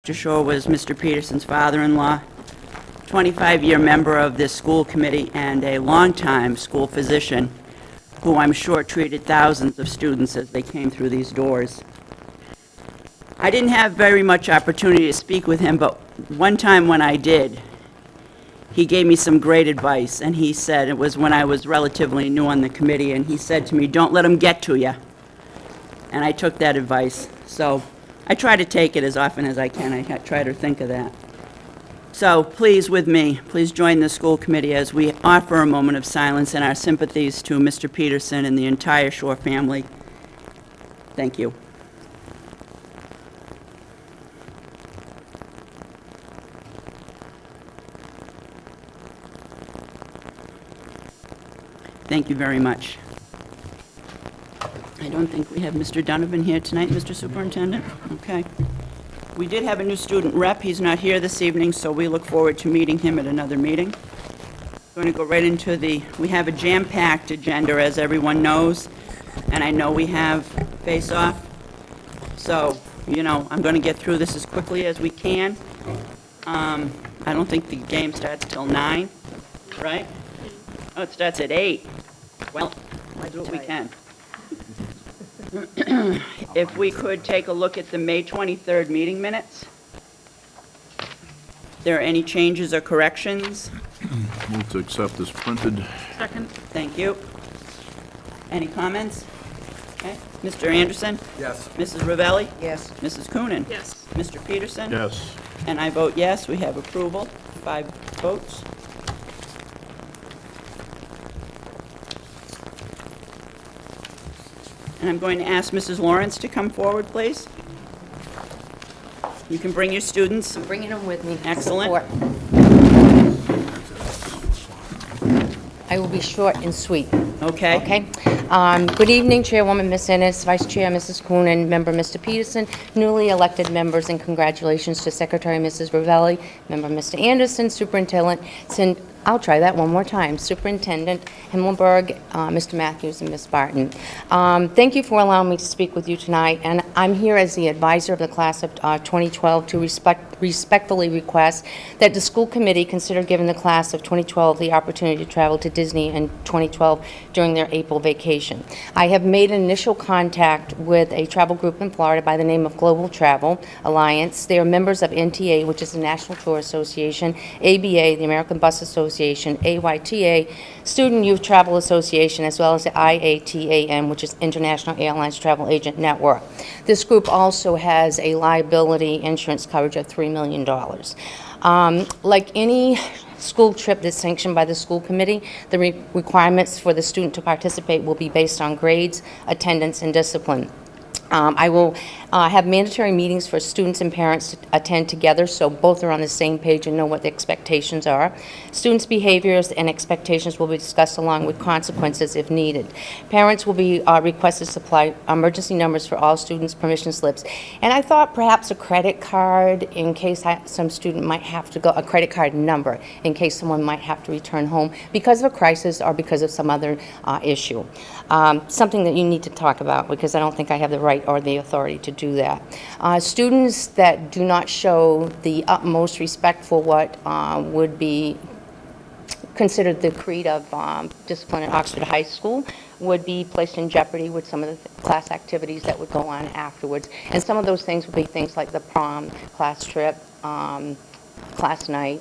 Mr. Shore was Mr. Peterson's father-in-law, 25-year member of this school committee, and a longtime school physician who I'm sure treated thousands of students as they came through these doors. I didn't have very much opportunity to speak with him, but one time when I did, he gave me some great advice, and he said, it was when I was relatively new on the committee, and he said to me, "Don't let them get to you." And I took that advice. So I try to take it as often as I can. I try to think of that. So please, with me, please join the school committee as we offer a moment of silence and our sympathies to Mr. Peterson and the entire Shore family. Thank you. Thank you very much. I don't think we have Mr. Donovan here tonight, Mr. Superintendent? Okay. We did have a new student rep. He's not here this evening, so we look forward to meeting him at another meeting. Going to go right into we have a jam-packed agenda, as everyone knows, and I know we have face-off. So, I'm going to get through this as quickly as we can. I don't think the game starts till 9, right? Oh, it starts at 8. Well, we'll do what we can. If we could take a look at the May 23rd meeting minutes. There are any changes or corrections? Move to accept as printed. Second. Thank you. Any comments? Okay. Mr. Anderson? Yes. Mrs. Ravelli? Yes. Mrs. Coonan? Yes. Mr. Peterson? Yes. And I vote yes. We have approval, 5 votes. And I'm going to ask Mrs. Lawrence to come forward, please. You can bring your students. Bringing them with me. Excellent. Support. I will be short and sweet. Okay. Okay? Good evening, Chairwoman Ms. Ennis, Vice Chair Mrs. Coonan, Member Mr. Peterson, newly elected members, and congratulations to Secretary Mrs. Ravelli, Member Mr. Anderson, Superintendent, I'll try that one more time, Superintendent Himmelberg, Mr. Matthews, and Ms. Barton. Thank you for allowing me to speak with you tonight, and I'm here as the advisor of the class of 2012 to respectfully request that the school committee consider giving the class of 2012 the opportunity to travel to Disney in 2012 during their April vacation. I have made an initial contact with a travel group in Florida by the name of Global Travel Alliance. They are members of NTA, which is the National Tour Association, ABA, the American Bus Association, AYTA, Student Youth Travel Association, as well as the IATAM, which is International Airlines Travel Agent Network. This group also has a liability insurance coverage of $3 million. Like any school trip that's sanctioned by the school committee, the requirements for the student to participate will be based on grades, attendance, and discipline. I will have mandatory meetings for students and parents to attend together so both are on the same page and know what the expectations are. Students' behaviors and expectations will be discussed along with consequences if needed. Parents will be requested to supply emergency numbers for all students' permission slips. And I thought perhaps a credit card in case some student might have to go, a credit card number in case someone might have to return home because of a crisis or because of some other issue. Something that you need to talk about because I don't think I have the right or the authority to do that. Students that do not show the utmost respect for what would be considered the creed of discipline at Oxford High School would be placed in jeopardy with some of the class activities that would go on afterwards. And some of those things would be things like the prom, class trip, class night,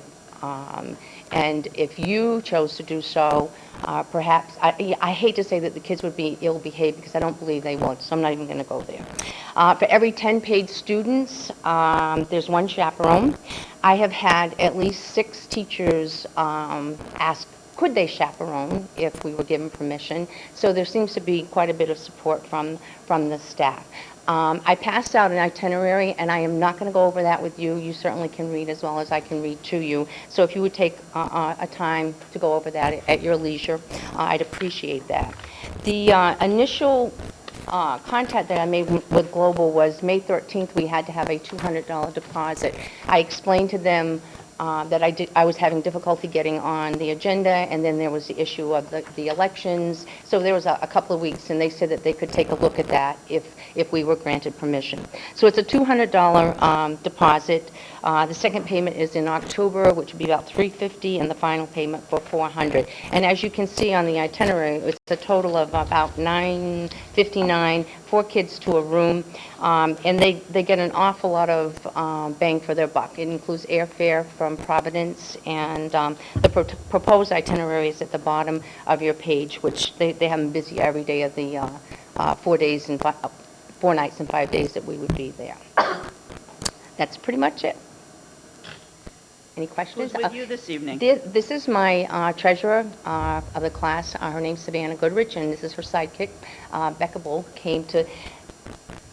and if you chose to do so, perhaps, I hate to say that the kids would be ill-behaved because I don't believe they would, so I'm not even going to go there. For every 10 paid students, there's one chaperone. I have had at least 6 teachers ask, could they chaperone if we were given permission? So there seems to be quite a bit of support from the staff. I passed out an itinerary, and I am not going to go over that with you. You certainly can read as well as I can read to you. So if you would take a time to go over that at your leisure, I'd appreciate that. The initial contact that I made with Global was May 13th. We had to have a $200 deposit. I explained to them I was having difficulty getting on the agenda, and then there was the issue of the elections. So there was a couple of weeks, and they said that they could take a look at that if we were granted permission. So it's a $200 deposit. The second payment is in October, which would be about $350, and the final payment for $400. And as you can see on the itinerary, it's a total of about $959, 4 kids to a room, and they get an awful lot of bang for their buck. It includes airfare from Providence, and the proposed itinerary is at the bottom of your page, which they have them busy every day of the 4 days and 4 nights and 5 days that we would be there. That's pretty much it. Any questions? Who's with you this evening? This is my treasurer of the class. Her name's Savannah Goodrich, and this is her sidekick. Becca Bull came to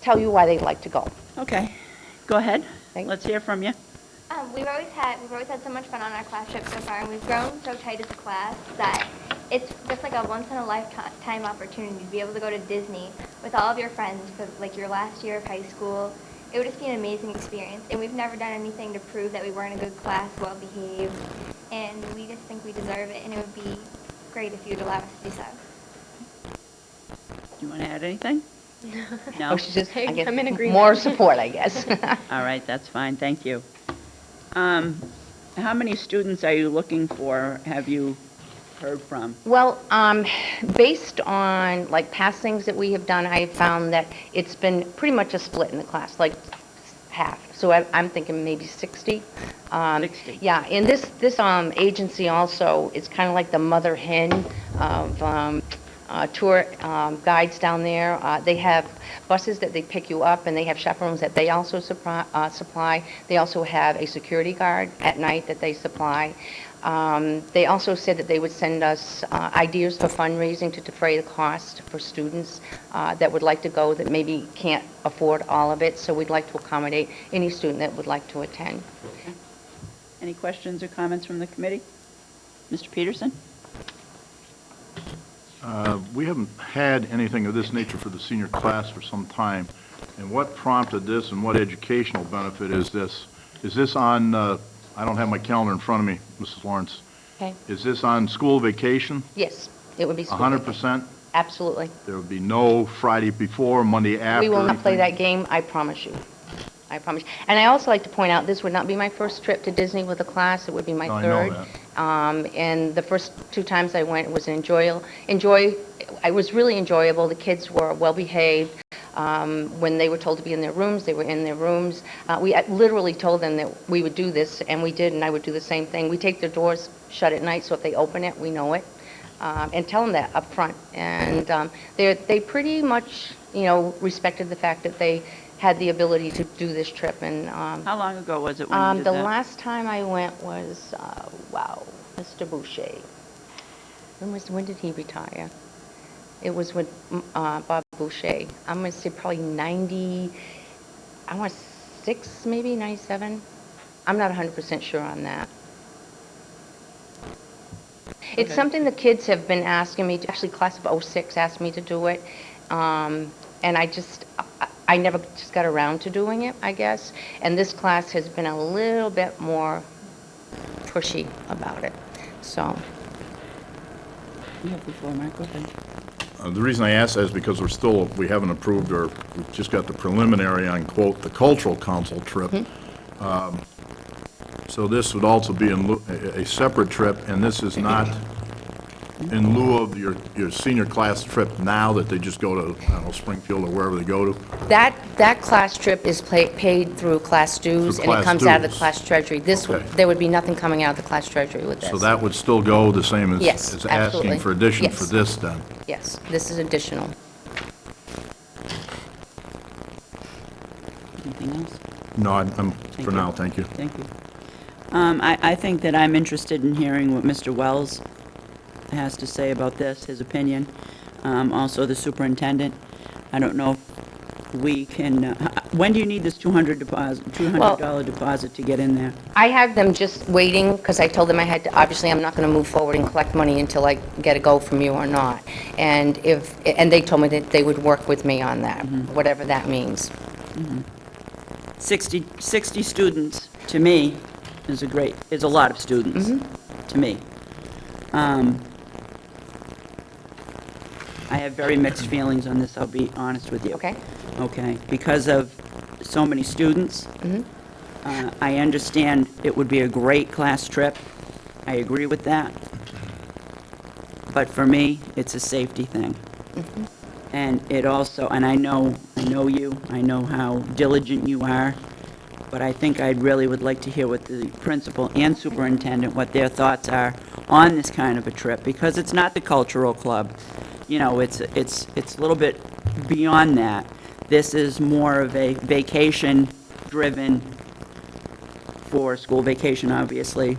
tell you why they'd like to go. Okay, go ahead. Thanks. Let's hear from you. We've always had so much fun on our class trip so far, and we've grown so tight as a class that it's just like a once-in-a-lifetime opportunity to be able to go to Disney with all of your friends for like your last year of high school. It would just be an amazing experience, and we've never done anything to prove that we weren't a good class, well-behaved, and we just think we deserve it, and it would be great if you'd allow us to do so. Do you want to add anything? No? Oh, she's just, I guess, I'm in agreement. more support, I guess. All right, that's fine, thank you. How many students are you looking for, have you heard from? Well, based on like past things that we have done, I have found that it's been pretty much a split in the class, like half. So I'm thinking maybe 60. 60. Yeah, and this agency also is kind of like the mother hen of tour guides down there. They have buses that they pick you up, and they have chaperones that they also supply. They also have a security guard at night that they supply. They also said that they would send us ideas for fundraising to defray the cost for students that would like to go that maybe can't afford all of it, so we'd like to accommodate any student that would like to attend. Any questions or comments from the committee? Mr. Peterson? We haven't had anything of this nature for the senior class for some time. And what prompted this, and what educational benefit is this? Is this on, I don't have my calendar in front of me, Mrs. Lawrence. Okay? Is this on school vacation? Yes, it would be. 100%? Absolutely. There would be no Friday before, Monday after? We will not play anything? that game, I promise you. I promise. And I also like to point out, this would not be my first trip to Disney with a class, it would be my No, I know third. that. And the first 2 times I went, it was it was really enjoyable. The kids were well-behaved. When they were told to be in their rooms, they were in their rooms. We literally told them that we would do this, and we did, and I would do the same thing. We take their doors shut at night, so if they open it, we know it, and tell them that up front. And they pretty much, respected the fact that they had the ability to do this trip. And How long ago was it when you did the that? last time I went was, Mr. Boucher. When did he retire? It was with Bob Boucher. I'm going to say probably 96, maybe 97. I'm not 100% sure on that. It's Okay. something the kids have been asking me to, actually class of 06 asked me to do it. And I never just got around to doing it, I guess. And this class has been a little bit more pushy about it, so. You have the floor, Mark, go ahead. The reason I ask that is because we haven't approved, or we've just got the preliminary on, quote, the cultural council trip. So this would also be a separate trip, and this is not in lieu of your senior class trip now that they just go to, I don't know, Springfield or wherever they go to. That class trip is paid through class dues, Through and it class comes out of the dues. class treasury. Okay. There would be nothing coming out of the class treasury with this. So that would still go the same as Yes, as absolutely. asking for addition Yes. for this then? Yes, this is additional. Anything else? No, I'm for you. now, thank you. Thank you. I think that I'm interested in hearing what Mr. Wells has to say about this, his opinion. Also, the superintendent. I don't know if we can, when do you need this $200 deposit to get in there? I had them just waiting, because I told them obviously, I'm not going to move forward and collect money until I get a go from you or not. And they told me that they would work with me on that, whatever that means. 60 students, to me, is a lot of students, to me. I have very mixed feelings on this, I'll be honest with you. Okay? Okay, because of so many students. I understand it would be a great class trip. I agree with that. But for me, it's a safety thing. And it also, and I know you, I know how diligent you are, but I think I really would like to hear what the principal and superintendent, what their thoughts are on this kind of a trip, because it's not the cultural club. You know, it's a little bit beyond that. This is more of a vacation-driven, for school vacation, obviously.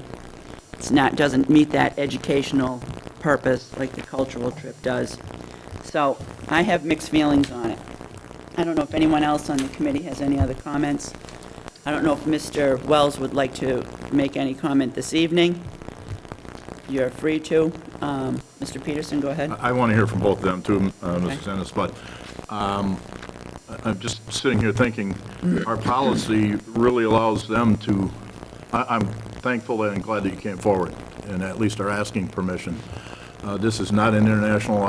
It's not, doesn't meet that educational purpose like the cultural trip does. So I have mixed feelings on it. I don't know if anyone else on the committee has any other comments. I don't know if Mr. Wells would like to make any comment this evening. You're free to. Mr. Peterson, go ahead. I want to hear from both of them too, Mrs. Ennis, but I'm just sitting here thinking, our policy really allows them to, I'm thankful and glad that you came forward and at least are asking permission. This is not an international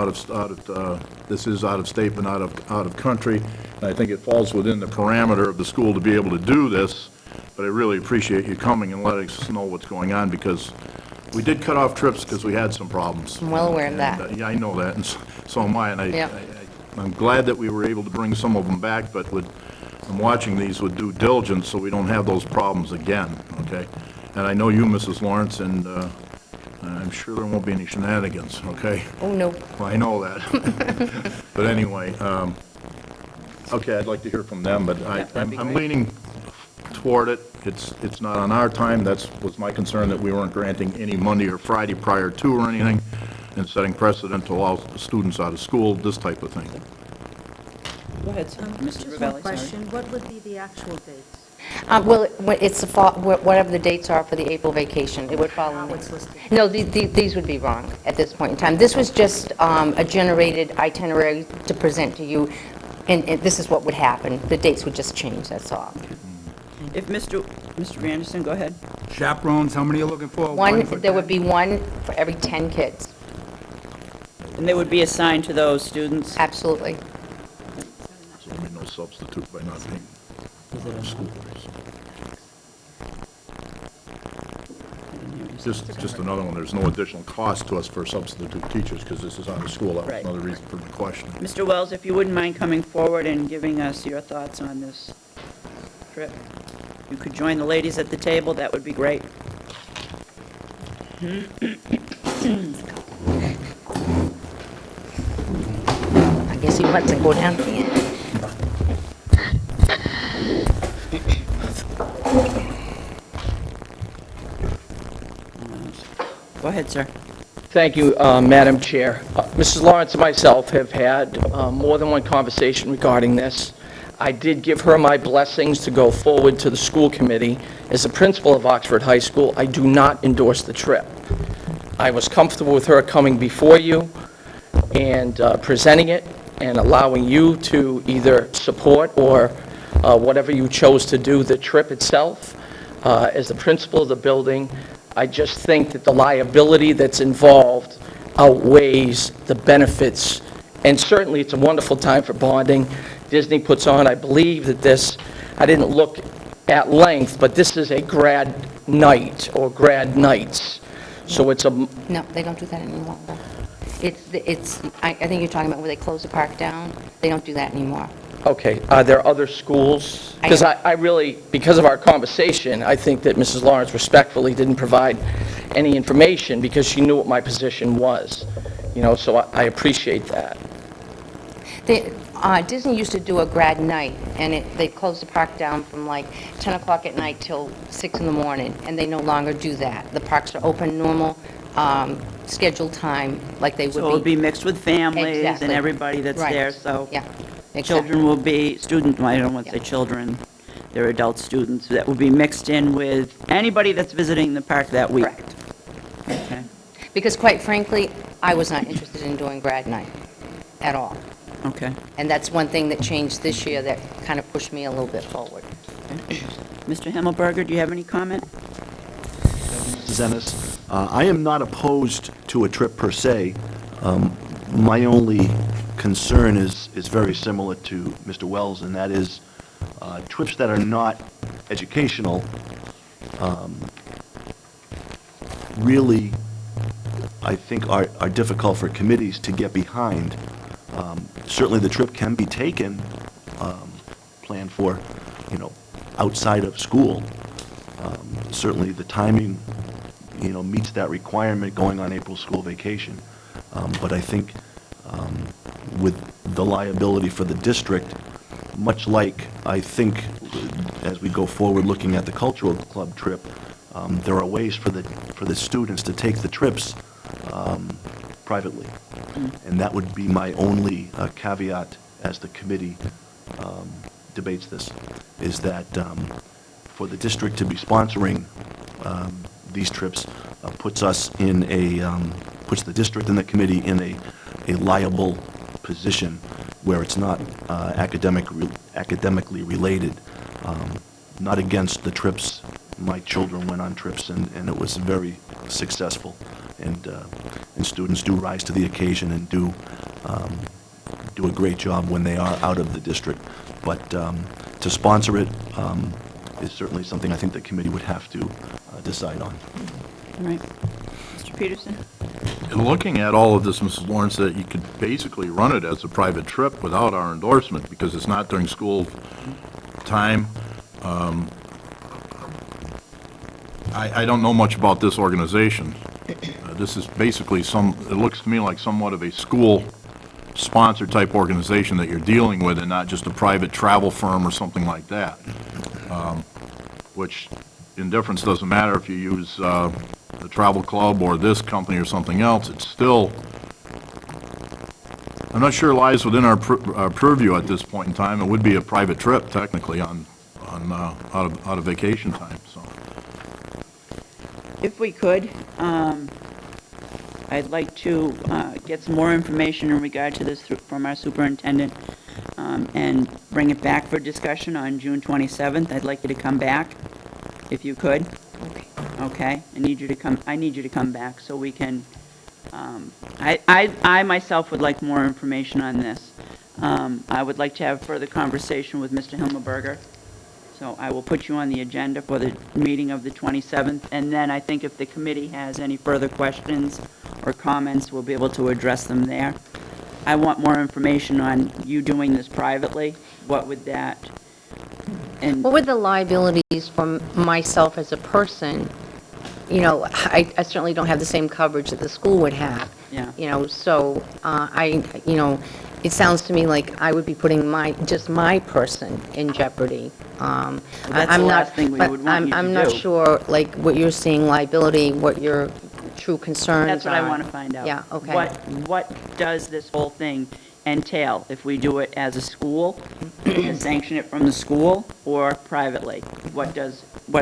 this is out of state but not out of country. And I think it falls within the parameter of the school to be able to do this, but I really appreciate you coming and letting us know what's going on, because we did cut off trips because we had some problems. I'm well aware of And, that. yeah, I know that, and so am I, and Yep. I'm glad that we were able to bring some of them back, but I'm watching these with due diligence so we don't have those problems again, okay? And I know you, Mrs. Lawrence, and I'm sure there won't be any shenanigans, okay? Oh, no. Well, I know that. But anyway, okay, I'd like to hear from them, but that'd be I'm great. leaning toward it. It's not on our time. Was my concern, that we weren't granting any Monday or Friday prior to or anything, and setting precedent to allow students out of school, this type of thing. Go ahead, sir. Mr. Just one Ravelli, sorry. question, what would be the actual dates? Well, it's the fall, whatever the dates are for the April vacation, it would fall in. Not what's listed. No, these would be wrong at this point in time. This was just a generated itinerary to present to you, and this is what would happen. The dates would just change, that's all. If Mr. Anderson, go ahead. Chaperones, how many are you looking for? One, for there would 10? be one for every 10 kids, And they would be assigned to those students? absolutely. So there'll be no substitute by not being out of school. Just another one, there's no additional cost to us for substitute teachers, because this is out of school. That was Right. another reason for the question. Mr. Wells, if you wouldn't mind coming forward and giving us your thoughts on this trip. You could join the ladies at the table, that would be great. I guess he lets it go down to the end. Go ahead, sir. Thank you, Madam Chair. Mrs. Lawrence and myself have had more than one conversation regarding this. I did give her my blessings to go forward to the school committee. As the principal of Oxford High School, I do not endorse the trip. I was comfortable with her coming before you and presenting it and allowing you to either support or whatever you chose to do, the trip itself. As the principal of the building, I just think that the liability that's involved outweighs the benefits. And certainly, it's a wonderful time for bonding. Disney puts on, I believe that this, I didn't look at length, but this is a grad night or grad nights. So it's a, No, they don't do that anymore. I think you're talking about where they close the park down. They don't do that anymore. okay, are there other schools? Because I really, because of our conversation, I think that Mrs. Lawrence respectfully didn't provide any information because she knew what my position was, you know, so I appreciate that. Disney used to do a grad night, and they'd close the park down from like 10 o'clock at night till 6 in the morning, and they no longer do that. The parks are open normal, scheduled time, like they would be. So it'll be mixed with families and Exactly. everybody that's Right. there, so Yeah, exactly. children will be, I don't want to say Yeah. children, they're adult students, that will be mixed in with anybody that's visiting the park that week. Correct. Okay, Because quite frankly, I was not interested in doing grad night at all. okay. And that's one thing that changed this year that kind of pushed me a little bit forward. Mr. Himmelberger, do you have any comment? Mrs. Ennis. I am not opposed to a trip per se. My only concern is very similar to Mr. Wells, and that is trips that are not educational really, I think, are difficult for committees to get behind. Certainly, the trip can be taken, planned for, outside of school. Certainly, the timing, meets that requirement going on April school vacation. But I think with the liability for the district, much like I think as we go forward looking at the cultural club trip, there are ways for the students to take the trips privately. And that would be my only caveat as the committee debates this, is that for the district to be sponsoring these trips puts the district and the committee in a liable position where it's not academically related. Not against the trips. My children went on trips, and it was very successful. And students do rise to the occasion and do a great job when they are out of the district. But to sponsor it is certainly something I think the committee would have to decide on. All right. Mr. Peterson? In looking at all of this, Mrs. Lawrence, that you could basically run it as a private trip without our endorsement, because it's not during school time. I don't know much about this organization. This is basically it looks to me like somewhat of a school-sponsored type organization that you're dealing with, and not just a private travel firm or something like that. Which, in difference, doesn't matter if you use the travel club or this company or something else. It's still, I'm not sure it lies within our purview at this point in time. It would be a private trip, technically, out of vacation time, so. If we could, I'd like to get some more information in regard to this from our superintendent and bring it back for discussion on June 27th. I'd like you to come back, if you could. Okay? I need you to come back so we can, I myself would like more information on this. I would like to have further conversation with Mr. Himmelberger. So I will put you on the agenda for the meeting of the 27th, and then I think if the committee has any further questions or comments, we'll be able to address them there. I want more information on you doing this privately. What would that, and What would the liabilities for myself as a person? I certainly don't have the same coverage that the school would have. Yeah. So it sounds to me like I would be putting just my person in jeopardy. that's the last thing we would want you to I'm not do. sure, like, what you're seeing liability, what your true concerns are. That's what I want to find out. Yeah, okay. What does this whole thing entail if we do it as a school, and sanction it from the school, or privately? What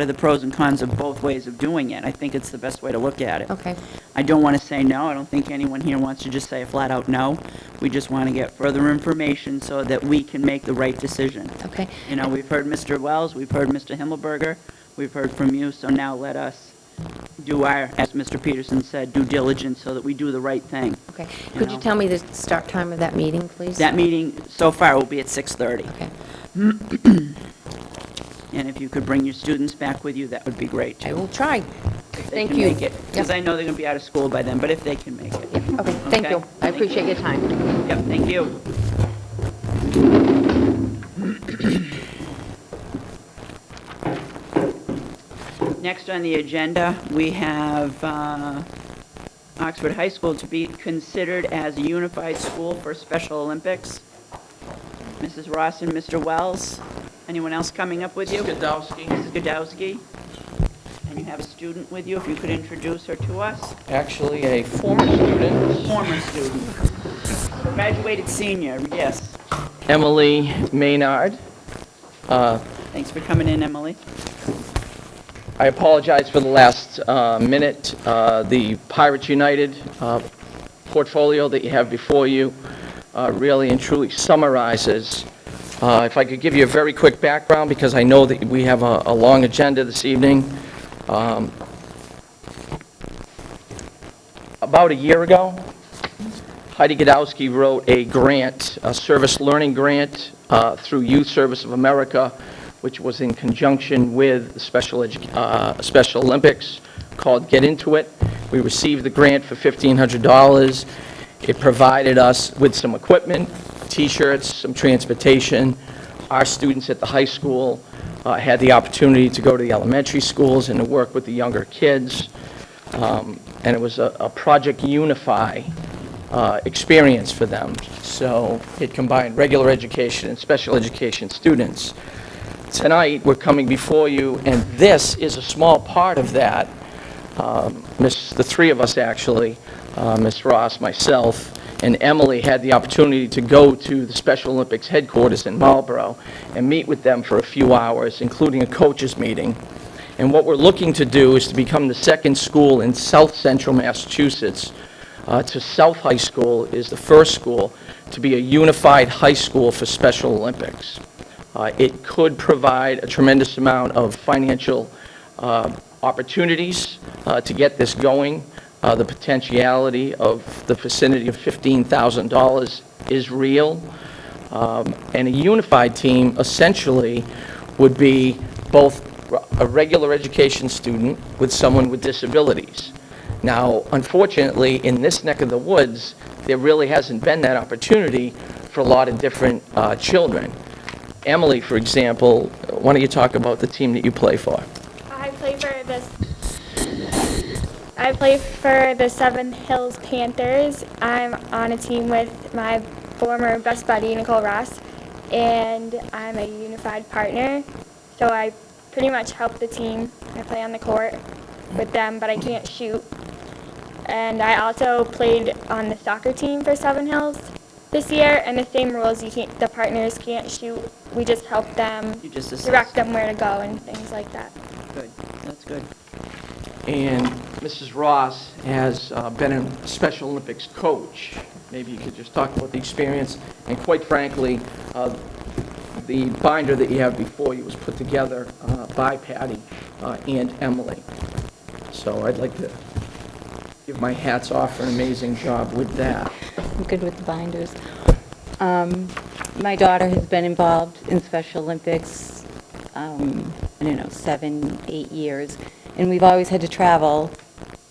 are the pros and cons of both ways of doing it? I think it's the best way to look at it. Okay. I don't want to say no. I don't think anyone here wants to just say a flat-out no. We just want to get further information so that we can make the right decision. Okay. We've heard Mr. Wells, we've heard Mr. Himmelberger, we've heard from you, so now let us do our, as Mr. Peterson said, due diligence so that we do the right thing. Okay. Could you know. tell me the start time of that meeting, please? That meeting, so far, will be at 6:30. Okay. And if you could bring your students back with you, that would be great, I too. will try. If they Thank can you. make it. Because Yep. I know they're going to be out of school by then, but if they can make it. Okay, thank Okay. you. I appreciate your time. Yep, thank you. Next on the agenda, we have Oxford High School to be considered as a unified school for Special Olympics. Mrs. Ross and Mr. Wells. Anyone else coming up with you? Godowski. Mrs. Godowski. And you have a student with you, if you could introduce her to us. Actually, a former student, Former student. Graduated senior, yes. Emily Maynard. Thanks for coming in, Emily. I apologize for the last minute. The Pirates United portfolio that you have before you really and truly summarizes. If I could give you a very quick background, because I know that we have a long agenda this evening. about a year ago, Heidi Godowski wrote a grant, a service learning grant through Youth Service of America, which was in conjunction with the Special Olympics, called Get Into It. We received the grant for $1,500. It provided us with some equipment, T-shirts, some transportation. Our students at the high school had the opportunity to go to the elementary schools and to work with the younger kids. And it was a Project Unify experience for them. So it combined regular education and special education students. Tonight, we're coming before you, and this is a small part of that. The three of us, actually, Ms. Ross, myself, and Emily had the opportunity to go to the Special Olympics headquarters in Marlboro and meet with them for a few hours, including a coaches meeting. And what we're looking to do is to become the second school in South Central Massachusetts. To South High School is the first school to be a unified high school for Special Olympics. It could provide a tremendous amount of financial opportunities to get this going. The potentiality of the vicinity of $15,000 is real. And a unified team essentially would be both a regular education student with someone with disabilities. Now, unfortunately, in this neck of the woods, there really hasn't been that opportunity for a lot of different children. Emily, for example, why don't you talk about the team that you play for? I play for the Seven Hills Panthers. I'm on a team with my former best buddy, Nicole Ross, and I'm a unified partner. So I pretty much help the team. I play on the court with them, but I can't shoot. And I also played on the soccer team for Seven Hills this year, and the same rules. The partners can't shoot. We just help them, You just assist. direct them where to go and things like that. Good, that's good. And Mrs. Ross has been a Special Olympics coach. Maybe you could just talk about the experience. And quite frankly, the binder that you have before you was put together by Patty and Emily. So I'd like to give my hats off for an amazing job with that. I'm good with the binders. My daughter has been involved in Special Olympics, 7, 8 years, and we've always had to travel.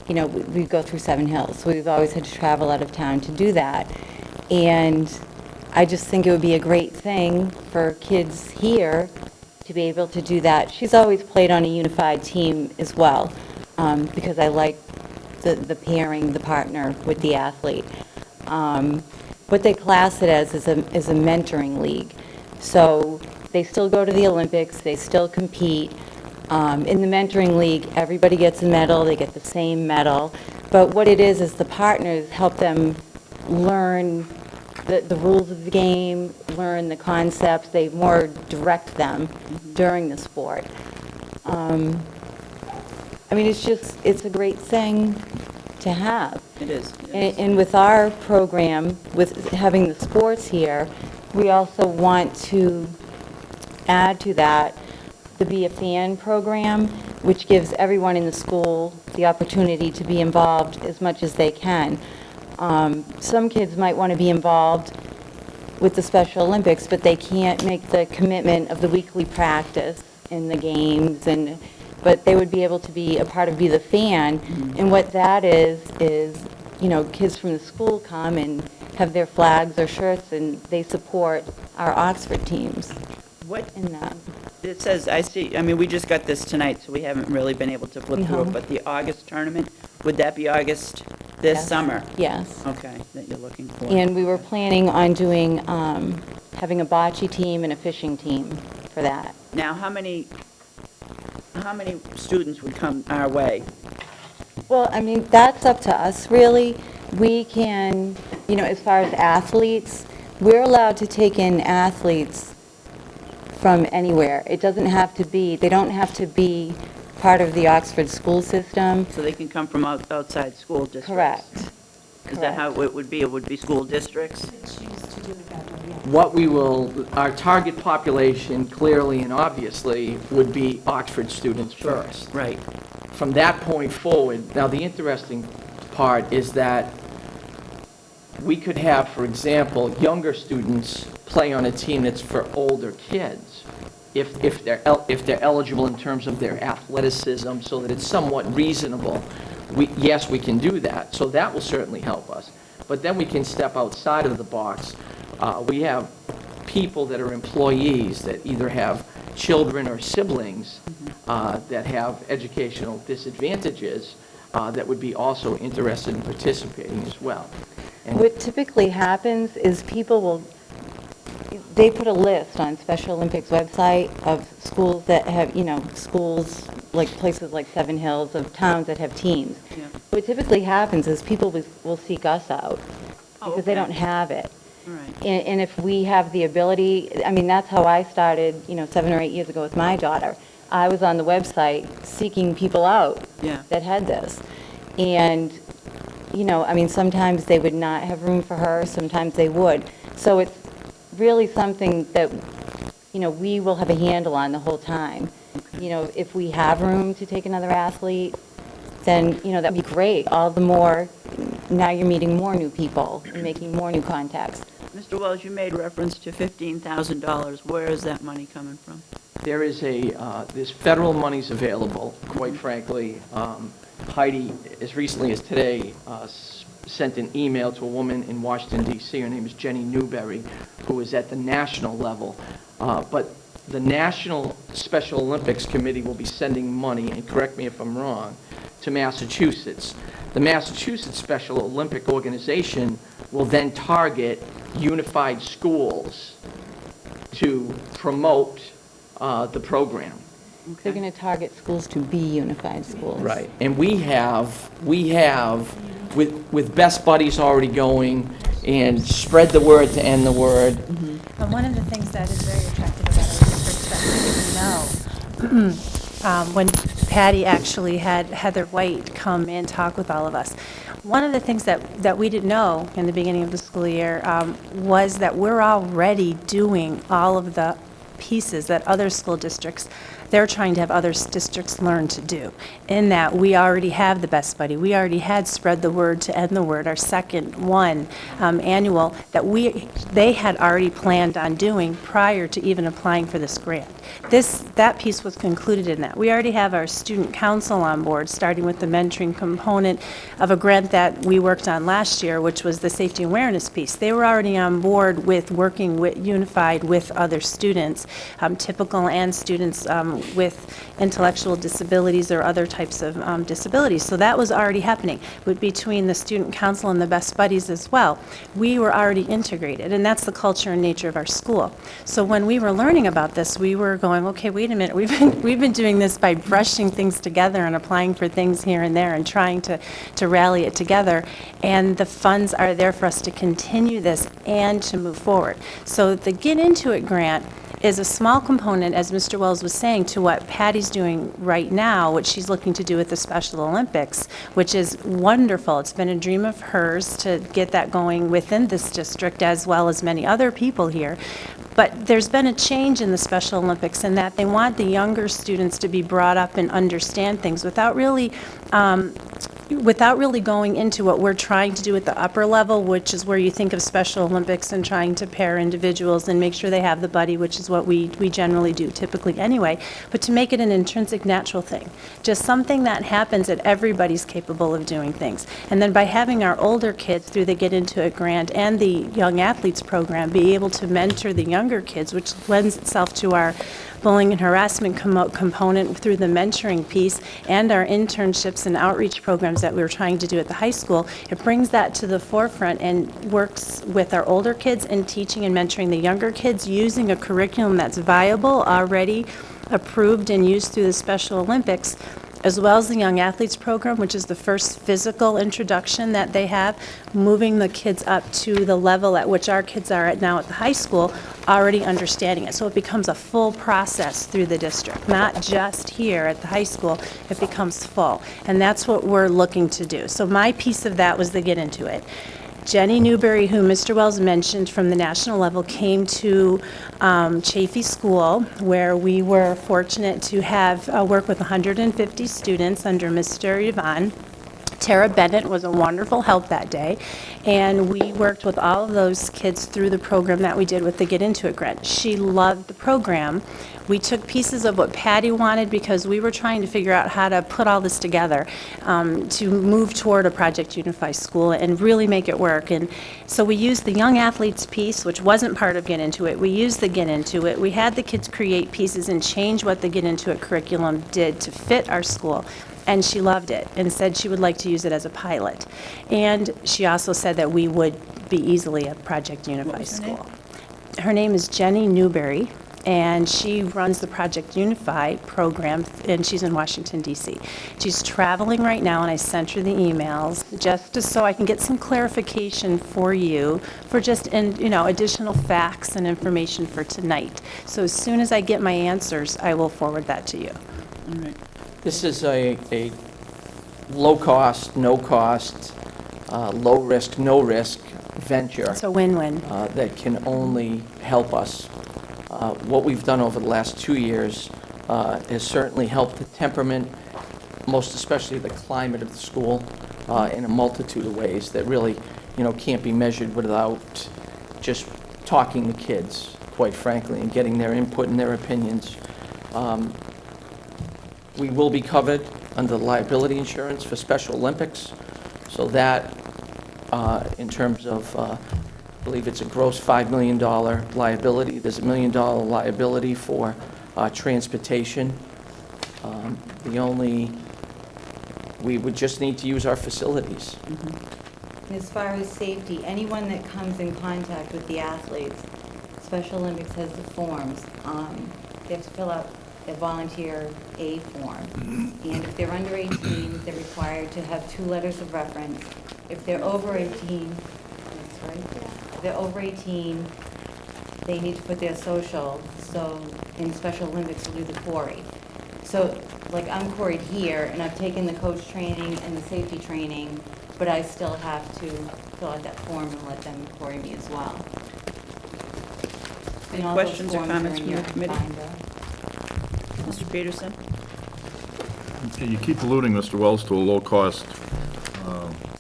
We go through Seven Hills, so we've always had to travel out of town to do that. And I just think it would be a great thing for kids here to be able to do that. She's always played on a unified team as well, because I like the pairing, the partner with the athlete. What they class it as is a mentoring league. So they still go to the Olympics, they still compete. In the mentoring league, everybody gets a medal, they get the same medal. But what it is the partners help them learn the rules of the game, learn the concepts, they more direct them during the sport. It's a great thing to have. It is. And with our program, with having the sports here, we also want to add to that the Be a Fan program, which gives everyone in the school the opportunity to be involved as much as they can. Some kids might want to be involved with the Special Olympics, but they can't make the commitment of the weekly practice and the games, but they would be able to be a part of Be the Fan. And what that is, kids from the school come and have their flags or shirts, and they support our Oxford teams What, in that. it says, we just got this tonight, so we haven't really been able to flip through it, but the August tournament, would that be August this Yes. summer? Yes. Okay, that you're looking for. And we were planning on doing, having a bocce team and a fishing team for that. Now, how many students would come our way? Well, that's up to us, really. We can, as far as athletes, we're allowed to take in athletes from anywhere. It doesn't have to be, they don't have to be part of the Oxford school system. So they can come from outside school districts? Correct. Is that how it would be? It would be school districts? Our target population clearly and obviously would be Oxford students first. Right. From that point forward, now the interesting part is that we could have, for example, younger students play on a team that's for older kids, if they're eligible in terms of their athleticism, so that it's somewhat reasonable. Yes, we can do that, so that will certainly help us. But then we can step outside of the box. We have people that are employees that either have children or siblings that have educational disadvantages that would be also interested in participating as well. And What typically happens is people will, they put a list on Special Olympics website of schools that have, schools like places like Seven Hills, of towns that have teams. Yeah. What typically happens is people will seek us out Oh, because they okay. don't have it. All right. And if we have the ability, that's how I started, 7 or 8 years ago with my daughter. I was on the website seeking people out Yeah. that had this. And, sometimes they would not have room for her, sometimes they would. So it's really something that, we will have a handle on the whole time. If we have room to take another athlete, then, that'd be great. All the more, now you're meeting more new people and making more new contacts. Mr. Wells, you made reference to $15,000. Where is that money coming from? there is there's federal monies available, quite frankly. Heidi, as recently as today, sent an email to a woman in Washington, D.C. Her name is Jenny Newberry, who is at the national level. But the National Special Olympics Committee will be sending money, and correct me if I'm wrong, to Massachusetts. The Massachusetts Special Olympic Organization will then target unified schools to promote the program. They're going to target schools to be unified schools. Right. And we have, with Best Buddies already going, and spread the word to end the word. And one of the things that is very attractive about our district that we didn't know, when Patty actually had Heather White come and talk with all of us, one of the things that we didn't know in the beginning of the school year was that we're already doing all of the pieces that other school districts, they're trying to have other districts learn to do. In that, we already have the Best Buddy. We already had Spread the Word to End the Word, our second one annual, that they had already planned on doing prior to even applying for this grant. That piece was concluded in that. We already have our student council on board, starting with the mentoring component of a grant that we worked on last year, which was the safety awareness piece. They were already on board with working unified with other students, typical and students with intellectual disabilities or other types of disabilities. So that was already happening. Between the student council and the Best Buddies as well, we were already integrated, and that's the culture and nature of our school. So when we were learning about this, we were going, okay, wait a minute, we've been doing this by brushing things together and applying for things here and there and trying to rally it together, and the funds are there for us to continue this and to move forward. So the Get Into It grant is a small component, as Mr. Wells was saying, to what Patty's doing right now, what she's looking to do with the Special Olympics, which is wonderful. It's been a dream of hers to get that going within this district, as well as many other people here. But there's been a change in the Special Olympics in that they want the younger students to be brought up and understand things without really going into what we're trying to do at the upper level, which is where you think of Special Olympics and trying to pair individuals and make sure they have the buddy, which is what we generally do typically anyway, but to make it an intrinsic natural thing, just something that happens that everybody's capable of doing things. And then by having our older kids through the Get Into It grant and the Young Athletes program be able to mentor the younger kids, which lends itself to our bullying and harassment component through the mentoring piece and our internships and outreach programs that we were trying to do at the high school, it brings that to the forefront and works with our older kids in teaching and mentoring the younger kids using a curriculum that's viable, already approved and used through the Special Olympics, as well as the Young Athletes program, which is the first physical introduction that they have, moving the kids up to the level at which our kids are at now at the high school, already understanding it. So it becomes a full process through the district, not just here at the high school, it becomes full. And that's what we're looking to do. So my piece of that was the Get Into It. Jenny Newberry, who Mr. Wells mentioned from the national level, came to Chaffee School, where we were fortunate to have work with 150 students under Mr. Yvonne. Tara Bennett was a wonderful help that day, and we worked with all of those kids through the program that we did with the Get Into It grant. She loved the program. We took pieces of what Patty wanted because we were trying to figure out how to put all this together to move toward a Project Unify school and really make it work. And so we used the Young Athletes piece, which wasn't part of Get Into It. We used the Get Into It. We had the kids create pieces and change what the Get Into It curriculum did to fit our school. And she loved it and said she would like to use it as a pilot. And she also said that we would be easily a Project Unify school. Her name is Jenny Newberry, and she runs the Project Unify program, and she's in Washington, D.C. She's traveling right now, and I sent her the emails just so I can get some clarification for you, for just, additional facts and information for tonight. So as soon as I get my answers, I will forward that to you. All right. This is a low-cost, no-cost, low-risk, no-risk venture It's a win-win. that can only help us. What we've done over the last 2 years has certainly helped the temperament, most especially the climate of the school, in a multitude of ways that really, can't be measured without just talking to kids, quite frankly, and getting their input and their opinions. We will be covered under liability insurance for Special Olympics, so that, in terms of, I believe it's a gross $5 million liability. There's a $1 million liability for transportation. We would just need to use our facilities. And as far as safety, anyone that comes in contact with the athletes, Special Olympics has the forms. They have to fill out a volunteer A form. And if they're under 18, they're required to have 2 letters of reference. If they're over 18, that's right. If they're over 18, they need to put their social. So in Special Olympics, we'll do the quarry. So, like, I'm quarried here, and I've taken the coach training and the safety training, but I still have to fill out that form and let them quarry me as well. Any And all those questions or forms are comments in from your your committee? binder. Mr. Peterson? You keep alluding, Mr. Wells, to a low-cost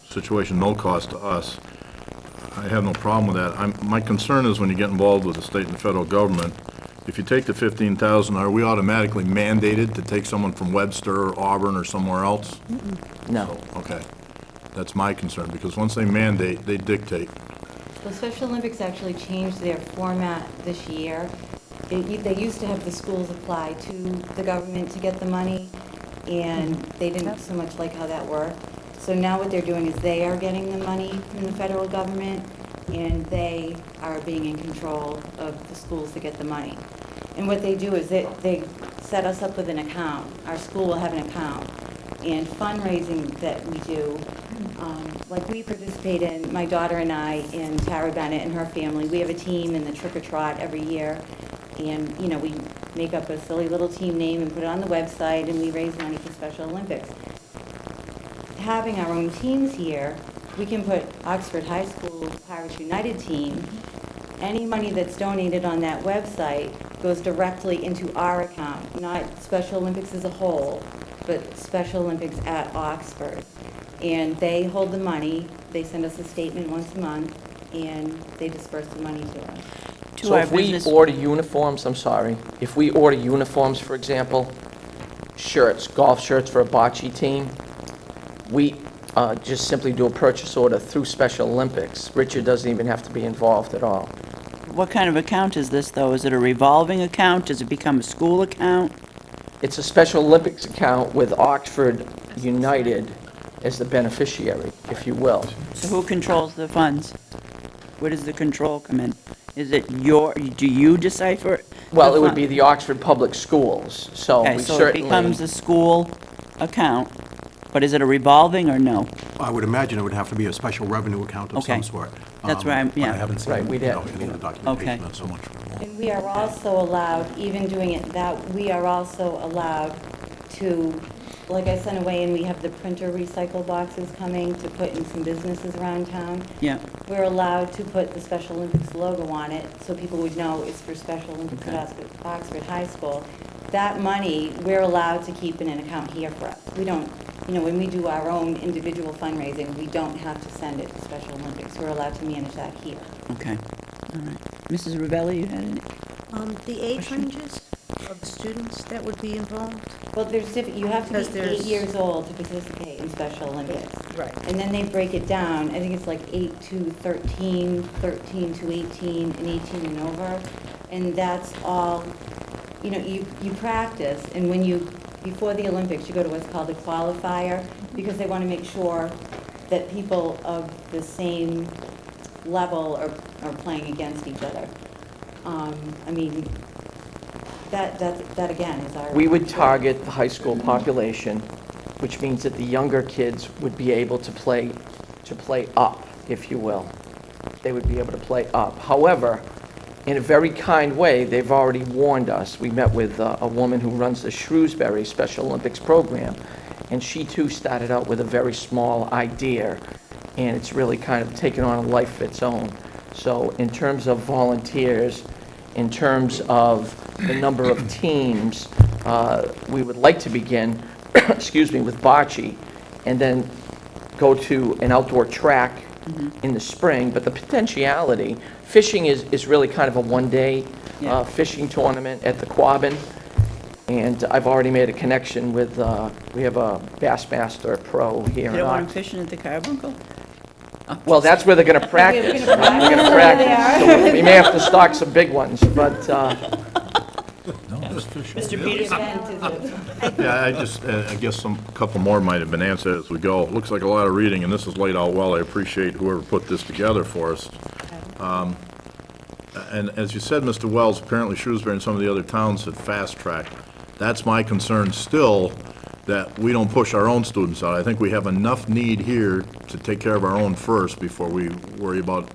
situation, no cost to us. I have no problem with that. My concern is when you get involved with the state and the federal government, if you take the 15,000, are we automatically mandated to take someone from Webster or Auburn or somewhere else? No. Okay. That's my concern, because once they mandate, they dictate. The Special Olympics actually changed their format this year. They used to have the schools apply to the government to get the money, and they didn't so much like how that worked. So now what they're doing is they are getting the money from the federal government, and they are being in control of the schools to get the money. And what they do is they set us up with an account. Our school will have an account. And fundraising that we do, like we participate in, my daughter and I, and Tara Bennett and her family, we have a team in the Trick or Trot every year. And, we make up a silly little team name and put it on the website, and we raise money for Special Olympics. Having our own teams here, we can put Oxford High School Pirates United team. Any money that's donated on that website goes directly into our account, not Special Olympics as a whole, but Special Olympics at Oxford. And they hold the money, they send us a statement once a month, and they disperse the money to us. So if we order uniforms, if we order uniforms, for example, shirts, golf shirts for a bocce team, we just simply do a purchase order through Special Olympics. Richard doesn't even have to be involved at all. What kind of account is this, though? Is it a revolving account? Does it become a school account? It's a Special Olympics account with Oxford United as the beneficiary, if you will. So who controls the funds? Where does the control come in? Is it do you decipher? Well, it would be the Oxford Public Schools, so Okay, we so it certainly... becomes a school account, but is it a revolving or no? I would imagine it would have to be a special revenue account of Okay. some sort. That's where I'm- But yeah. I haven't seen, Right, we'd have- any of the documentation on so much. And we are also allowed, even doing it that, we are also allowed to, like I sent away, and we have the printer recycle boxes coming to put in some businesses around town. Yeah. We're allowed to put the Special Olympics logo on it, so people would know it's for Special Olympics Okay. at Oxford High School. That money, we're allowed to keep in an account here for us. We don't when we do our own individual fundraising, we don't have to send it to Special Olympics. We're allowed to manage that here. Okay, all right. Mrs. Ravelli, you had any? The age ranges of the students that would be involved? Well, you have to Because be 8 there's- years old to participate in Special Olympics. Right. And then they break it down, I think it's like 8 to 13, 13 to 18, and 18 and over. And that's all, you practice, and before the Olympics, you go to what's called a qualifier, because they want to make sure that people of the same level are playing against each other. That again is our... We would target the high school population, which means that the younger kids would be able to play up, if you will. They would be able to play up. However, in a very kind way, they've already warned us. We met with a woman who runs the Shrewsbury Special Olympics program, and she too started out with a very small idea, and it's really kind of taken on a life of its own. So in terms of volunteers, in terms of the number of teams, we would like to begin, excuse me, with bocce, and then go to an outdoor track in the spring. But the potentiality, fishing is really kind of a one-day fishing tournament at the Quabbin. And I've already made a connection with, we have a Bassmaster Pro here You in don't want them Oxford. fishing at the Carbuncle? Well, that's where they're going to practice. They're going to practice. So we may have to stock some big ones, but Mr. Peterson? Yeah, I guess a couple more might have been answered as we go. It looks like a lot of reading, and this is laid out well. I appreciate whoever put this together for us. And as you said, Mr. Wells, apparently Shrewsbury and some of the other towns had fast-tracked. That's my concern still, that we don't push our own students out. I think we have enough need here to take care of our own first before we worry about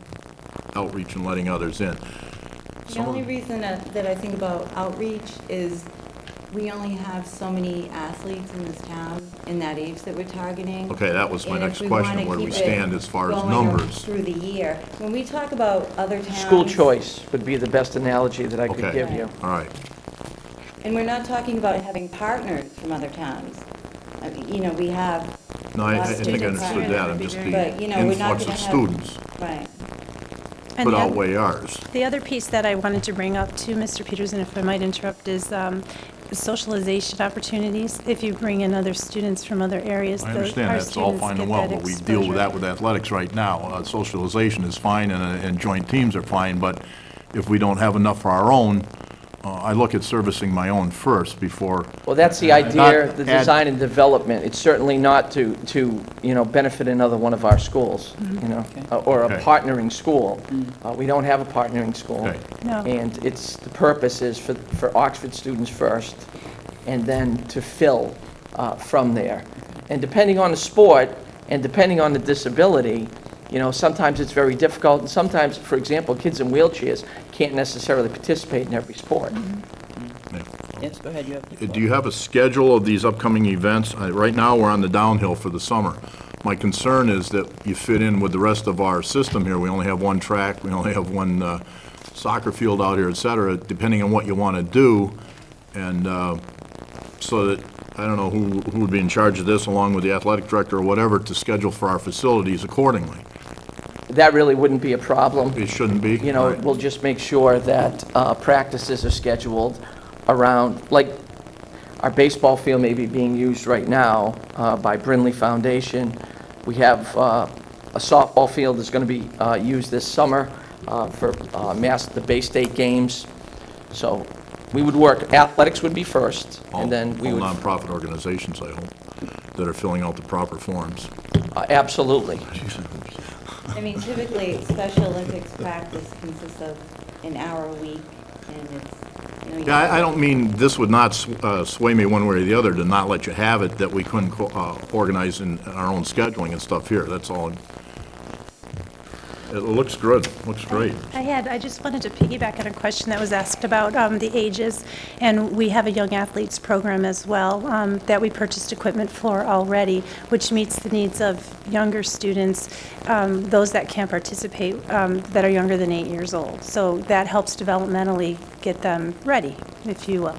outreach and letting others in. The only reason that I think about outreach is we only have so many athletes in this town in that age that we're targeting. Okay, that was my And if next we question, wanna where we keep it stand as far as going numbers. through the year. When we talk about other towns... school choice would be the best analogy that I could Okay. give you. All right. And we're not talking about having partners from other towns. We have... No, I lots of think I students understood here. that, I'm just But, the we're not influx gonna of have- students Right. And could the oth- outweigh ours. The other piece that I wanted to bring up to Mr. Peterson, if I might interrupt, is socialization opportunities. If you bring in other students from other areas, I understand our that's all students fine get and well, that but we deal with exposure. that with athletics right now. Socialization is fine and joint teams are fine, but if we don't have enough for our own, I look at servicing my own first before. Well, that's the not idea, the add- design and development. It's certainly not to benefit another one of our schools, or a Okay. partnering school. We don't have a partnering school. Okay. No. And the purpose is for Oxford students first, and then to fill from there. And depending on the sport, and depending on the disability, sometimes it's very difficult, and sometimes, for example, kids in wheelchairs can't necessarily participate in every sport. Yes, go ahead, you have the floor. Do you have a schedule of these upcoming events? Right now, we're on the downhill for the summer. My concern is that you fit in with the rest of our system here. We only have one track, we only have one soccer field out here, et cetera, depending on what you want to do. And so that, I don't know who would be in charge of this, along with the athletic director or whatever, to schedule for our facilities accordingly. That really wouldn't be a problem. It shouldn't be? All right. We'll just make sure that practices are scheduled around, like, our baseball field may be being used right now by Brindley Foundation. We have a softball field that's going to be used this summer for the Bay State games. So we would work, athletics would be first, and then we All would... nonprofit organizations, I hope, that are filling out the proper forms. Absolutely. Typically, Special Olympics practice consists of an hour a week, and it's, Yeah, I don't mean, this would not sway me one way or the other to not let you have it, that we couldn't organize in our own scheduling and stuff here, that's all. It looks good, looks great. I just wanted to piggyback on a question that was asked about the ages, and we have a young athletes program as well that we purchased equipment for already, which meets the needs of younger students, those that can't participate, that are younger than 8 years old. So that helps developmentally get them ready, if you will,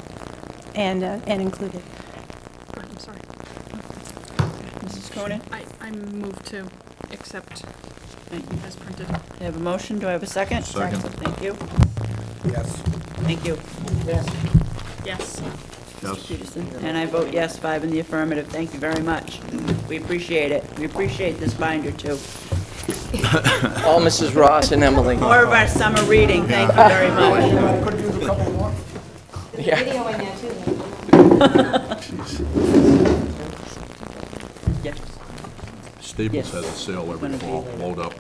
and included. I'm sorry. Mrs. Conan? I move to accept as printed. I have a motion, do I have a second? Second. Thank you. Yes. Thank you. Yes. Yes. Peterson. And I vote yes, 5 in the affirmative. Thank you very much. We appreciate it. We appreciate this binder, too. All Mrs. Ross and Emily. More of our summer reading, thank you very much. Could use a couple more. Yeah. Video in there, too. Yes. Staples Yes. has a sale every Gonna be fall, later. load up.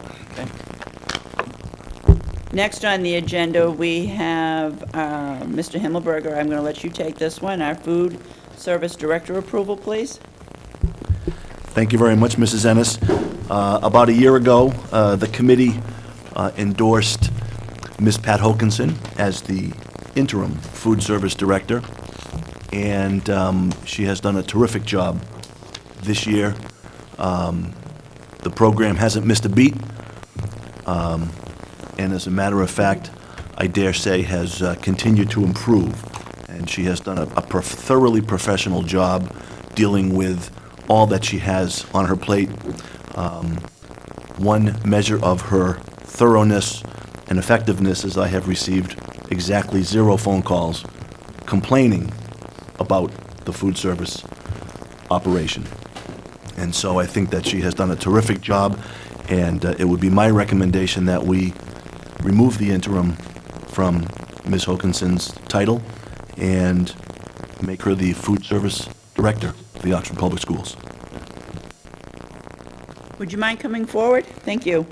Next on the agenda, we have Mr. Himmelberger. I'm going to let you take this one. Our food service director approval, please. Thank you very much, Mrs. Ennis. About a year ago, the committee endorsed Ms. Pat Hokinson as the interim food service director, and she has done a terrific job this year. The program hasn't missed a beat, and as a matter of fact, I dare say has continued to improve, and she has done a thoroughly professional job dealing with all that she has on her plate. One measure of her thoroughness and effectiveness is I have received exactly 0 phone calls complaining about the food service operation. And so I think that she has done a terrific job, and it would be my recommendation that we remove the interim from Ms. Hokinson's title and make her the food service director of the Oxford Public Schools. Would you mind coming forward? Thank you.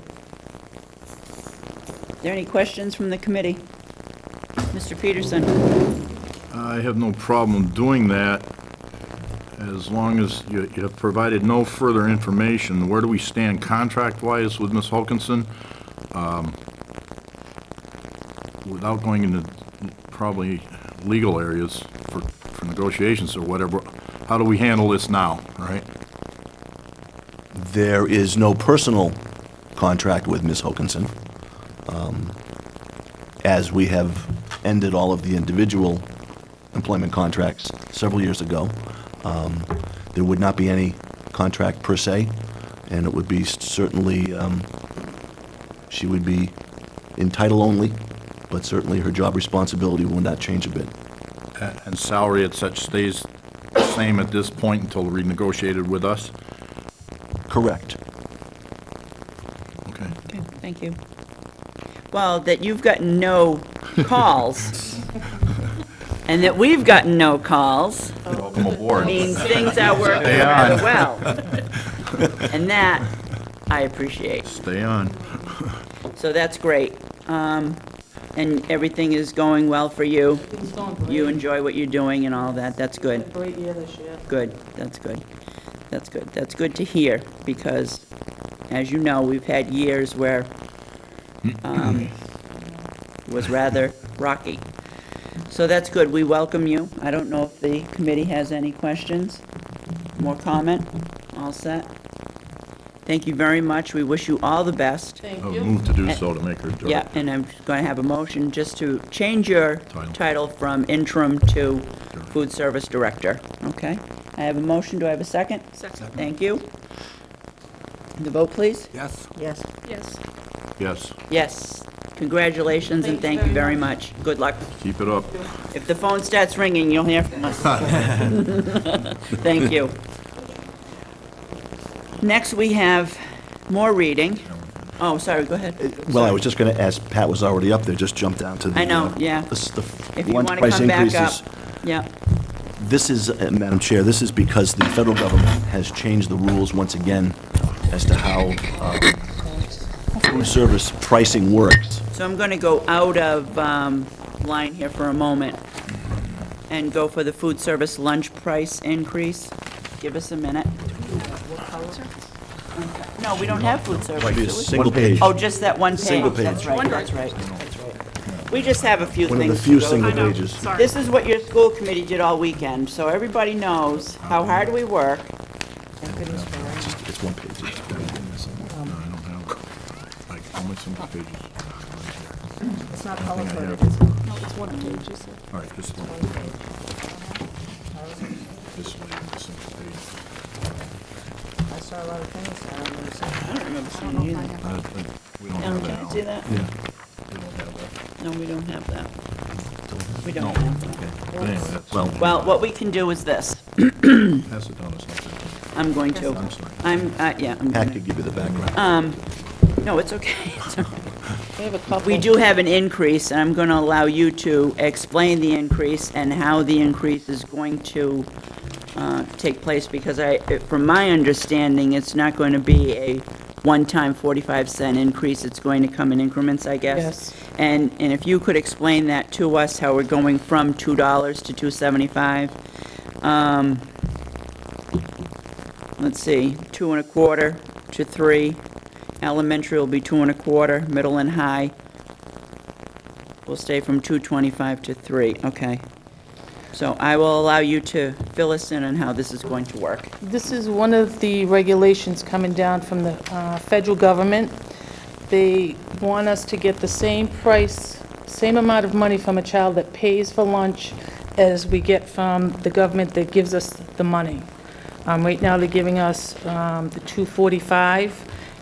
Are there any questions from the committee? Mr. Peterson? I have no problem doing that, as long as you have provided no further information. Where do we stand contract-wise with Ms. Hokinson? Without going into probably legal areas for negotiations or whatever, how do we handle this now, right? There is no personal contract with Ms. Hokinson, as we have ended all of the individual employment contracts several years ago. There would not be any contract per se, and it would be certainly, she would be in title only, but certainly her job responsibility will not change a bit. And salary at such stays the same at this point until renegotiated with us? Correct. Okay. Okay, thank you. Well, that you've gotten no calls, and that we've gotten no calls, Welcome aboard. means things are working Stay rather on. well. And that, I appreciate. Stay on. So that's great. And everything is going well for you? It's going great. You enjoy what you're doing and all that? That's good. Great year this year. Good, that's good. That's good. That's good to hear, because, as you know, we've had years where it was rather rocky. So that's good. We welcome you. I don't know if the committee has any questions? More comment? All set? Thank you very much. We wish you all the best. I would move to do so to make her job. Yeah, and I'm going to have a motion just to change your title from interim to food service director, okay? I have a motion, do I have a second? Second. Thank you. The vote, please? Yes. Yes. Yes. Yes, Yes. Congratulations and thank you very much. Good luck. keep it up. If the phone starts ringing, you'll hear from us. Thank you. Next, we have more reading. Oh, sorry, go ahead. Well, I was just going to ask, Pat was already up there, just jump down to the... I know, yeah. The If you lunch want to price come back up. increases. Yeah. This is, Madam Chair, this is because the federal government has changed the rules once again as to how food service pricing works. So I'm going to go out of line here for a moment and go for the food service lunch price increase. Give us a minute. No, we don't have food service, Might be a do we? single page. Oh, just that one page. Single page. That's right, that's right, that's right. We just have a few One of things the to few go single through. pages. Sorry. This is what your school committee did all weekend, so everybody knows how hard we work. It's one page. No, I don't have, like, how much single pages? It's not I color think I coded. have- No, it's 1 page, you said. All right, this one. This way, this single page. saw a lot of things. I don't remember seeing it either. We don't Ellen, have can that I now. see that? We don't have that. No, we don't have that. We No. don't have that. But anyway, that's- Well, what we can do is this. Pass it down or something. I'm going to. I'm sorry. Yeah, I'm Pat going could give you the background. No, it's okay. It's all right. We have a couple. We do have an increase, and I'm going to allow you to explain the increase and how the increase is going to take place, because from my understanding, it's not going to be a one-time 45-cent increase. It's going to come in increments, I guess. Yes. And if you could explain that to us, how we're going from $2 to $2.75. Let's see, 2 1/4 to 3. Elementary will be 2 1/4, middle and high will stay from 2.25 to 3, okay. So I will allow you to fill us in on how this is going to work. This is one of the regulations coming down from the federal government. They want us to get the same price, same amount of money from a child that pays for lunch as we get from the government that gives us the money. Right now, they're giving us the $2.45,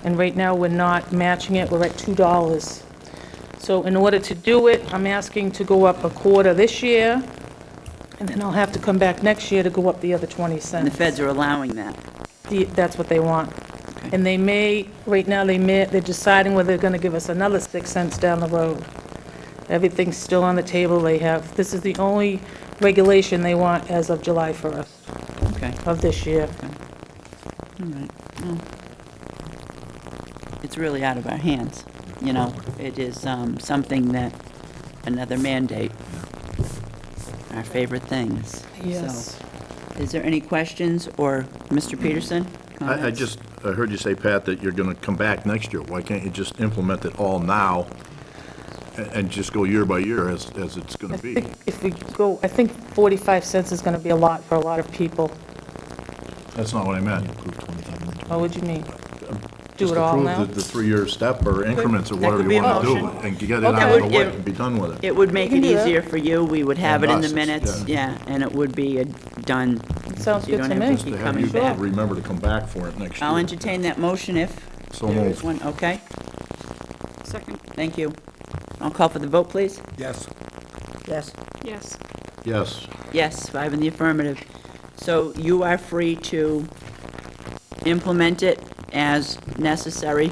and right now, we're not matching it, we're at $2. So in order to do it, I'm asking to go up a quarter this year, and then I'll have to come back next year to go up the other 20 And the cents. feds are allowing that. That's what they want. And they may, right now, they're deciding whether they're going to give us another 6 cents down the road. Everything's still on the table. This is the only regulation they want as of July 1st Okay, of this year. all right. Well, it's really out of our hands, you know. It is something that, another mandate, our favorite things. Yes. So, is there any questions, or Mr. Peterson? comments? I heard you say, Pat, that you're going to come back next year. Why can't you just implement it all now and just go year by year as it's going I to be? think if we go, I think 45 cents is going to be a lot for a lot of people. That's not what I meant. What would you mean? Do Just it all now? approve the 3-year step or increments or That whatever could be you a want to do, motion. and get it Okay. out of the way It- and be done with it. It would make We it can do that. easier for you, we would have it in the And us, minutes, yeah, and it would be done. Sounds You good don't to have me. to keep To have coming you back. remember to come back for it next year. I'll entertain that motion if So there moved. is one, okay? Second, Thank you. I'll call for the vote, please. Yes. Yes. yes. Yes. Yes, 5 in the affirmative. So you are free to implement it as necessary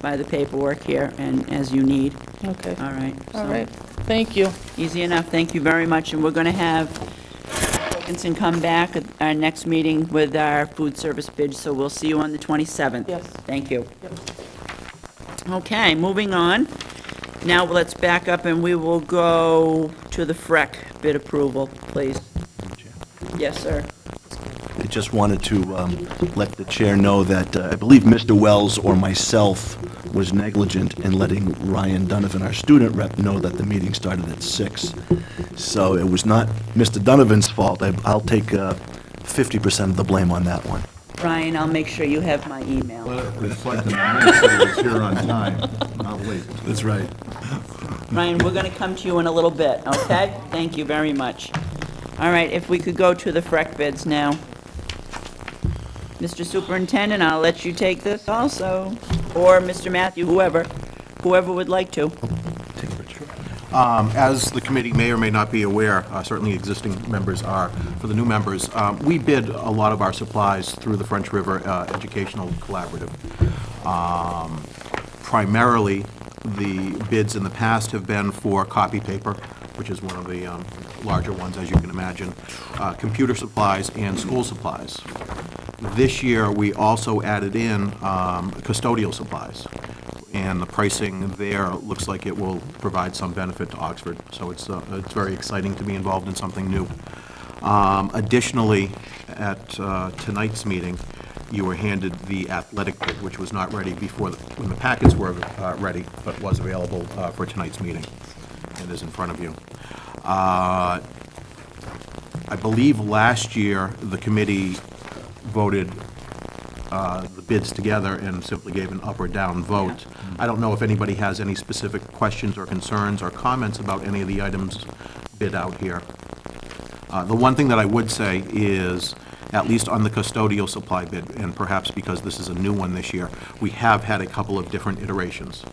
by the paperwork here and as you need. Okay. All right. All so right. Thank you. Easy enough. Thank you very much. And we're going to have Wilkinson come back at our next meeting with our food service bid, so we'll see you on the 27th. Yes. Thank you. Yep. Okay, moving on. Now let's back up and we will go to the FREC bid approval, please. Yes, sir. I just wanted to let the chair know that I believe Mr. Wells or myself was negligent in letting Ryan Donovan, our student rep, know that the meeting started at 6. So it was not Mr. Donovan's fault. I'll take 50% of the blame on that one. Ryan, I'll make sure you have my email. Let it reflect in the minutes that he was here on time, not late. That's right. Ryan, we're going to come to you in a little bit, okay? Thank you very much. All right, if we could go to the FREC bids now. Mr. Superintendent, I'll let you take this also, or Mr. Matthew, whoever would like to. As the committee may or may not be aware, certainly existing members are, for the new members, we bid a lot of our supplies through the French River Educational Collaborative. Primarily, the bids in the past have been for copy paper, which is one of the larger ones, as you can imagine, computer supplies, and school supplies. This year, we also added in custodial supplies, and the pricing there looks like it will provide some benefit to Oxford, so it's very exciting to be involved in something new. Additionally, at tonight's meeting, you were handed the athletic bid, which was not ready before, when the packets were ready, but was available for tonight's meeting, and is in front of you. I believe last year, the committee voted the bids together and simply gave an up or down vote. I don't know if anybody has any specific questions or concerns or comments about any of the items bid out here. The one thing that I would say is, at least on the custodial supply bid, and perhaps because this is a new one this year, we have had a couple of different iterations.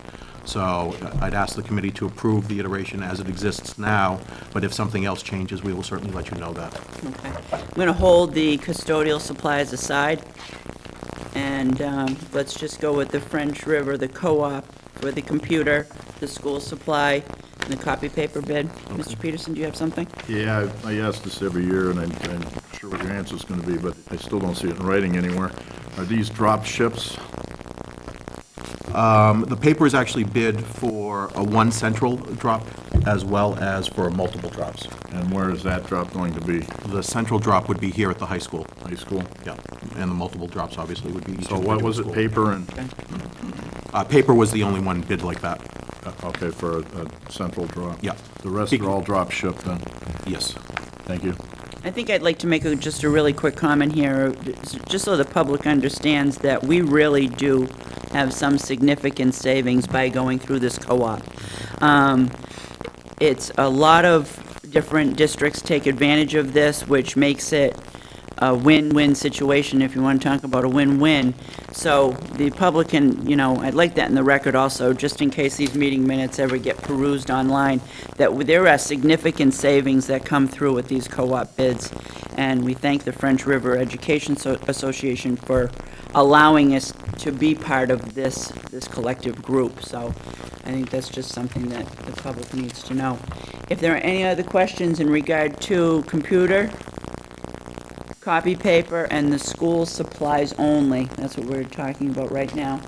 So I'd ask the committee to approve the iteration as it exists now, but if something else changes, we will certainly let you know that. Okay. I'm going to hold the custodial supplies aside, and let's just go with the French River, the co-op for the computer, the school supply, and the copy paper bid. Mr. Peterson, do you have something? Yeah, I ask this every year, and I'm sure what your answer's going to be, but I still don't see it in writing anywhere. Are these drop ships? The paper is actually bid for a one central drop as well as for multiple drops. And where is that drop going to be? The central drop would be here at the high school. High school? Yeah, and the multiple drops obviously would be each So what individual was it, school. paper and, Paper was the only one bid like that. okay, for a central drop? Yeah. The rest are all drop ship then? Yes. Thank you. I think I'd like to make just a really quick comment here, just so the public understands that we really do have some significant savings by going through this co-op. It's a lot of different districts take advantage of this, which makes it a win-win situation, if you want to talk about a win-win. So the public can, I'd like that in the record also, just in case these meeting minutes ever get perused online, that there are significant savings that come through with these co-op bids. And we thank the French River Education Association for allowing us to be part of this collective group. So I think that's just something that the public needs to know. If there are any other questions in regard to computer, copy paper, and the school supplies only, that's what we're talking about right now.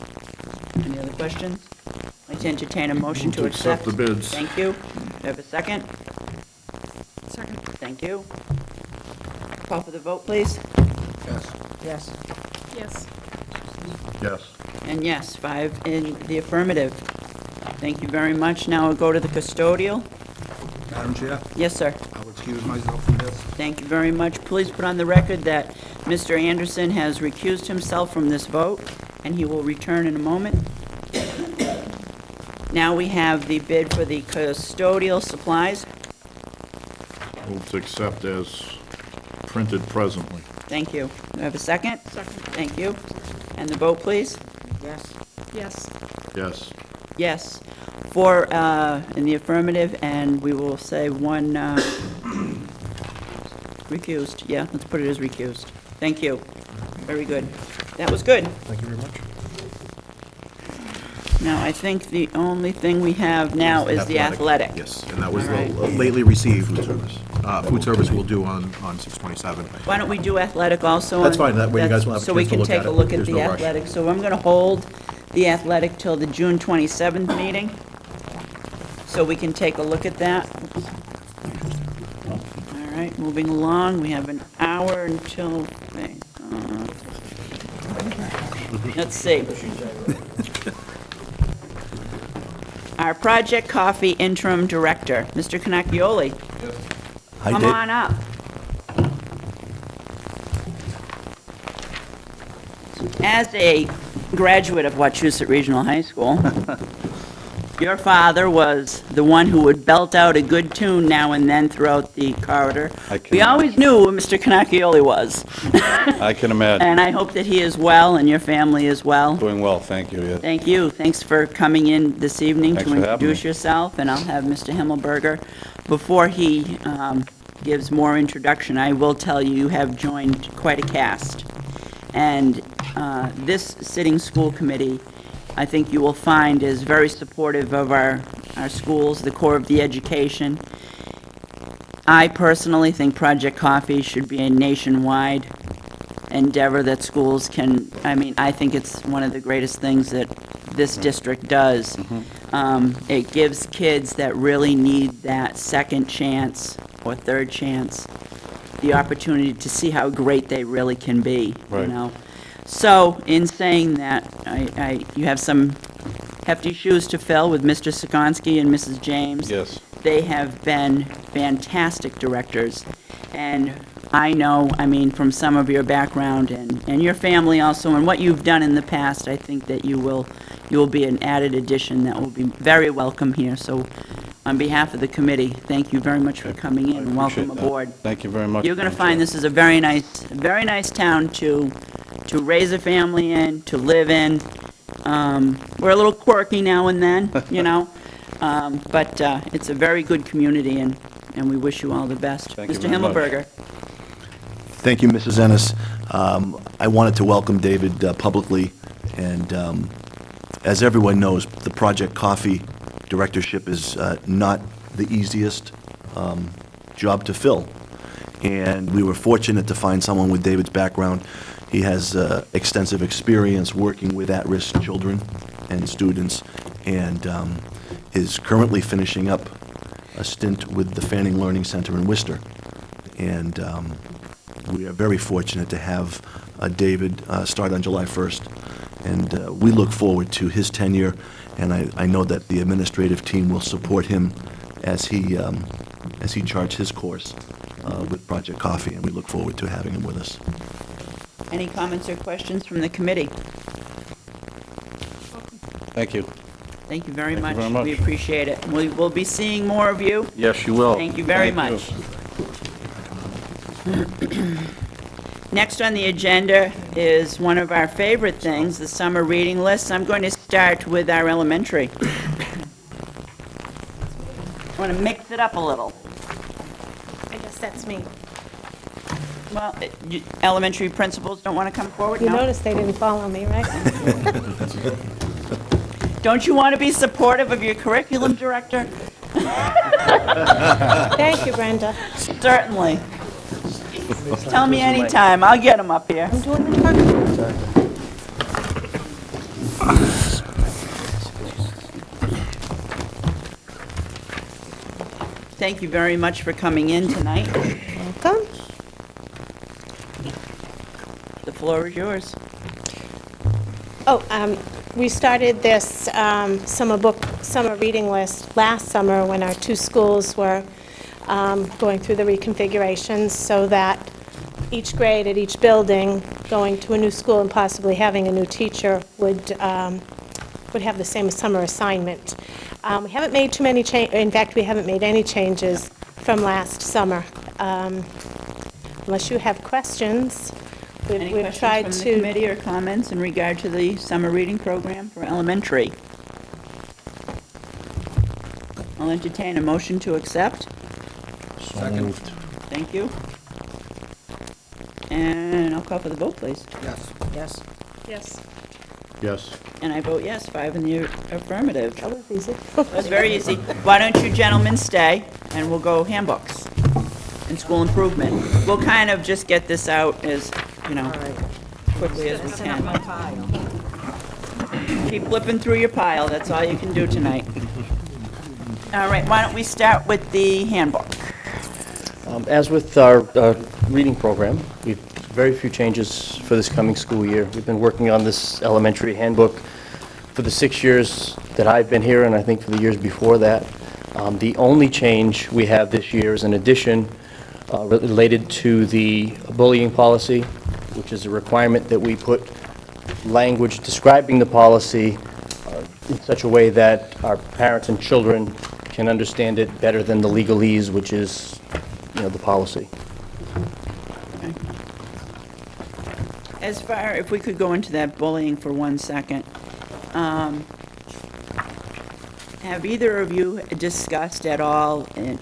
Any other questions? I'd like to entertain a motion to accept. the bids. Thank you. Do I have a second? Second. Thank you. Call for the vote, please. Yes. Yes. Yes. Yes. And yes, 5 in the affirmative. Thank you very much. Now we'll go to the custodial. Madam Chair, Yes, sir. I'll excuse myself from this. Thank you very much. Please put on the record that Mr. Anderson has recused himself from this vote, and he will return in a moment. Now we have the bid for the custodial supplies. Move to accept as printed presently. Thank you. Do I have a second? Second. Thank you. And the vote, please? Yes. Yes. Yes. Yes. 4 in the affirmative, and we will say 1 recused. Yeah, let's put it as recused. Thank you. Very good. That was good. Thank you very much. Now, I think the only thing we have now is the athletic. Yes, and that was All right. the lately received. Food service. Food service will do on 6/27. Why don't we do athletic also? That's fine. That way you guys will have a So we chance to can look at take a it. look at There's the no rush. athletic. So I'm going to hold the athletic till the June 27th meeting, so we can take a look at that. All right, moving along, we have an hour until, let's see. Our Project Coffee Interim Director, Mr. Cannacchioli. Hi, Come Dave. on up. As a graduate of Wachusett Regional High School, your father was the one who would belt out a good tune now and then throughout the corridor. We always knew who Mr. Cannacchioli was. I can imagine. And I hope that he is well and your family is well. Doing well, thank you, yes. Thank you. Thanks for coming in this evening Thanks to for having introduce me. yourself, and I'll have Mr. Himmelberger. Before he gives more introduction, I will tell you, you have joined quite a cast. And this sitting school committee, I think you will find, is very supportive of our schools, the core of the education. I personally think Project Coffee should be a nationwide endeavor that schools can, I think it's one of the greatest things that this district does. It gives kids that really need that second chance or third chance the opportunity to see how great they really can be, Right. So, in saying that, you have some hefty shoes to fill with Mr. Sikonsky and Mrs. James. Yes. They have been fantastic directors, and I know, from some of your background and your family also, and what you've done in the past, I think that you will be an added addition that will be very welcome here. So on behalf of the committee, thank you very much for coming in, and welcome Appreciate that. aboard. Thank you very much. You're going to Madam find this is a very nice town to raise a family in, to live in. We're a little quirky now and then, you know, but it's a very good community, and we wish you all the best. Thank you Mr. very much. Himmelberger. Thank you, Mrs. Ennis. I wanted to welcome David publicly, and as everyone knows, the Project Coffee directorship is not the easiest job to fill, and we were fortunate to find someone with David's background. He has extensive experience working with at-risk children and students, and is currently finishing up a stint with the Fanning Learning Center in Worcester. And we are very fortunate to have David start on July 1st, and we look forward to his tenure, and I know that the administrative team will support him as he charts his course with Project Coffee, and we look forward to having him with us. Any comments or questions from the committee? Thank you. Thank you very Thank you much. very much. We appreciate it. We will be seeing more of you. Yes, you will. Thank you very Thank much. Next on the agenda is one of our favorite things, the summer reading list. I'm going to start with our elementary. I want to mix it up a little. I guess that's me. Well, elementary principals don't want to come forward? You No? noticed they didn't follow me, right? Don't you want to be supportive of your curriculum director? Thank you, Brenda. Certainly. Tell me anytime, I'll get them up here. I'm doing the talking. Thank you very much for coming in tonight. Welcome. The floor is yours. We started this summer reading list last summer when our two schools were going through the reconfigurations, so that each grade at each building going to a new school and possibly having a new teacher would have the same summer assignment. We haven't made too many in fact, we haven't made any changes from last summer. Unless you have questions, Any we've questions tried from the to... committee or comments in regard to the summer reading program for elementary? I'll entertain a motion to accept. So moved. Thank you. And I'll call for the vote, please. Yes. Yes. Yes. Yes. And I vote yes, 5 in the affirmative. That was easy. That's very easy. Why don't you gentlemen stay, and we'll go handbooks and school improvement. We'll kind of just get this out as, quickly as we can. Keep flipping through your pile, that's all you can do tonight. All right, why don't we start with the handbook? As with our reading program, we've very few changes for this coming school year. We've been working on this elementary handbook for the 6 years that I've been here, and I think for the years before that. The only change we have this year is an addition related to the bullying policy, which is a requirement that we put language describing the policy in such a way that our parents and children can understand it better than the legalese, which is, the policy. As far, if we could go into that bullying for 1 second. Have either of you discussed at all, and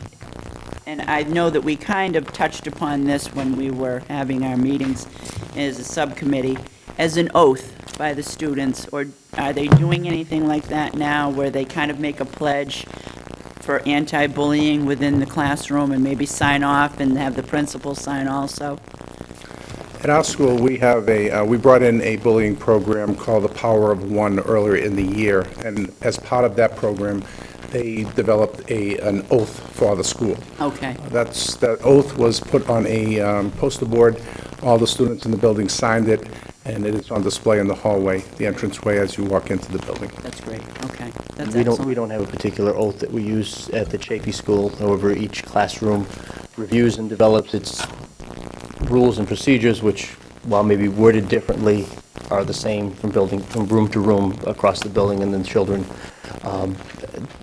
I know that we kind of touched upon this when we were having our meetings as a subcommittee, as an oath by the students, or are they doing anything like that now where they kind of make a pledge for anti-bullying within the classroom and maybe sign off and have the principal sign also? At our school, we have we brought in a bullying program called The Power of One earlier in the year, and as part of that program, they developed an oath for the school. Okay. That oath was put on a poster board. All the students in the building signed it, and it is on display in the hallway, the entranceway as you walk into the building. That's great, okay. That's We excellent. don't have a particular oath that we use at the Chapey School. However, each classroom reviews and develops its rules and procedures, which, while maybe worded differently, are the same from room to room across the building, and then children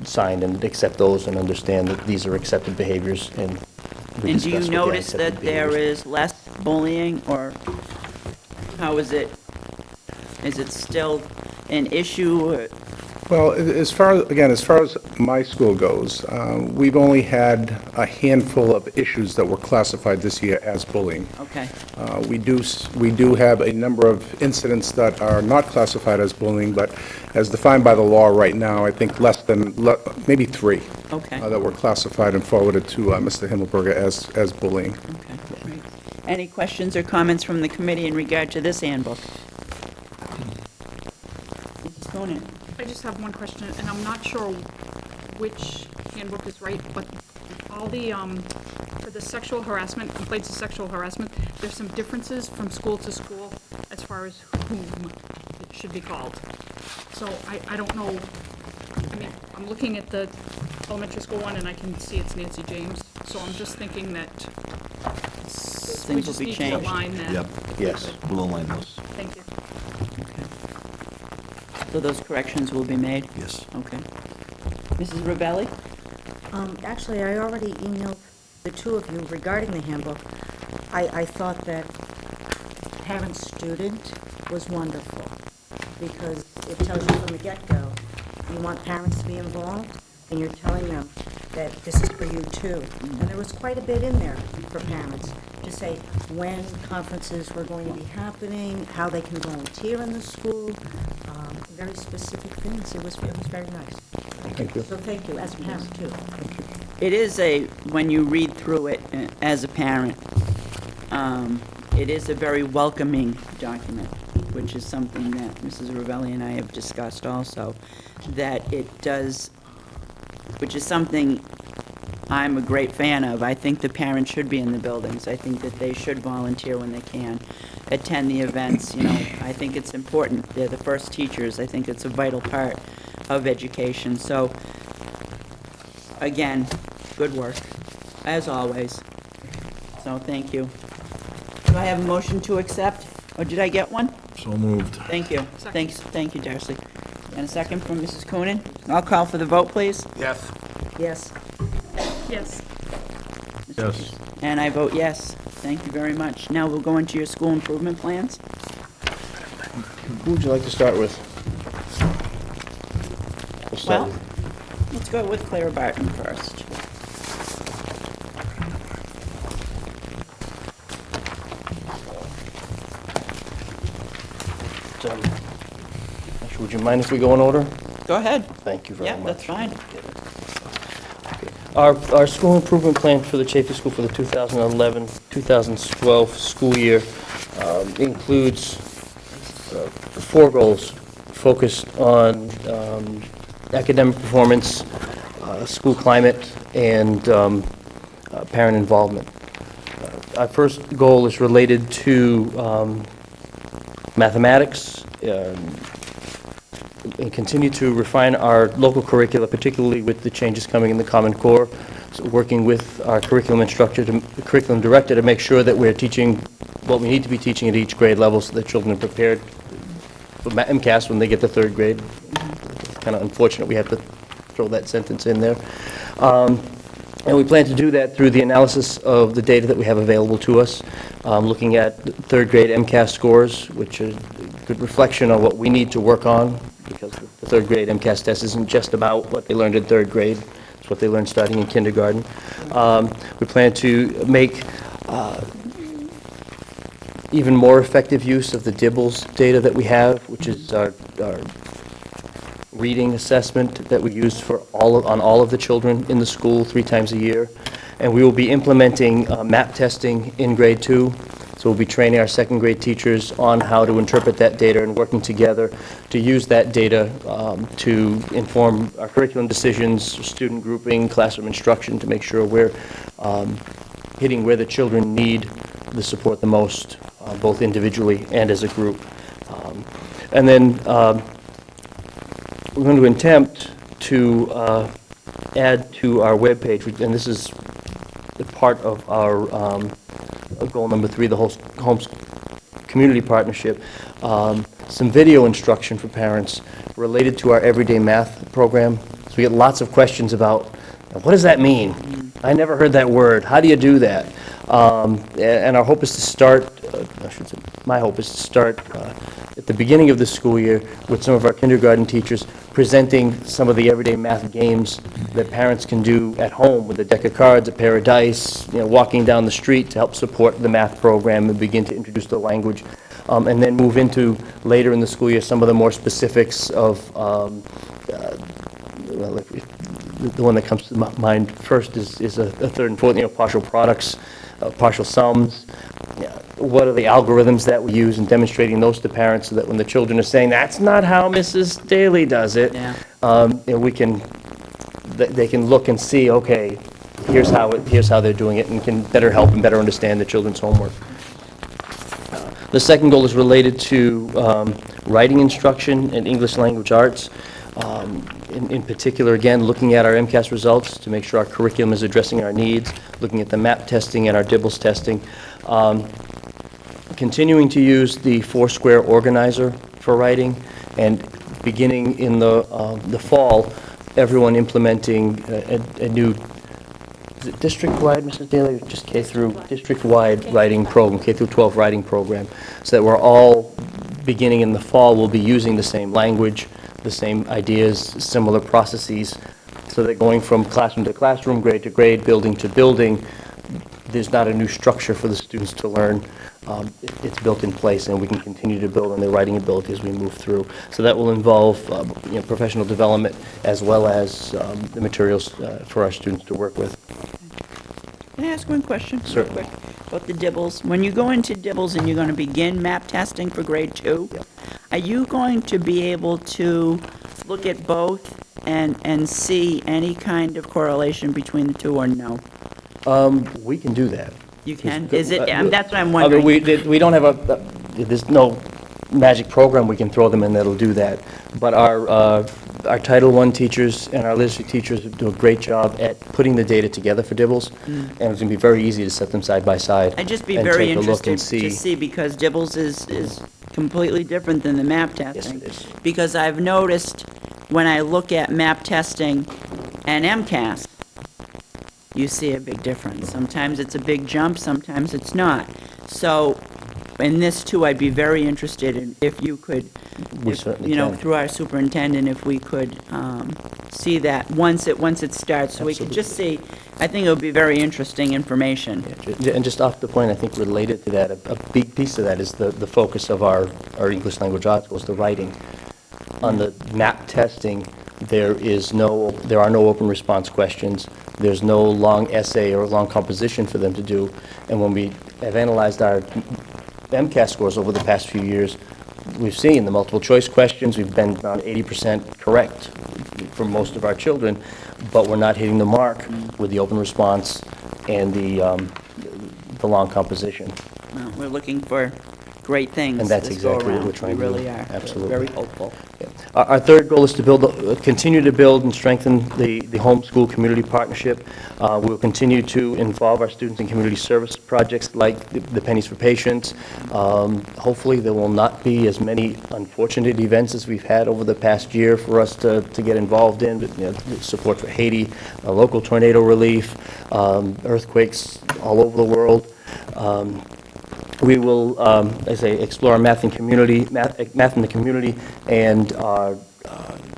sign and accept those and understand that these are accepted behaviors, and we And do you discuss what the notice unaccepted that there behaviors. is less bullying, or how is it? Is it still an issue? Well, as far as my school goes, we've only had a handful of issues that were classified this year as bullying. Okay, We do have a number of incidents that are not classified as bullying, but as defined by the law right now, I think maybe 3 okay, that were classified and forwarded to Mr. Himmelberger as bullying. okay, great. Any questions or comments from the committee in regard to this handbook? Mrs. Conan? I just have one question, and I'm not sure which handbook is right, but all the, for the sexual harassment, complaints of sexual harassment, there's some differences from school to school as far as whom it should be called. So I don't know, I mean, I'm looking at the elementary school one, and I can see it's Nancy James, so I'm just thinking that we Things will just be need to changed. align that. Yep. Yes. We'll align those. Thank you. So those corrections will be made? Yes. Okay. Mrs. Ravelli? Actually, I already emailed the two of you regarding the handbook. I thought that parent-student was wonderful, because it tells you from the get-go, you want parents to be involved, and you're telling them that this is for you too. And there was quite a bit in there for parents to say when conferences were going to be happening, how they can volunteer in the school, very specific things. It was very nice. Thank you. So thank you, as a parent too. It is when you read through it as a parent, it is a very welcoming document, which is something that Mrs. Ravelli and I have discussed also, that it does, which is something I'm a great fan of. I think the parents should be in the buildings. I think that they should volunteer when they can, attend the events, I think it's important. They're the first teachers. I think it's a vital part of education. So, again, good work, as always. So, thank you. Do I have a motion to accept, or did I get one? So moved. Thank you. Thank you, Darcy. And a second from Mrs. Coonan. I'll call for the vote, please. Yes. Yes. Yes. Yes. And I vote yes. Thank you very much. Now we'll go into your school improvement plans. Who would you like to start with? We'll start Well, with- let's go with Clara Barton first. Actually, would you mind if we go in order? Go ahead. Thank you very Yeah, much. that's fine. Our school improvement plan for the Chaffey School for the 2011-2012 school year includes 4 goals focused on academic performance, school climate, and parent involvement. Our first goal is related to mathematics, and continue to refine our local curricula, particularly with the changes coming in the Common Core, so working with our curriculum director to make sure that we're teaching what we need to be teaching at each grade level so that children are prepared for MCAS when they get to 3rd grade. Kind of unfortunate we have to throw that sentence in there. And we plan to do that through the analysis of the data that we have available to us, looking at 3rd grade MCAS scores, which is a good reflection on what we need to work on, because the 3rd grade MCAS test isn't just about what they learned in 3rd grade, it's what they learned starting in kindergarten. We plan to make even more effective use of the DIBELS data that we have, which is our reading assessment that we use for on all of the children in the school 3 times a year. And we will be implementing MAP testing in grade 2. So we'll be training our 2nd grade teachers on how to interpret that data and working together to use that data to inform our curriculum decisions, student grouping, classroom instruction, to make sure we're hitting where the children need the support the most, both individually and as a group. And then we're going to attempt to add to our webpage, and this is the part of our goal number 3, the Homes Community Partnership, some video instruction for parents related to our everyday math program. So we get lots of questions about, what does that mean? I never heard that word. How do you do that? And our hope is to start, my hope is to start at the beginning of the school year with some of our kindergarten teachers presenting some of the everyday math games that parents can do at home with a deck of cards, a pair of dice, walking down the street to help support the math program and begin to introduce the language. And then move into, later in the school year, some of the more specifics of, the one that comes to mind first is a third and fourth, partial products, partial sums. What are the algorithms that we use, and demonstrating those to parents so that when the children are saying, that's not how Mrs. Daly does it, they can look and see, okay, here's how they're doing it, and can better help and better understand the children's homework. The second goal is related to writing instruction and English language arts. In particular, again, looking at our MCAS results to make sure our curriculum is addressing our needs, looking at the MAP testing and our DIBELS testing. Continuing to use the Foursquare organizer for writing, and beginning in the fall, everyone implementing a new, is it district-wide, Mrs. Daly, or just K through, district-wide writing program, K through 12 writing program, so that we're all, beginning in the fall, will be using the same language, the same ideas, similar processes, so that going from classroom to classroom, grade to grade, building to building, there's not a new structure for the students to learn. It's built in place, and we can continue to build on their writing ability as we move through. So that will involve professional development as well as the materials for our students to work with. Can I ask one question? Certainly. Real quick, about the DIBELS. When you go into DIBELS and you're going to begin MAP testing for grade 2, are you going to be able to look at both and see any kind of correlation between the two, or no? We can do that. You can? Is it? That's what I'm wondering. We don't have there's no magic program we can throw them in that'll do that. But our Title I teachers and our literacy teachers do a great job at putting the data together for DIBELS, and it's going to be very easy to set them side by side. I'd just be and very take a look interested and see. to see, because DIBELS is completely different than the MAP testing. Yes, it is. Because I've noticed when I look at MAP testing and MCAS, you see a big difference. Sometimes it's a big jump, sometimes it's not. So in this too, I'd be very interested in if you could, We certainly can. through our superintendent, if we could see that once it starts, so we could just see. I think it would be very interesting information. And just off the point, I think related to that, a big piece of that is the focus of our English language articles, the writing. On the MAP testing, there are no open response questions. There's no long essay or long composition for them to do. And when we have analyzed our MCAS scores over the past few years, we've seen the multiple choice questions, we've been around 80% correct for most of our children, but we're not hitting the mark with the open response and the long composition. Well, we're looking for great things. And that's this go exactly what around. we're trying We to do. really are. Absolutely. Very hopeful. Our third goal is to continue to build and strengthen the homeschool community partnership. We'll continue to involve our students in community service projects like the Pennies for Patients. Hopefully, there will not be as many unfortunate events as we've had over the past year for us to get involved in, but support for Haiti, local tornado relief, earthquakes all over the world. We will, as I say, explore our math in the community and our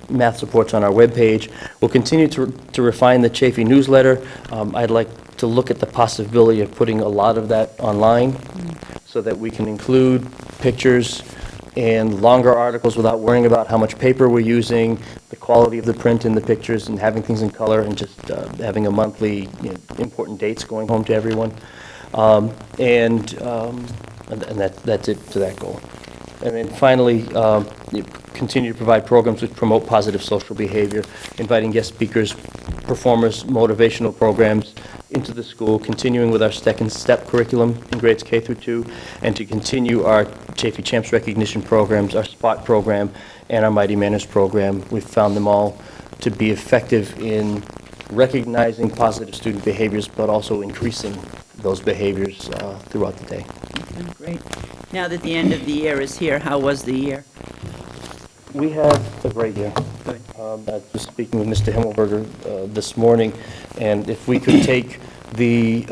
math supports on our webpage. We'll continue to refine the Chafee newsletter. I'd like to look at the possibility of putting a lot of that online so that we can include pictures and longer articles without worrying about how much paper we're using, the quality of the print in the pictures, and having things in color, and just having a monthly important dates going home to everyone. And that's it to that goal. And then finally, continue to provide programs which promote positive social behavior, inviting guest speakers, performers, motivational programs into the school, continuing with our second step curriculum in grades K through 2, and to continue our Chafee Champs recognition programs, our SPOT program, and our Mighty Manners program. We've found them all to be effective in recognizing positive student behaviors, but also increasing those behaviors throughout the day. Great. Now that the end of the year is here, how was the year? We had a great year. Good. I was speaking with Mr. Himmelberger this morning, and if we could take the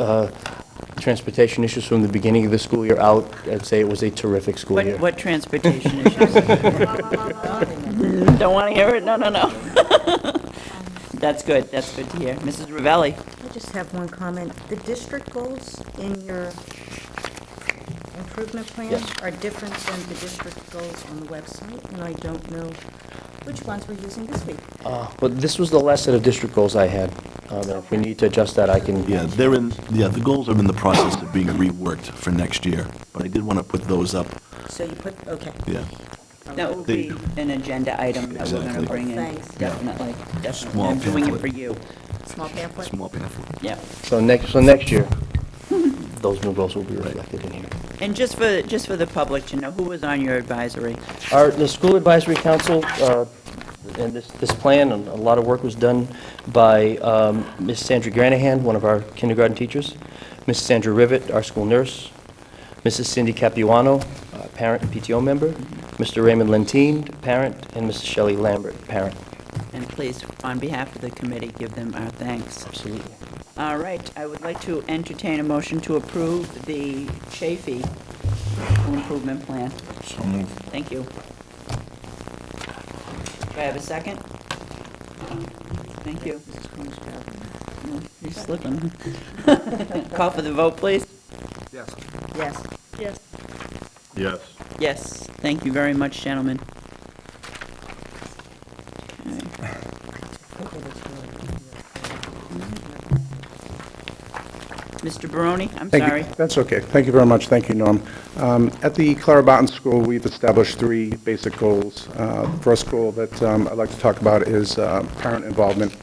transportation issues from the beginning of the school year out, I'd say it was a terrific school year. What transportation issues? Don't want to hear it? No. That's good to hear. Mrs. Ravelli? I just have one comment. The district goals in your improvement plan Yes. are different than the district goals on the website, and I don't know which ones we're using this week. But this was the last set of district goals I had. And if we need to adjust that, I can. Yeah, the goals are in the process of being reworked for next year, but I did want to put those up. So you put, okay. Yeah. That will be an agenda item that we're going to Exactly. bring in. Thanks. Definitely. Small I'm doing it pamphlet. for you. Small pamphlet? Small pamphlet. Yeah. So next year, those new goals will be reflected in here. And just for the public to know, who was on your advisory? The School Advisory Council, and this plan, and a lot of work was done by Ms. Sandra Granahan, one of our kindergarten teachers, Ms. Sandra Rivet, our school nurse, Mrs. Cindy Capuano, parent and PTO member, Mr. Raymond Lentine, parent, and Mrs. Shelley Lambert, parent. And please, on behalf of the committee, give them our thanks. Absolutely. All right, I would like to entertain a motion to approve the Chafee School Improvement Plan. So moved. Thank you. Do I have a second? Thank you. You're slipping. Call for the vote, please. Yes. Yes. Yes. Yes, thank you very much, gentlemen. Mr. Barone, I'm Thank you. sorry. That's okay. Thank you very much. Thank you, Norm. At the Clara Barton School, we've established 3 basic goals. The first goal that I'd like to talk about is parent involvement.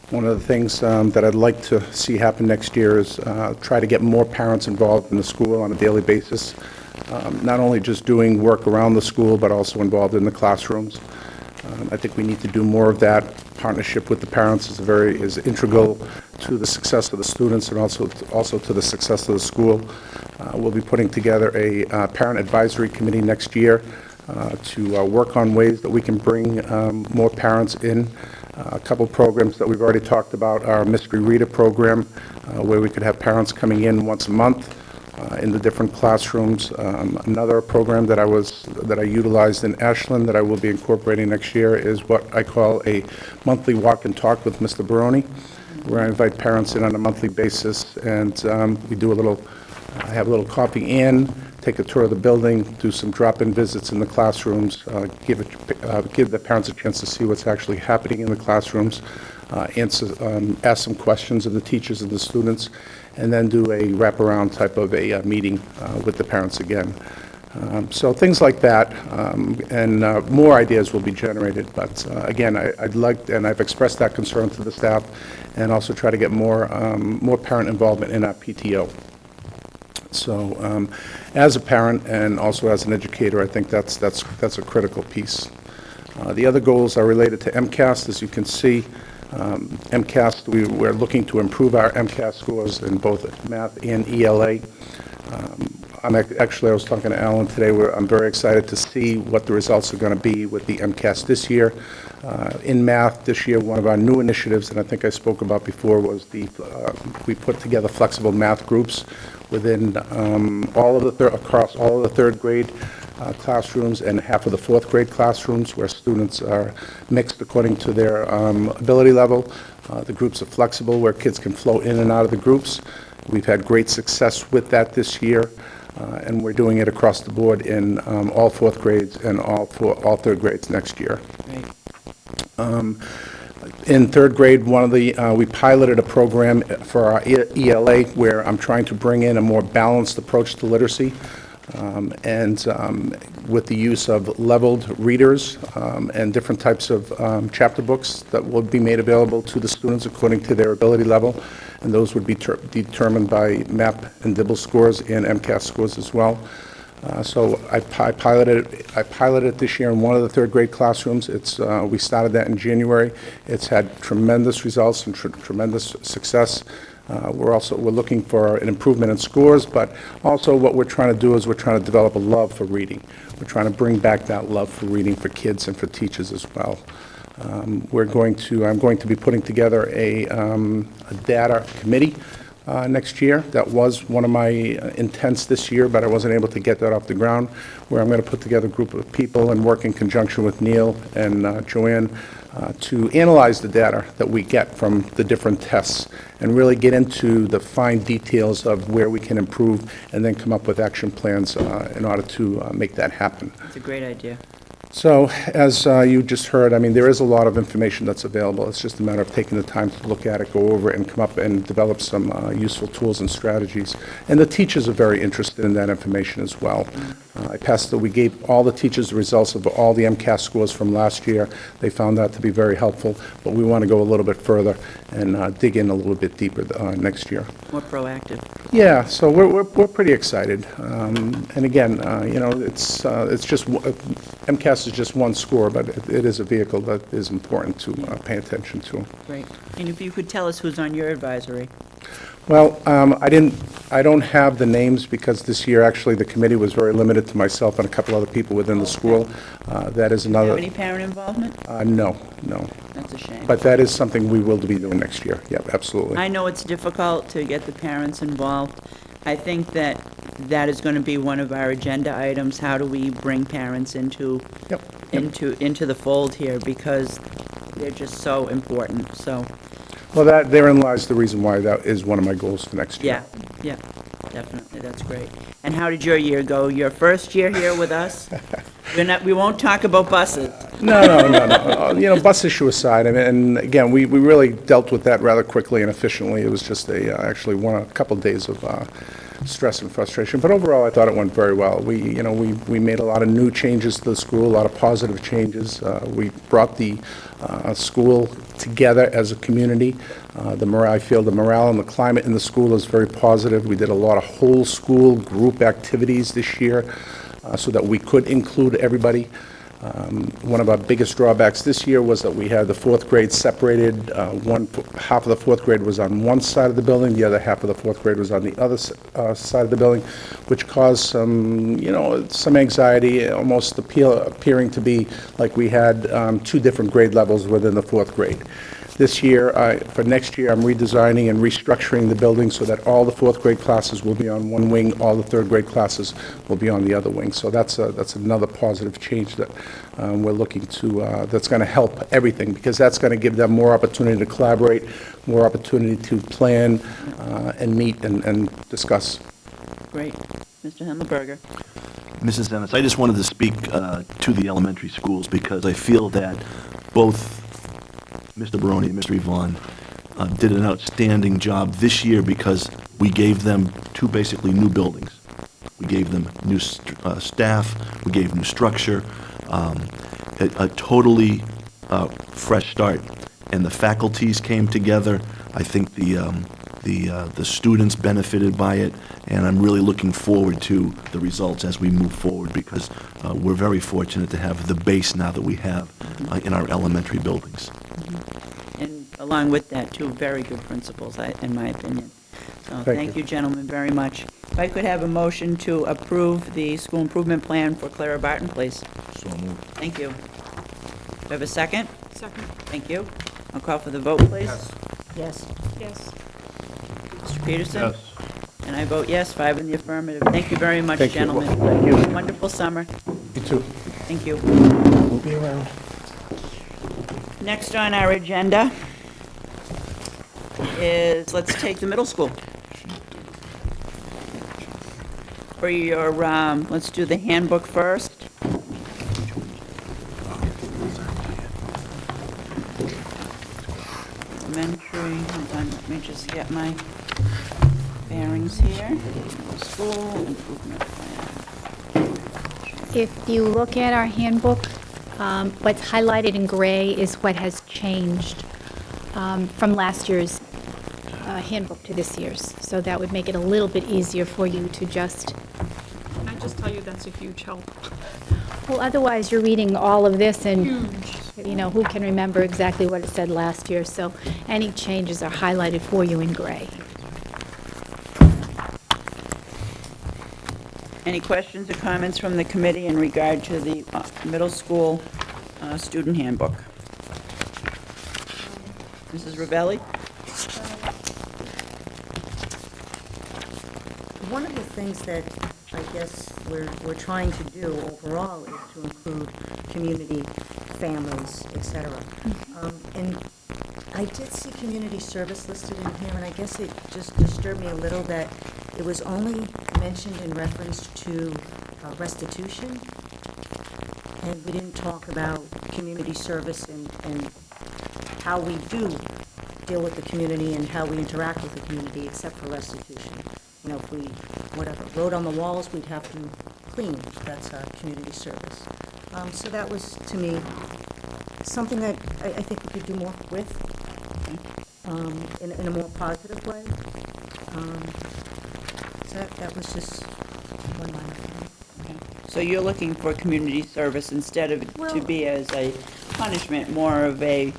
One of the things that I'd like to see happen next year is try to get more parents involved in the school on a daily basis, not only just doing work around the school, but also involved in the classrooms. I think we need to do more of that. Partnership with the parents is integral to the success of the students and also to the success of the school. We'll be putting together a parent advisory committee next year to work on ways that we can bring more parents in. A couple programs that we've already talked about, our Mystery Reader program, where we could have parents coming in once a month in the different classrooms. Another program that I utilized in Ashland that I will be incorporating next year is what I call a monthly walk and talk with Mr. Barone, where I invite parents in on a monthly basis, and we do I have a little coffee in, take a tour of the building, do some drop-in visits in the classrooms, give the parents a chance to see what's actually happening in the classrooms, ask some questions of the teachers and the students, and then do a wraparound type of a meeting with the parents again. So things like that, and more ideas will be generated. But again, I'd like, and I've expressed that concern to the staff, and also try to get more parent involvement in our PTO. So as a parent and also as an educator, I think that's a critical piece. The other goals are related to MCAS. As you can see, MCAS, we're looking to improve our MCAS scores in both math and ELA. I was talking to Alan today, I'm very excited to see what the results are going to be with the MCAS this year. In math this year, one of our new initiatives, and I think I spoke about before, was we put together flexible math groups within across all of the third grade classrooms and half of the fourth grade classrooms, where students are mixed according to their ability level. The groups are flexible, where kids can flow in and out of the groups. We've had great success with that this year, and we're doing it across the board in all fourth grades and all third grades next year. Great. In third grade, we piloted a program for our ELA where I'm trying to bring in a more balanced approach to literacy, and with the use of leveled readers and different types of chapter books that will be made available to the students according to their ability level, and those would be determined by MAP and DIBEL scores and MCAS scores as well. So I piloted it this year in one of the third grade classrooms. We started that in January. It's had tremendous results and tremendous success. We're looking for an improvement in scores, but also what we're trying to do is we're trying to develop a love for reading. We're trying to bring back that love for reading for kids and for teachers as well. I'm going to be putting together a data committee next year. That was one of my intents this year, but I wasn't able to get that off the ground, where I'm going to put together a group of people and work in conjunction with Neil and Joanne to analyze the data that we get from the different tests and really get into the fine details of where we can improve and then come up with action plans in order to make that happen. It's a great idea. So, as you just heard, I mean, there is a lot of information that's available. It's just a matter of taking the time to look at it, go over it, and come up and develop some useful tools and strategies. And the teachers are very interested in that information as well. We gave all the teachers the results of all the MCAS scores from last year. They found that to be very helpful, but we want to go a little bit further and dig in a little bit deeper next year. More proactive. Yeah, so we're pretty excited. And again, it's just MCAS is just one score, but it is a vehicle that is important to pay attention to. Great. And if you could tell us who's on your advisory? Well, I don't have the names because this year, actually, the committee was very limited to myself and a couple other people within the school. That is Do you have another... any parent involvement? No. That's a shame. But that is something we will be doing next year. Yep, absolutely. I know it's difficult to get the parents involved. I think that is going to be one of our agenda items. How do we bring parents into the fold here, because they're just so important, so. Well, therein lies the reason why that is one of my goals for next year. Yeah, definitely, that's great. And how did your year go? Your first year here with us? We won't talk about buses. No. Bus issue aside, and again, we really dealt with that rather quickly and efficiently. It was just actually a couple of days of stress and frustration. But overall, I thought it went very well. We made a lot of new changes to the school, a lot of positive changes. We brought the school together as a community. I feel the morale and the climate in the school is very positive. We did a lot of whole school group activities this year so that we could include everybody. One of our biggest drawbacks this year was that we had the fourth grade separated. Half of the fourth grade was on one side of the building, the other half of the fourth grade was on the other side of the building, which caused some anxiety, almost appearing to be like we had two different grade levels within the fourth grade. This year, for next year, I'm redesigning and restructuring the building so that all the fourth grade classes will be on one wing, all the third grade classes will be on the other wing. So that's another positive change that we're looking to, that's going to help everything, because that's going to give them more opportunity to collaborate, more opportunity to plan and meet and discuss. Great. Mr. Himmelberger. Mrs. Ennis, I just wanted to speak to the elementary schools because I feel that both Mr. Barone and Mr. Yvonne did an outstanding job this year because we gave them two basically new buildings. We gave them new staff, we gave new structure, a totally fresh start. And the faculties came together. I think the students benefited by it, and I'm really looking forward to the results as we move forward because we're very fortunate to have the base now that we have in our elementary buildings. And along with that, two very good principals, in my opinion. So Thank thank you, gentlemen, very much. If I could have a motion to approve the school improvement plan for Clara Barton, please. So moved. Thank you. Do I have a second? Second. Thank you. I'll call for the vote, please. Yes. Yes. Mr. Peterson? Yes. And I vote yes, 5 in the affirmative. Thank you very much, Thank you. gentlemen. Thank you. Wonderful summer. You too. Thank you. We'll be around. Next on our agenda is, let's take the middle school. For your, let's do the handbook first. Elementary, hold on, let me just get my bearings here. Middle school improvement plan. If you look at our handbook, what's highlighted in gray is what has changed from last year's handbook to this year's. So that would make it a little bit easier for you to just... Can I just tell you that's a huge help? Well, otherwise, you're reading all of this and, Huge. who can remember exactly what it said last year? So any changes are highlighted for you in gray. Any questions or comments from the committee in regard to the middle school student handbook? Mrs. Ravelli? One of the things that I guess we're trying to do overall is to include community, families, et cetera. And I did see community service listed in here, and I guess it just disturbed me a little that it was only mentioned in reference to restitution, and we didn't talk about community service and how we do deal with the community and how we interact with the community, except for restitution. You know, if we, whatever, wrote on the walls, we'd have to clean. That's community service. So that was, to me, something that I think we could do more with, in a more positive way. So that was just one minor thing. So you're looking for community service instead of it to Well- be as a punishment, more of a,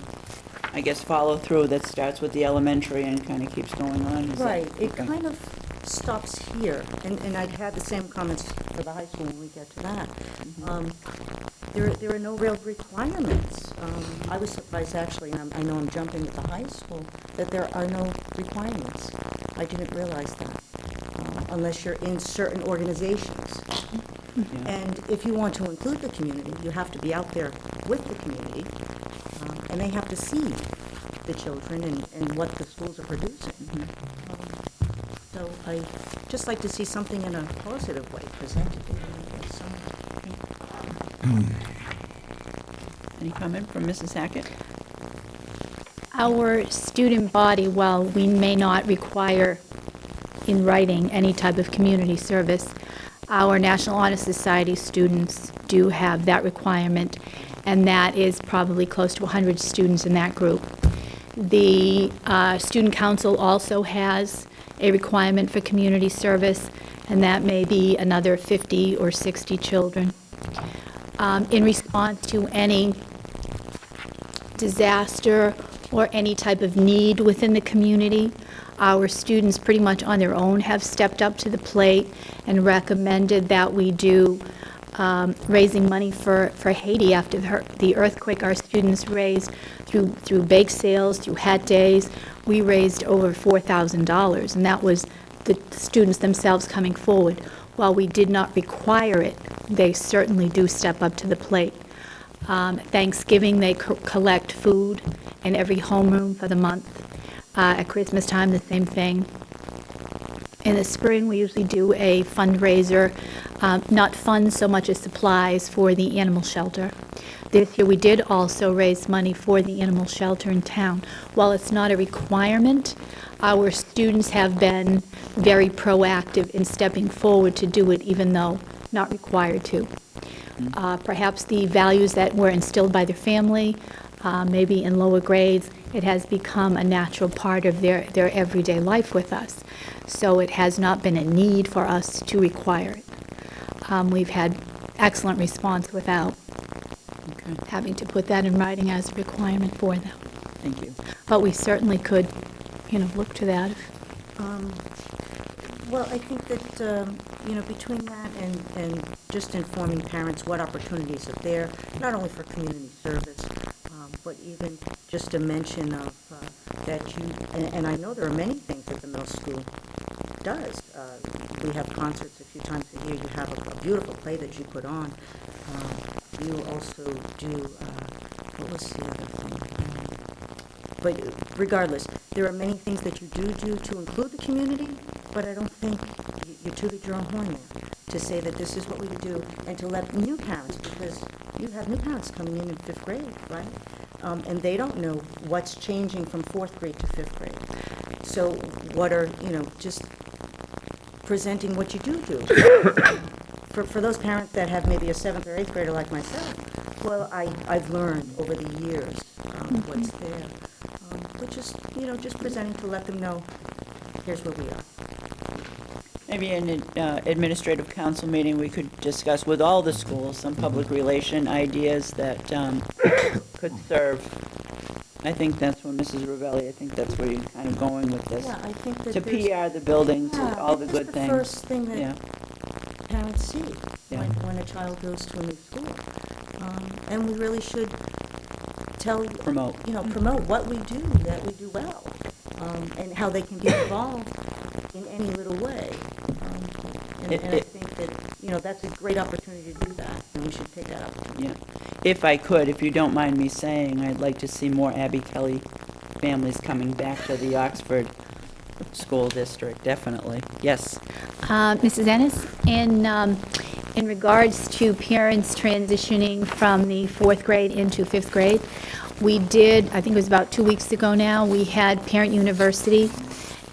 I guess, follow-through that starts with the elementary and kind of keeps going on? Is that- Right, it okay. kind of stops here, and I'd had the same comments for the high school when we get to that. There are no real requirements. I was surprised, actually, and I know I'm jumping at the high school, that there are no requirements. I didn't realize that, unless you're in certain organizations. And if you want to include the community, you have to be out there with the community, and they have to see the children and what the schools are producing. So I just like to see something in a positive way presented. Any comment from Mrs. Hackett? Our student body, while we may not require in writing any type of community service, our National Honor Society students do have that requirement, and that is probably close to 100 students in that group. The Student Council also has a requirement for community service, and that may be another 50 or 60 children. In response to any disaster or any type of need within the community, our students pretty much on their own have stepped up to the plate and recommended that we do raising money for Haiti after the earthquake. Our students raised through bake sales, through hat days. We raised over $4,000, and that was the students themselves coming forward. While we did not require it, they certainly do step up to the plate. Thanksgiving, they collect food in every homeroom for the month. At Christmas time, the same thing. In the spring, we usually do a fundraiser, not funds so much as supplies for the animal shelter. This year, we did also raise money for the animal shelter in town. While it's not a requirement, our students have been very proactive in stepping forward to do it, even though not required to. Perhaps the values that were instilled by their family, maybe in lower grades, it has become a natural part of their everyday life with us. So it has not been a need for us to require it. We've had excellent response without having to put that in writing as a requirement for them. Thank you. But we certainly could, look to that. Well, I think that, between that and just informing parents what opportunities are there, not only for community service, but even just a mention of that you, and I know there are many things that the middle school does. We have concerts a few times a year. You have a beautiful play that you put on. You also do, what was the other thing? But regardless, there are many things that you do to include the community, but I don't think you tooted your own horn there to say that this is what we do, and to let new parents, because you have new parents coming in 5th grade, right? And they don't know what's changing from 4th grade to 5th grade. So what are, just presenting what you do. For those parents that have maybe a 7th or 8th grader like myself, well, I've learned over the years what's there. But just presenting to let them know, here's where we are. Maybe in an administrative council meeting, we could discuss with all the schools some public relation ideas that could serve. I think that's where Mrs. Ravelli, I think that's where you're kind of going with this. Yeah, I think that to there's- PR the building, to Yeah, all the it's good the things. first thing that Yeah. parents see when a child goes to a new school. And we really should promote what we do, that we do well, and how they can be involved in any little way. And I think that, that's a great opportunity to do that, and we should take that opportunity. Yeah. If I could, if you don't mind me saying, I'd like to see more Abby Kelly families coming back to the Oxford School District, definitely. Yes. Mrs. Ennis, in regards to parents transitioning from the 4th grade into 5th grade, we did, I think it was about 2 weeks ago now, we had Parent University,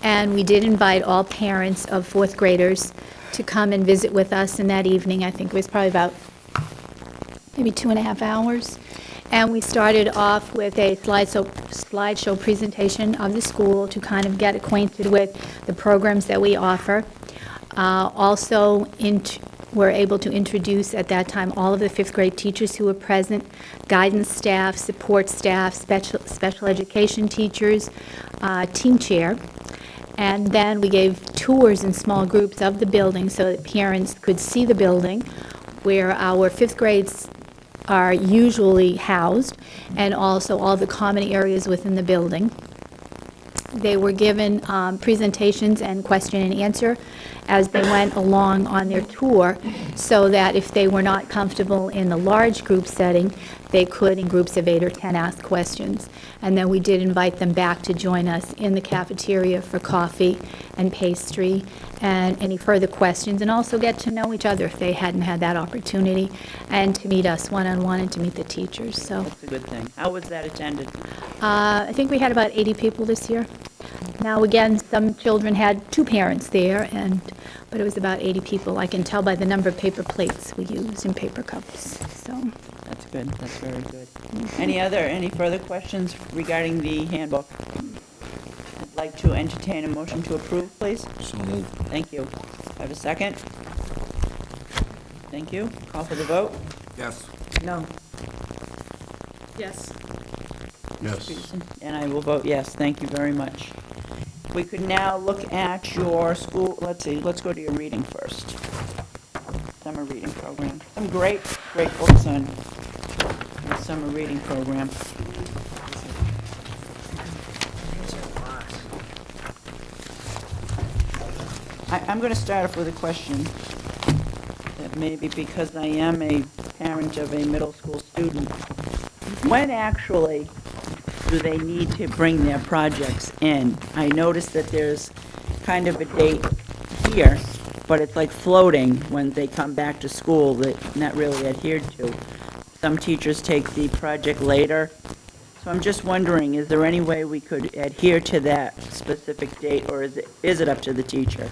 and we did invite all parents of 4th graders to come and visit with us in that evening. I think it was probably about maybe 2.5 hours. And we started off with a slideshow presentation of the school to kind of get acquainted with the programs that we offer. Also, we're able to introduce at that time all of the 5th grade teachers who were present, guidance staff, support staff, special education teachers, team chair. And then we gave tours in small groups of the building so that parents could see the building where our 5th grades are usually housed, and also all the common areas within the building. They were given presentations and question and answer as they went along on their tour, so that if they were not comfortable in the large group setting, they could, in groups of 8 or 10, ask questions. And then we did invite them back to join us in the cafeteria for coffee and pastry and any further questions, and also get to know each other if they hadn't had that opportunity, and to meet us one-on-one and to meet the teachers. So That's a good thing. How was that attended? I think we had about 80 people this year. Now, again, some children had 2 parents there, but it was about 80 people. I can tell by the number of paper plates we used and paper cups. So That's good. That's very good. Any further questions regarding the handbook? I'd like to entertain a motion to approve, please. So moved. Thank you. Have a second? Thank you. Call for the vote. Yes. No. Yes. Yes. And I will vote yes. Thank you very much. We could now look at your school, let's go to your reading first. Summer reading program. Some great books on the summer reading program. I'm going to start off with a question that maybe because I am a parent of a middle school student, when actually do they need to bring their projects in? I noticed that there's kind of a date here, but it's like floating when they come back to school, that not really adhered to. Some teachers take the project later. So I'm just wondering, is there any way we could adhere to that specific date, or is it up to the teacher?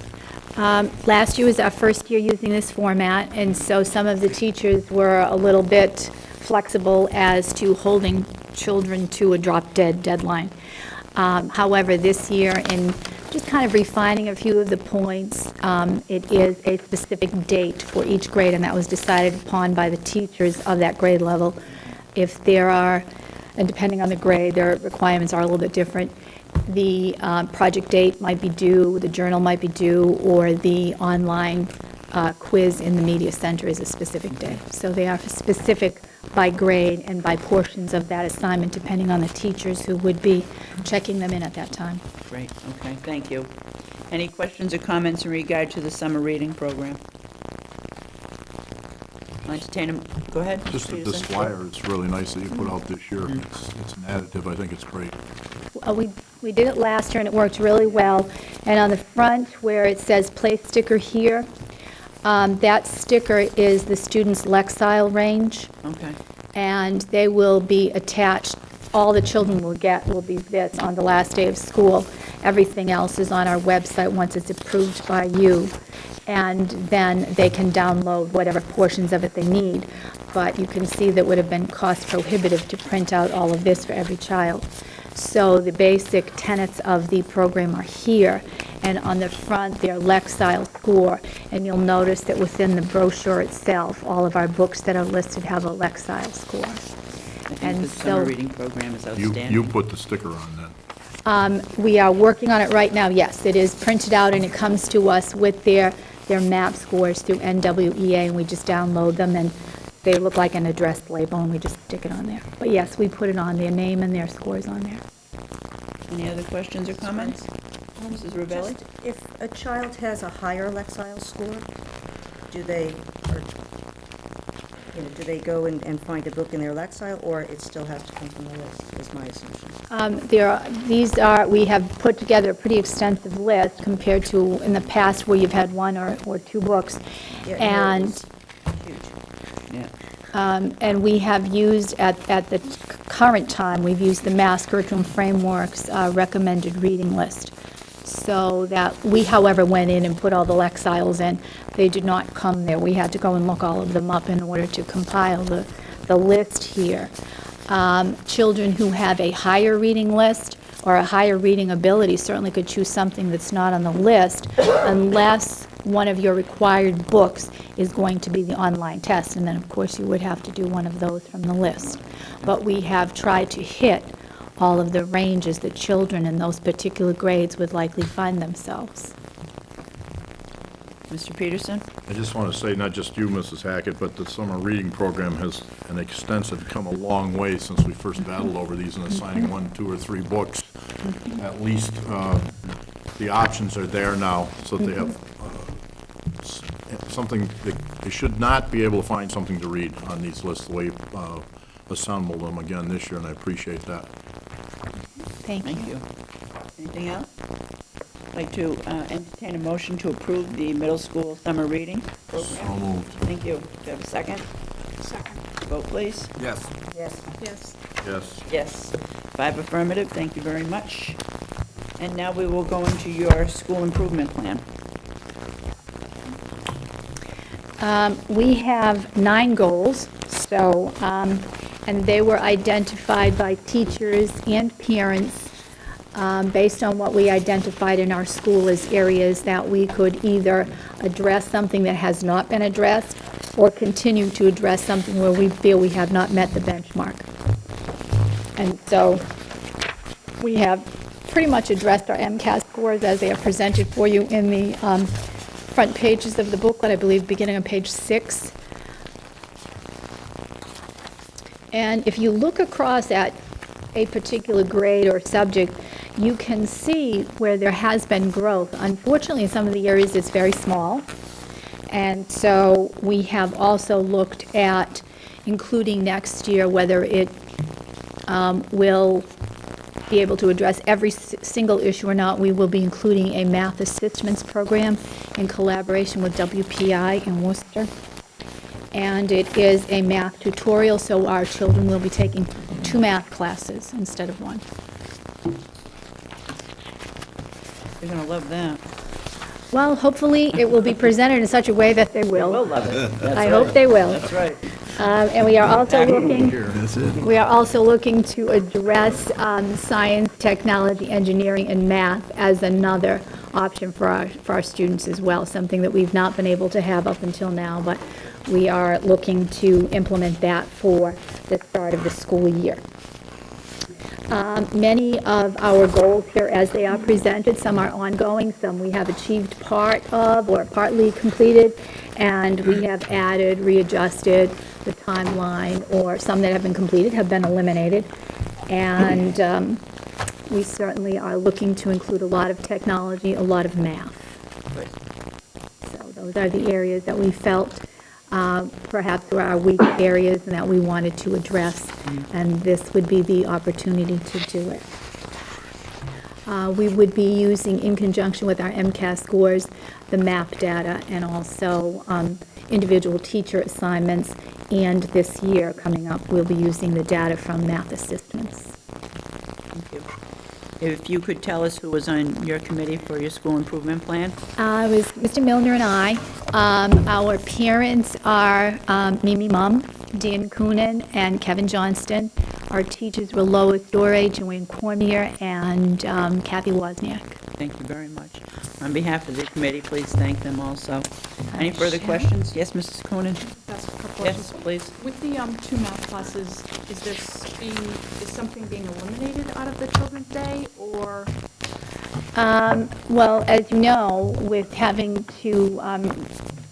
last year was our first year using this format, and so some of the teachers were a little bit flexible as to holding children to a drop-dead deadline. However, this year, in just kind of refining a few of the points, it is a specific date for each grade, and that was decided upon by the teachers of that grade level. If there are, and depending on the grade, their requirements are a little bit different. The project date might be due, the journal might be due, or the online quiz in the media center is a specific day. So they are specific by grade and by portions of that assignment, depending on the teachers who would be checking them in at that time. Great, okay, thank you. Any questions or comments in regard to the summer reading program? I'll entertain them. Go ahead. Just that this flyer, it's really nice that you put out this year. It's an additive, I think it's great. We did it last year, and it worked really well. And on the front, where it says "Place Sticker Here," that sticker is the students' Lexile range. Okay. And they will be attached, all the children will get will be this on the last day of school. Everything else is on our website once it's approved by you. And then they can download whatever portions of it they need. But you can see that would have been cost prohibitive to print out all of this for every child. So the basic tenets of the program are here, and on the front they're Lexile score, and you'll notice that within the brochure itself, all of our books that are listed have a Lexile score. I think the summer reading program is outstanding. You put the sticker on then. We are working on it right now, yes. It is printed out and it comes to us with their their MAP scores through NWEA, and we just download them, and they look like an address label, and we just stick it on there. But yes, we put it on, their name and their scores on there. Any other questions or comments? Mrs. Ravelli? Just if a child has a higher Lexile score, do they, or, do they go and find a book in their Lexile, or it still has to come from the list, is my assumption? We have put together a pretty extensive list compared to in the past where you've had one or two books. Yeah, And it's huge. Yeah. And we have used, at the current time, we've used the Mass Curriculum Framework's recommended reading list. So that we, however, went in and put all the Lexiles in. They did not come there. We had to go and look all of them up in order to compile the list here. Children who have a higher reading list or a higher reading ability certainly could choose something that's not on the list unless one of your required books is going to be the online test. And then, of course, you would have to do one of those from the list. But we have tried to hit all of the ranges that children in those particular grades would likely find themselves. Mr. Peterson? I just want to say, not just you, Mrs. Hackett, but the summer reading program has an extensive, come a long way since we first battled over these and assigning 1, 2, or 3 books. At least the options are there now, so that they have something, they should not be able to find something to read on these lists the way you assembled them again this year, and I appreciate that. Thank you. Anything else? I'd like to entertain a motion to approve the middle school summer reading program. So moved. Thank you. Do you have a second? Second. Vote, please. Yes. Yes. Yes. Yes. Yes. 5 affirmative. Thank you very much. And now we will go into your school improvement plan. We have 9 goals, so, and they were identified by teachers and parents based on what we identified in our school as areas that we could either address something that has not been addressed or continue to address something where we feel we have not met the benchmark. And so we have pretty much addressed our MCAS scores as they are presented for you in the front pages of the booklet, I believe, beginning on page 6. And if you look across at a particular grade or subject, you can see where there has been growth. Unfortunately, in some of the areas, it's very small. And so we have also looked at including next year whether it will be able to address every single issue or not. We will be including a math assessments program in collaboration with WPI in Worcester. And it is a math tutorial, so our children will be taking 2 math classes instead of 1. You're going to love that. Well, hopefully, it will be presented in such a way that they will. We'll love it. That's I hope right. they will. That's right. And we are also looking, That's it. we are also looking to address science, technology, engineering, and math as another option for our students as well, something that we've not been able to have up until now, but we are looking to implement that for the start of the school year. Many of our goals here as they are presented, some are ongoing, some we have achieved part of or partly completed, and we have added, readjusted the timeline, or some that have been completed have been eliminated. And we certainly are looking to include a lot of technology, a lot of math. So those are the areas that we felt perhaps were our weak areas and that we wanted to address, and this would be the opportunity to do it. We would be using, in conjunction with our MCAS scores, the MAP data and also individual teacher assignments, and this year coming up, we'll be using the data from Math Assistance. Thank you. If you could tell us who was on your committee for your school improvement plan? It was Mr. Milner and I. Our parents are Mimi Mum, Dan Coonan, and Kevin Johnston. Our teachers were Lois Dore, Joanne Cormier, and Kathy Wozniak. Thank you very much. On behalf of the committee, please thank them also. Any further questions? Yes, Mrs. Coonan? That's a couple Yes, questions. please. With the 2 math classes, is something being eliminated out of the children's day, or? Well, as you know, with having to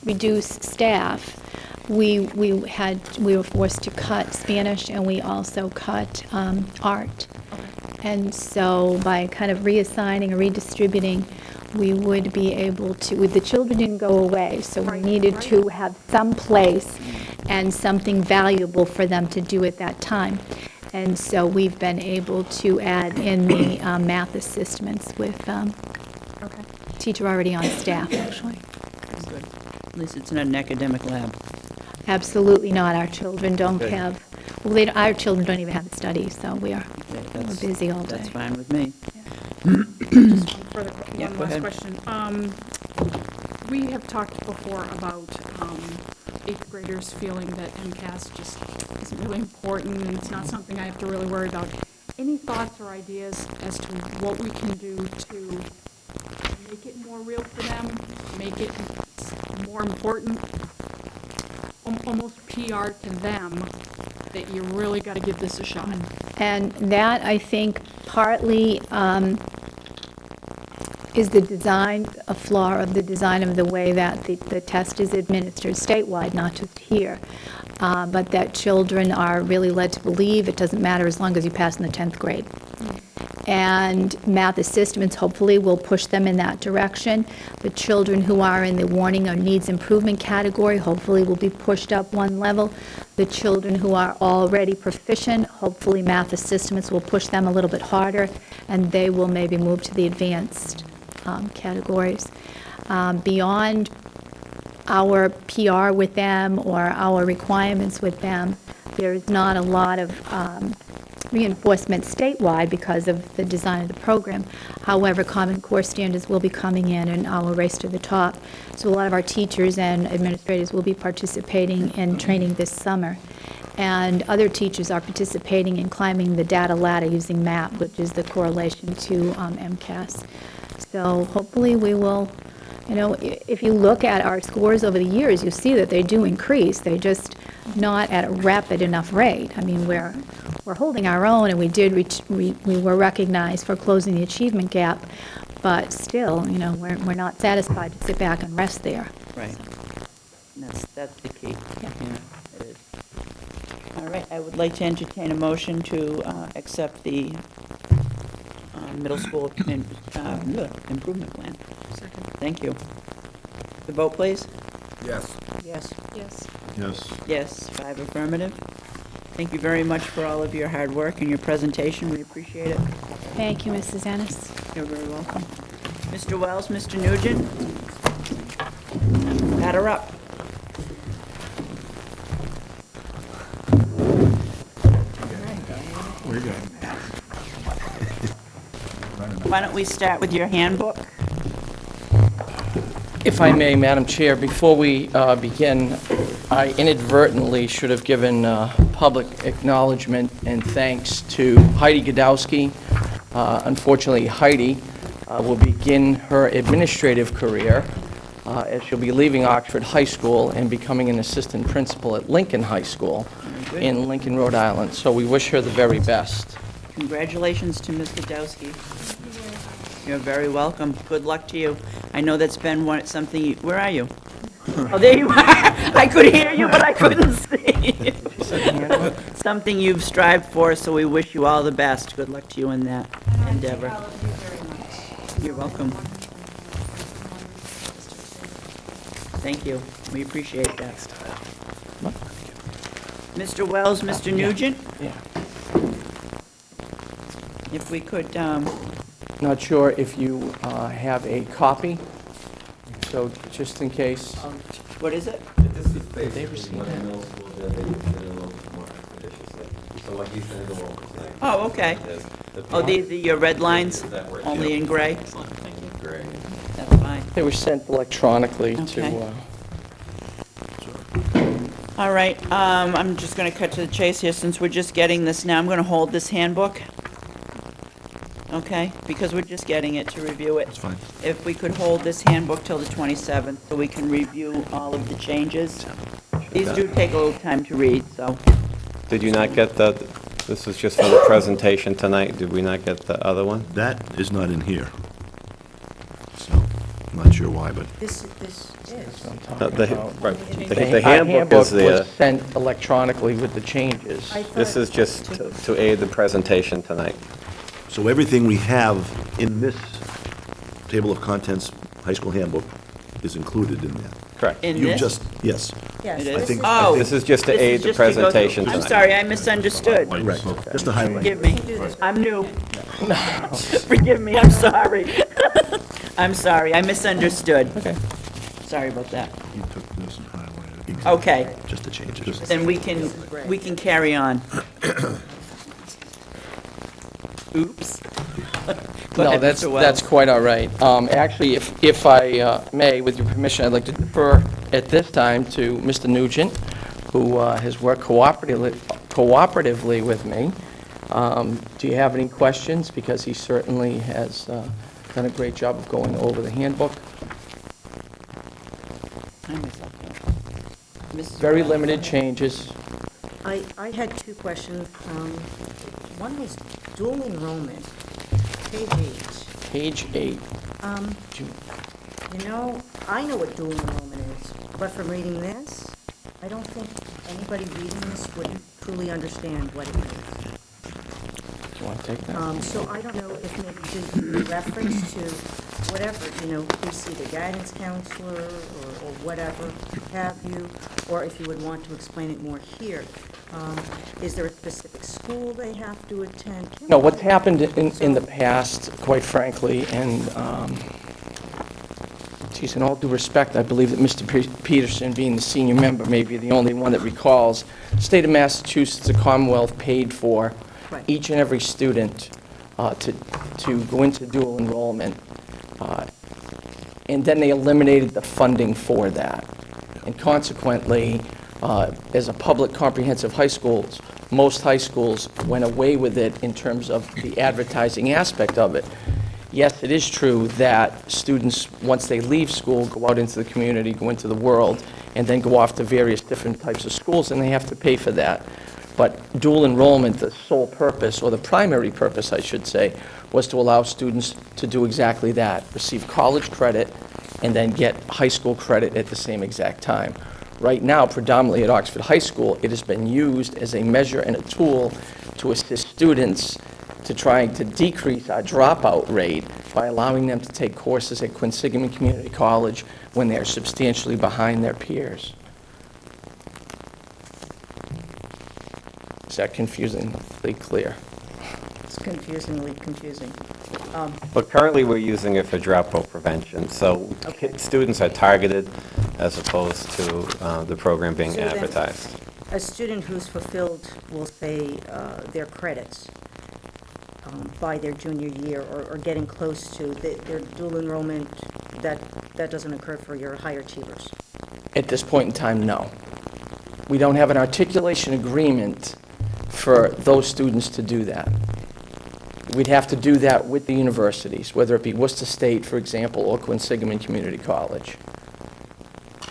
reduce staff, we were forced to cut Spanish, and we also cut art. And so by kind of reassigning or redistributing, we would be able to, the children didn't go away, so we needed to have some place and something valuable for them to do at that time. And so we've been able to add in the math assistants with teacher already on staff, actually. Good. At least it's not an academic lab. Absolutely not. Our children don't Good. have, well, our children don't even have a study, so we're busy all day. That's fine with me. Further, Yeah, one go last ahead. question. We have talked before about eighth graders feeling that MCAS just isn't really important and it's not something I have to really worry about. Any thoughts or ideas as to what we can do to make it more real for them, make it more important, almost PR to them, that you really got to give this a shot? And that, I think, partly is the design, a flaw of the design of the way that the test is administered statewide, not just here. But that children are really led to believe it doesn't matter as long as you pass in the 10th grade. And math assistants hopefully will push them in that direction. The children who are in the warning or needs improvement category hopefully will be pushed up one level. The children who are already proficient, hopefully math assistants will push them a little bit harder, and they will maybe move to the advanced categories. Beyond our PR with them or our requirements with them, there's not a lot of reinforcement statewide because of the design of the program. However, Common Core standards will be coming in our race to the top. So a lot of our teachers and administrators will be participating in training this summer. And other teachers are participating in climbing the data ladder using MAP, which is the correlation to MCAS. So hopefully we will, you know, if you look at our scores over the years, you'll see that they do increase. They're just not at a rapid enough rate. I mean, we're holding our own, and we were recognized for closing the achievement gap, but still, you know, we're not satisfied to sit back and rest there. Right. That's the key. Yeah, it is. All right, I would like to entertain a motion to accept the middle school improvement plan. Thank you. The vote, please? Yes. Yes. Yes. Yes. Yes, 5 affirmative. Thank you very much for all of your hard work and your presentation. We appreciate it. Thank you, Mrs. Ennis. You're very welcome. Mr. Wells, Mr. Nugent? Batter up. We're good. Why don't we start with your handbook? If I may, Madam Chair, before we begin, I inadvertently should have given public acknowledgement and thanks to Heidi Godowski. Unfortunately, Heidi will begin her administrative career as she'll be leaving Oxford High School and becoming an assistant principal at Lincoln High School in Lincoln, Rhode Island. So we wish her the very best. Congratulations to Ms. Godowski. You're very welcome. Good luck to you. I know that's been something, where are you? Oh, there you are. I could hear you, but I couldn't see. Something you've strived for, so we wish you all the best. Good luck to you in that endeavor. You're welcome. Thank you. We appreciate that. Mr. Wells, Mr. Nugent? Yeah. If we could, Not sure if you have a copy, so just in case. What is it? This is They basically received what the that. middle school did, they did it a little more expeditiously. So what he's saying, like. Oh, okay. Oh, these are your red lines, only in gray? Gray. That's fine. They were sent electronically Okay. to, All right, I'm just going to cut to the chase here, since we're just getting this now. I'm going to hold this handbook, okay? Because we're just getting it to review it. That's fine. If we could hold this handbook till the 27th, so we can review all of the changes. These do take a little time to read, so. Did you not get this was just for the presentation tonight, did we not get the other one? That is not in here. I'm not sure why, but This is. The handbook is was the, sent electronically with the changes. this is just to aid the presentation tonight. so everything we have in this table of contents, high school handbook, is included in there. Correct. In You this? just, yes. Yes, It I is? think- Oh. This is just to this is aid the just to go through- presentation I'm tonight. sorry, I misunderstood. Correct, just to highlight. Forgive me. I'm new. Forgive me, I'm sorry. I'm sorry, I misunderstood. Okay. Sorry about that. You took this and highlighted it. Okay, Just the changes. then we can carry on. Oops. Go No, ahead, that's, Mr. Wells. that's quite all right. Actually, if I may, with your permission, I'd like to defer at this time to Mr. Nugent, who has worked cooperatively with me. Do you have any questions? Because he certainly has done a great job of going over the handbook. Very limited changes. I had two questions. One was dual enrollment, page 8. Page 8. You know, I know what dual enrollment is, but from reading this, I don't think anybody reading this would truly understand what it is. Do you want to take that? So I don't know if maybe just reference to whatever, please see the guidance counselor or whatever have you, or if you would want to explain it more here. Is there a specific school they have to attend? No, what's happened in the past, quite frankly, and, geez, in all due respect, I believe that Mr. Peterson, being the senior member, may be the only one that recalls, the state of Massachusetts, the Commonwealth paid for each and every student to go into dual enrollment, and then they eliminated the funding for that. And consequently, as a public comprehensive high schools, most high schools went away with it in terms of the advertising aspect of it. Yes, it is true that students, once they leave school, go out into the community, go into the world, and then go off to various different types of schools, and they have to pay for that. But dual enrollment, the sole purpose, or the primary purpose, I should say, was to allow students to do exactly that, receive college credit, and then get high school credit at the same exact time. Right now, predominantly at Oxford High School, it has been used as a measure and a tool to assist students to trying to decrease our dropout rate by allowing them to take courses at Quinsigamond Community College when they're substantially behind their peers. Is that confusingly clear? It's confusingly confusing. But currently, we're using it for dropout prevention, so students are targeted as opposed to the program being So then- advertised. A student who's fulfilled, we'll say, their credits by their junior year or getting close to their dual enrollment, that doesn't occur for your higher achievers. At this point in time, no. We don't have an articulation agreement for those students to do that. We'd have to do that with the universities, whether it be Worcester State, for example, or Quinsigamond Community College.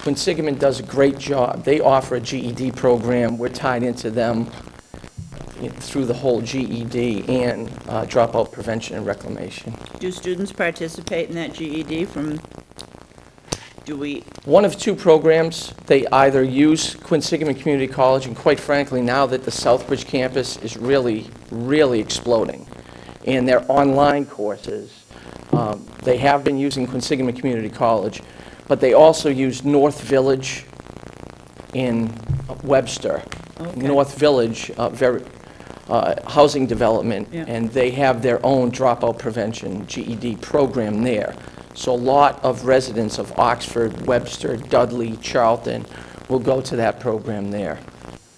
Quinsigamond does a great job. They offer a GED program. We're tied into them through the whole GED and dropout prevention and reclamation. Do students participate in that GED One of two programs, they either use Quinsigamond Community College, and quite frankly, now that the Southbridge campus is really, really exploding, and their online courses, they have been using Quinsigamond Community College, but they also use North Village in Webster. Okay. North Village, housing development, Yeah. and they have their own dropout prevention GED program there. So a lot of residents of Oxford, Webster, Dudley, Charlton will go to that program there.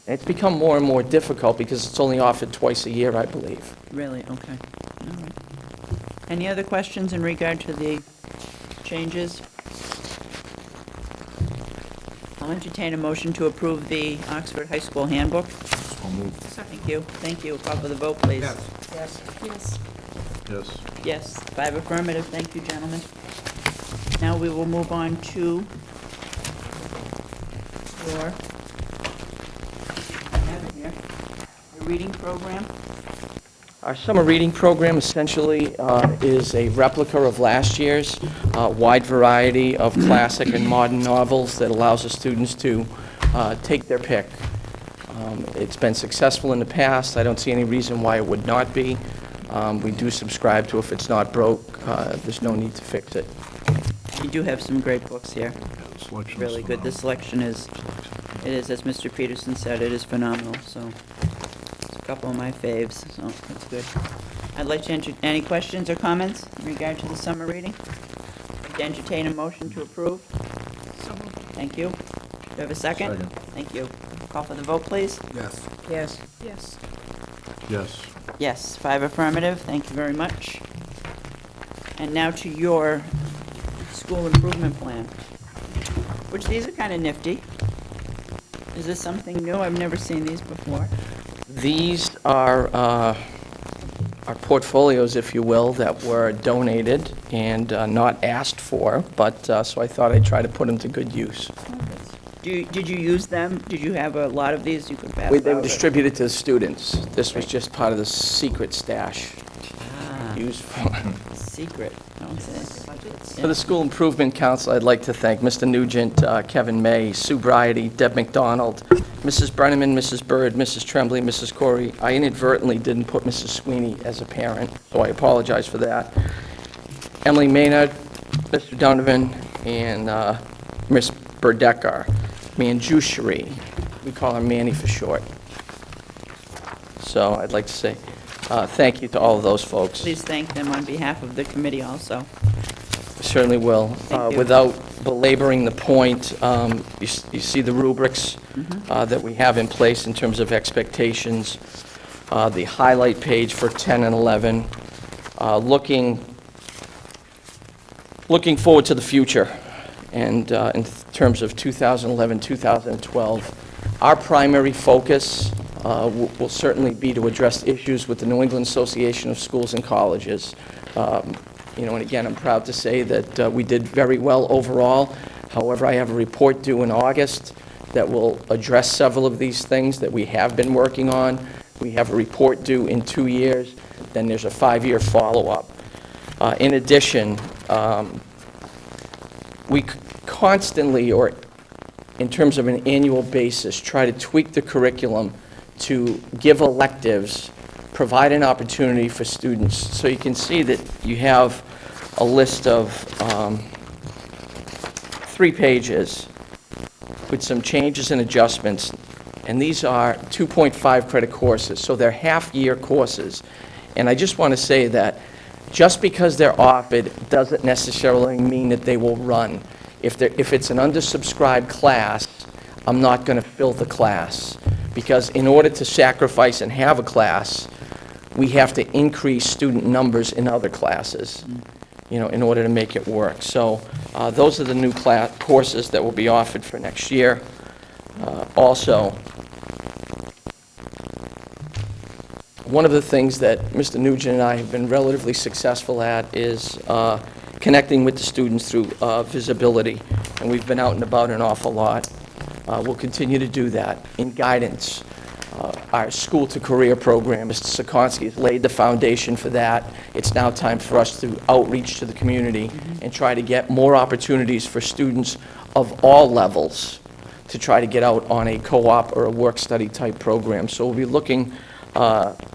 And it's become more and more difficult because it's only offered twice a year, I believe. Really? Okay. All right. Any other questions in regard to the changes? I'll entertain a motion to approve the Oxford High School Handbook. Thank you. Thank you. Call for the vote, please. Yes. Yes. Yes. Yes, 5 affirmative. Thank you, gentlemen. Now we will move on to your, I have it here, the reading program. Our summer reading program essentially is a replica of last year's, wide variety of classic and modern novels that allows the students to take their pick. It's been successful in the past. I don't see any reason why it would not be. We do subscribe to if it's not broke, there's no need to fix it. You do have some great books here. Selection's Really good. The selection is, it is, as Mr. Peterson said, it is phenomenal, so it's a couple of my faves, so that's good. I'd like to any questions or comments in regard to the summer reading? I'd like to entertain a motion to approve. So moved. Thank you. Do you have a second? Second. Thank you. Call for the vote, please. Yes. Yes. Yes. Yes. Yes, 5 affirmative. Thank you very much. And now to your school improvement plan, which these are kind of nifty. Is this something new? I've never seen these before. These are our portfolios, if you will, that were donated and not asked for, but, so I thought I'd try to put them to good use. Did you use them? Did you have a lot of these you could pass They were out? distributed to the students. This was just part of the secret stash used for... Secret, don't say. For the School Improvement Council, I'd like to thank Mr. Nugent, Kevin May, Sue Bridey, Deb McDonald, Mrs. Brenneman, Mrs. Bird, Mrs. Tremblay, Mrs. Corey. I inadvertently didn't put Mrs. Sweeney as a parent, so I apologize for that. Emily Maynard, Mr. Donovan, and Ms. Berdecker. Manjushri, we call her Manny for short. So I'd like to say thank you to all of those folks. Please thank them on behalf of the committee also. Certainly will. Thank you. Without belaboring the point, you see the rubrics that we have in place in terms of expectations, the highlight page for 10 and 11, looking forward to the future, and in terms of 2011, 2012, our primary focus will certainly be to address issues with the New England Association of Schools and Colleges. And again, I'm proud to say that we did very well overall. However, I have a report due in August that will address several of these things that we have been working on. We have a report due in 2 years, then there's a 5-year follow-up. In addition, we constantly, or in terms of an annual basis, try to tweak the curriculum to give electives, provide an opportunity for students. So you can see that you have a list of 3 pages with some changes and adjustments, and these are 2.5 credit courses, so they're half-year courses. And I just want to say that just because they're offered doesn't necessarily mean that they will run. If it's an undersubscribed class, I'm not going to fill the class, because in order to sacrifice and have a class, we have to increase student numbers in other classes, in order to make it work. So those are the new courses that will be offered for next year. Also, one of the things that Mr. Nugent and I have been relatively successful at is connecting with the students through visibility, and we've been out and about an awful lot. We'll continue to do that in guidance. Our School to Career program, Mr. Sikorsky has laid the foundation for that. It's now time for us to outreach to the community and try to get more opportunities for students of all levels to try to get out on a co-op or a work-study type program. So we'll be looking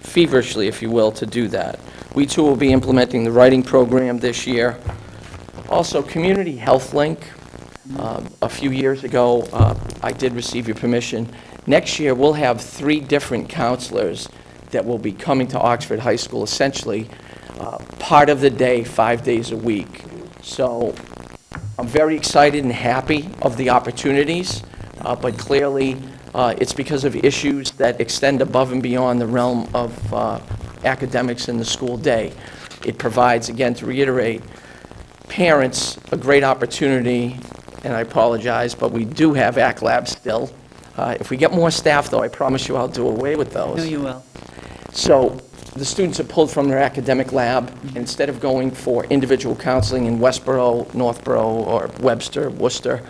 feverishly, if you will, to do that. We too will be implementing the writing program this year. Also, Community Health Link. A few years ago, I did receive your permission. Next year, we'll have 3 different counselors that will be coming to Oxford High School, essentially part of the day, 5 days a week. So I'm very excited and happy of the opportunities, but clearly it's because of issues that extend above and beyond the realm of academics in the school day. It provides, again, to reiterate, parents a great opportunity, and I apologize, but we do have ACT Labs still. If we get more staff, though, I promise you I'll do away with those. No, you will. So the students are pulled from their academic lab. Instead of going for individual counseling in Westboro, Northborough, or Webster, Worcester,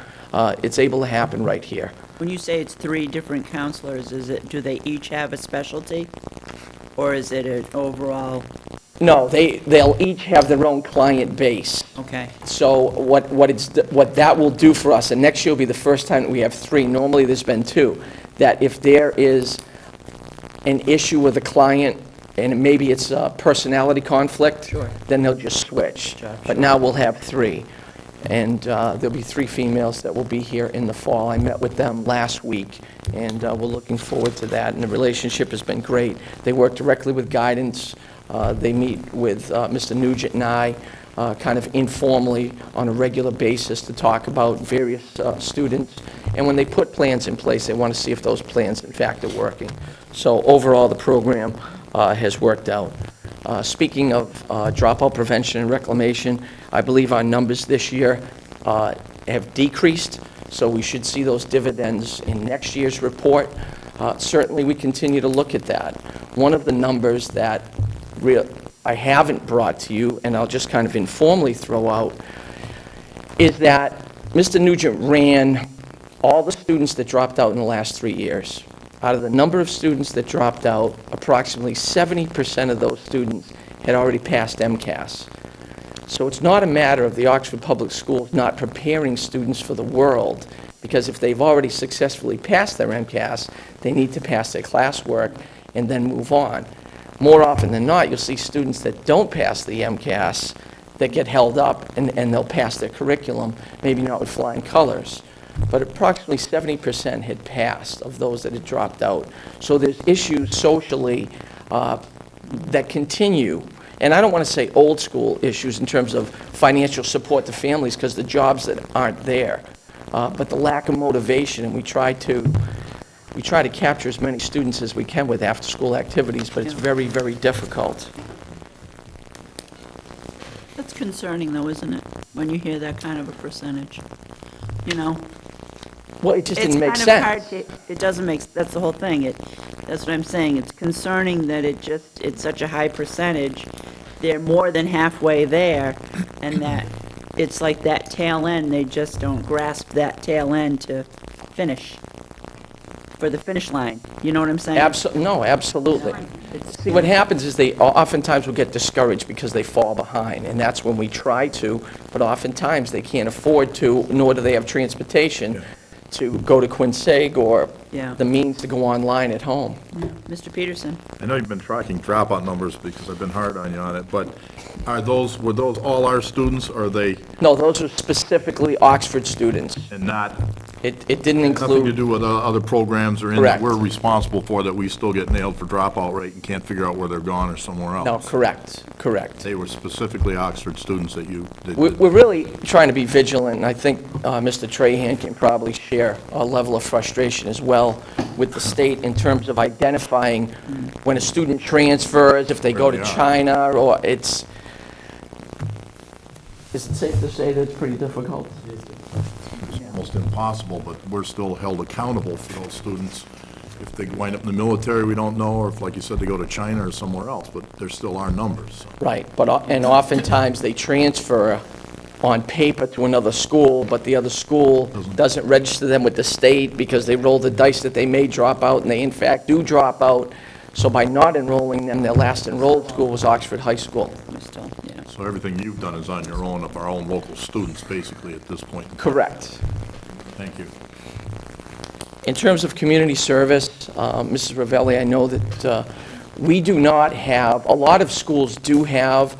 it's able to happen right here. When you say it's 3 different counselors, do they each have a specialty? Or is it an overall? No, they'll each have their own client base. Okay. So what that will do for us, and next year will be the first time that we have 3, normally there's been 2, that if there is an issue with a client, and maybe it's a personality conflict, Sure. then they'll just switch. But now we'll have 3. And there'll be 3 females that will be here in the fall. I met with them last week, and we're looking forward to that, and the relationship has been great. They work directly with guidance. They meet with Mr. Nugent and I kind of informally on a regular basis to talk about various students. And when they put plans in place, they want to see if those plans, in fact, are working. So overall, the program has worked out. Speaking of dropout prevention and reclamation, I believe our numbers this year have decreased, so we should see those dividends in next year's report. Certainly, we continue to look at that. One of the numbers that I haven't brought to you, and I'll just kind of informally throw out, is that Mr. Nugent ran all the students that dropped out in the last 3 years. Out of the number of students that dropped out, approximately 70% of those students had already passed MCAS. So it's not a matter of the Oxford Public Schools not preparing students for the world, because if they've already successfully passed their MCAS, they need to pass their classwork and then move on. More often than not, you'll see students that don't pass the MCAS that get held up, and they'll pass their curriculum, maybe not with flying colors. But approximately 70% had passed of those that had dropped out. So there's issues socially that continue. And I don't want to say old school issues in terms of financial support to families, because the jobs that aren't there. But the lack of motivation, and we try to capture as many students as we can with after-school activities, but it's very, very difficult. That's concerning, though, isn't it? When you hear that kind of a percentage, you know? Well, it just didn't make It's kind sense. of hard to, it doesn't make, that's the whole thing. That's what I'm saying. It's concerning that it's such a high percentage. They're more than halfway there, and that it's like that tail end, they just don't grasp that tail end to finish, for the finish line. You know what I'm saying? No, absolutely. See, what happens is they oftentimes will get discouraged because they fall behind, and that's when we try to, but oftentimes they can't afford to, nor do they have transportation to go to Quinsig or Yeah. the means to go online at home. Mr. Peterson? I know you've been tracking dropout numbers because I've been hard on you on it, but were those all our students, or are they? No, those are specifically Oxford students. And not? It didn't Nothing to include, do with other programs or anything Correct. that we're responsible for that we still get nailed for dropout rate and can't figure out where they're gone or somewhere else? no, correct. They were specifically Oxford students that you did. We're really trying to be vigilant, and I think Mr. Trahan can probably share a level of frustration as well with the state in terms of identifying when a student transfers, if they go to Really are. China, or is it safe to say that it's pretty difficult? It's almost impossible, but we're still held accountable for those students. If they wind up in the military, we don't know, or if, like you said, they go to China or somewhere else, but they're still our numbers. Right, and oftentimes they transfer on paper to another school, but the other school doesn't register them with the state because they roll the dice that they may drop out, and they in fact do drop out. So by not enrolling them, their last enrolled school was Oxford High School. So everything you've done is on your own, of our own local students, basically, at this point. Correct. Thank you. In terms of community service, Mrs. Ravelli, I know that we do not have, a lot of schools do have,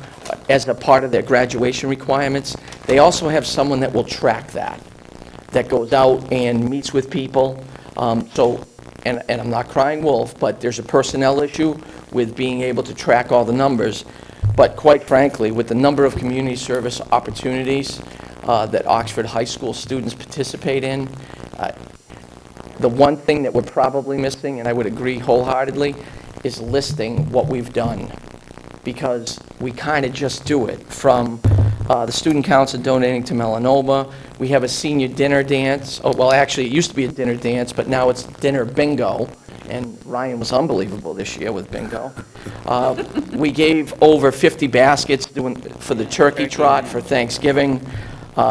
as a part of their graduation requirements, they also have someone that will track that goes out and meets with people. And I'm not crying wolf, but there's a personnel issue with being able to track all the numbers. But quite frankly, with the number of community service opportunities that Oxford High School students participate in, the one thing that we're probably missing, and I would agree wholeheartedly, is listing what we've done. Because we kind of just do it. From the Student Council donating to Melanoma, we have a senior dinner dance. Oh, well, actually, it used to be a dinner dance, but now it's dinner bingo. And Ryan was unbelievable this year with bingo. We gave over 50 baskets for the turkey trot for Thanksgiving.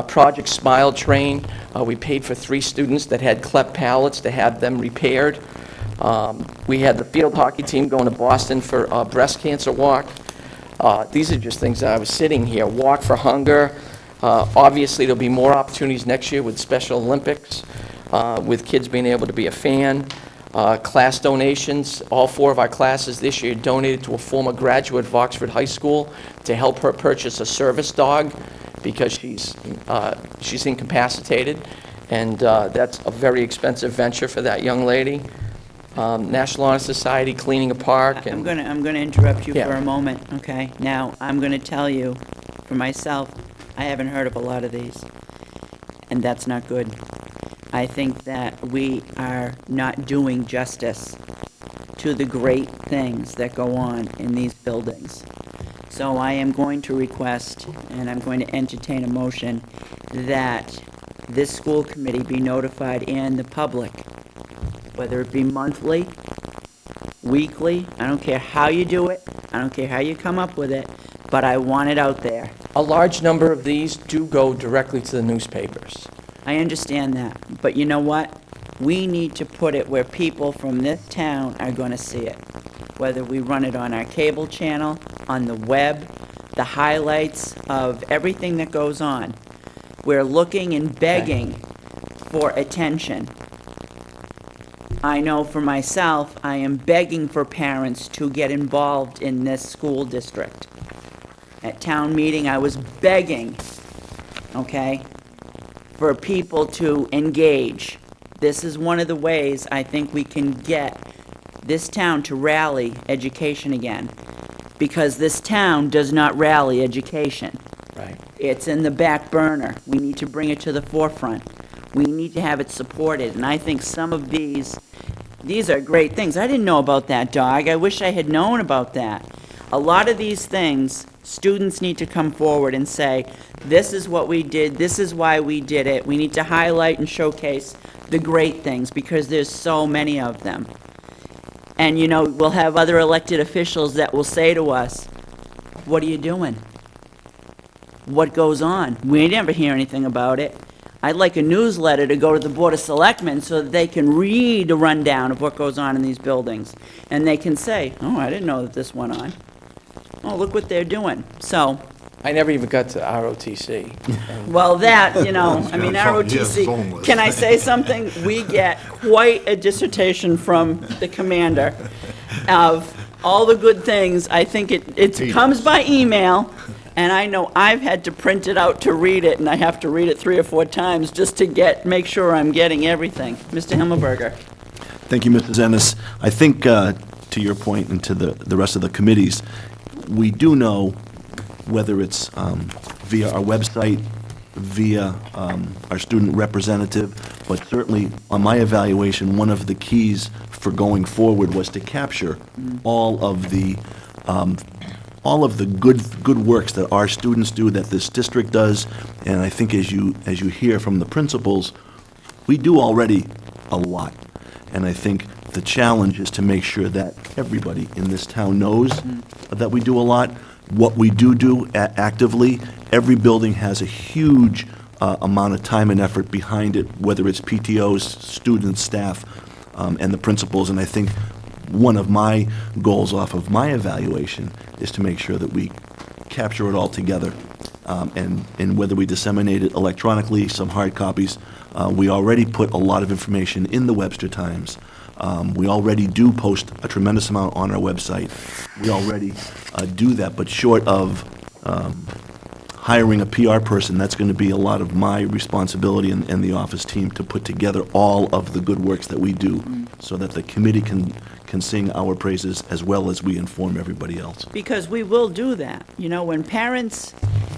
Project Smile Train, we paid for 3 students that had cleft palates to have them repaired. We had the field hockey team going to Boston for a breast cancer walk. These are just things that I was sitting here. Walk for Hunger. Obviously, there'll be more opportunities next year with Special Olympics, with kids being able to be a fan. Class donations. All 4 of our classes this year donated to a former graduate of Oxford High School to help her purchase a service dog because she's incapacitated, and that's a very expensive venture for that young lady. National Honor Society cleaning a park. I'm going to interrupt you Yeah. for a moment, okay? Now, I'm going to tell you, for myself, I haven't heard of a lot of these, and that's not good. I think that we are not doing justice to the great things that go on in these buildings. So I am going to request, and I'm going to entertain a motion, that this school committee be notified and the public, whether it be monthly, weekly, I don't care how you do it, I don't care how you come up with it, but I want it out there. A large number of these do go directly to the newspapers. I understand that, but you know what? We need to put it where people from this town are going to see it. Whether we run it on our cable channel, on the web, the highlights of everything that goes on. We're looking and begging for attention. I know for myself, I am begging for parents to get involved in this school district. At town meeting, I was begging, okay, for people to engage. This is one of the ways I think we can get this town to rally education again, because this town does not rally education. Right. It's in the back burner. We need to bring it to the forefront. We need to have it supported, and I think some of these are great things. I didn't know about that dog. I wish I had known about that. A lot of these things, students need to come forward and say, this is what we did, this is why we did it. We need to highlight and showcase the great things, because there's so many of them. And, you know, we'll have other elected officials that will say to us, what are you doing? What goes on? We never hear anything about it. I'd like a newsletter to go to the Board of Selectmen so that they can read a rundown of what goes on in these buildings. And they can say, oh, I didn't know that this went on. Oh, look what they're doing. So, I never even got to ROTC. well, that, you know, I mean, Yes, ROTC, homeless. can I say something? We get quite a dissertation from the commander of all the good things. I think it comes by email, and I know I've had to print it out to read it, and I have to read it 3 or 4 times just to make sure I'm getting everything. Mr. Himmelberger. Thank you, Mrs. Ennis. I think, to your point and to the rest of the committees, we do know, whether it's via our website, via our student representative, but certainly on my evaluation, one of the keys for going forward was to capture all of the good works that our students do, that this district does, and I think as you hear from the principals, we do already a lot. And I think the challenge is to make sure that everybody in this town knows that we do a lot. What we do actively, every building has a huge amount of time and effort behind it, whether it's PTOs, students, staff, and the principals. And I think one of my goals off of my evaluation is to make sure that we capture it all together. And whether we disseminate it electronically, some hard copies, we already put a lot of information in the Webster Times. We already do post a tremendous amount on our website. We already do that, but short of hiring a PR person, that's going to be a lot of my responsibility and the office team to put together all of the good works that we do so that the committee can sing our praises as well as we inform everybody else. Because we will do that. You know, when parents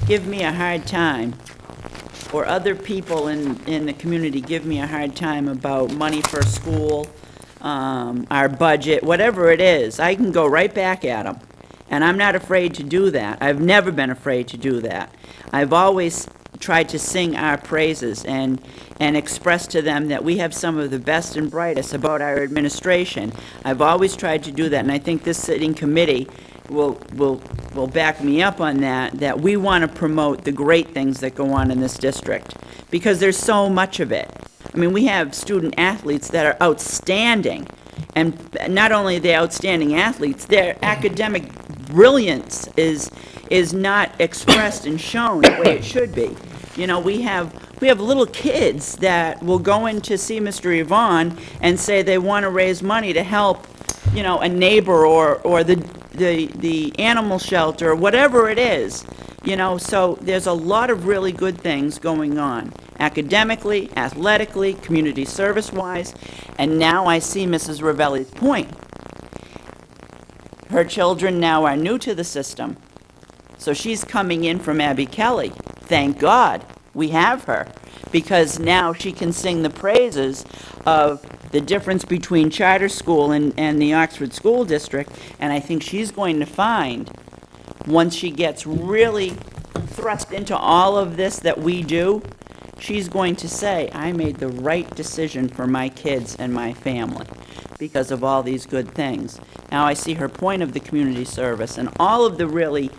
give me a hard time, or other people in the community give me a hard time about money for school, our budget, whatever it is, I can go right back at them. And I'm not afraid to do that. I've never been afraid to do that. I've always tried to sing our praises and express to them that we have some of the best and brightest about our administration. I've always tried to do that, and I think this sitting committee will back me up on that we want to promote the great things that go on in this district, because there's so much of it. I mean, we have student athletes that are outstanding, And not only are they outstanding athletes, their academic brilliance is not expressed and shown the way it should be. You know, we have little kids that will go in to see Mr. Yvonne and say they want to raise money to help, you know, a neighbor or the animal shelter, or whatever it is. You know, so there's a lot of really good things going on, academically, athletically, community service-wise, and now I see Mrs. Ravelli's point. Her children now are new to the system, so she's coming in from Abby Kelly. Thank God we have her, because now she can sing the praises of the difference between charter school and the Oxford School District, and I think she's going to find, once she gets really thrust into all of this that we do, she's going to say, I made the right decision for my kids and my family because of all these good things. Now I see her point of the community service and all of the really,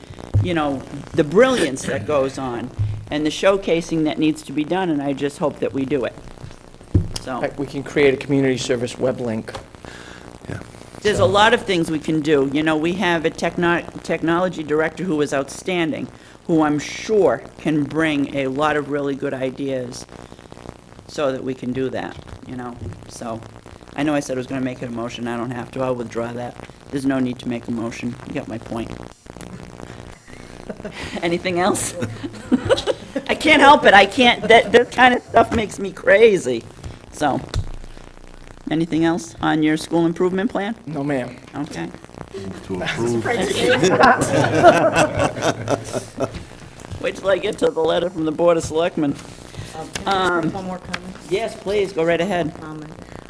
you know, the brilliance that goes on and the showcasing that needs to be done, and I just hope that we do it. So We can create a community service web link. there's a lot of things we can do. You know, we have a technology director who is outstanding, who I'm sure can bring a lot of really good ideas so that we can do that, you know? So, I know I said I was going to make a motion. I don't have to. I'll withdraw that. There's no need to make a motion. You got my point. Anything else? I can't help it. I can't, that kind of stuff makes me crazy. So, anything else on your school improvement plan? No, ma'am. Okay. To approve. Wait till I get to the letter from the Board of Selectmen. Can I just make one more comment? Yes, please, go right ahead.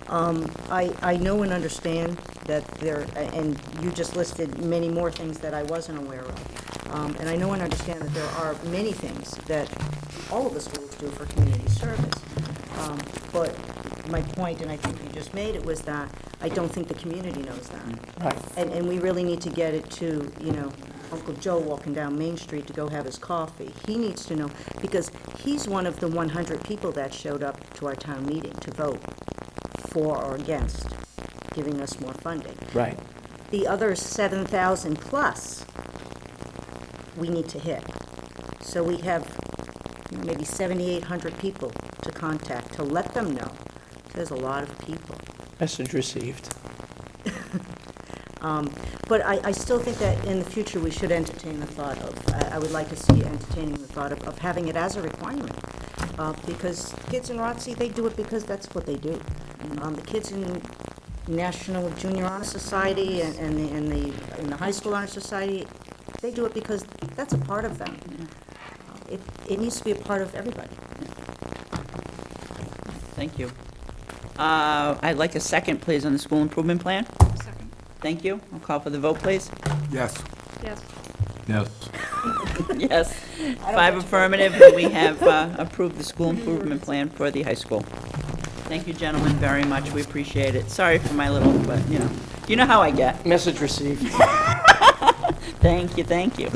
I know and understand that there, and you just listed many more things that I wasn't aware of. And I know and understand that there are many things that all of the schools do for community service. But my point, and I think you just made it, was that I don't think the community knows that. Right. And we really need to get it to, you know, Uncle Joe walking down Main Street to go have his coffee. He needs to know, because he's one of the 100 people that showed up to our town meeting to vote for or against giving us more funding. Right. The other 7,000 plus, we need to hit. So we have maybe 7,800 people to contact to let them know. There's a lot of people. Message received. But I still think that in the future, we should entertain the thought of, I would like to see entertaining the thought of having it as a requirement. Because kids in ROTC, they do it because that's what they do. The kids in National Junior Honor Society and in the High School Honor Society, they do it because that's a part of them. It needs to be a part of everybody. Thank you. I'd like a second, please, on the school improvement plan. Second. Thank you. I'll call for the vote, please. Yes. Yes. Yes. Yes. 5 affirmative, and we have approved the school improvement plan for the high school. Thank you, gentlemen, very much. We appreciate it. Sorry for my little, but, you know how I get. Message received. Thank you, thank you.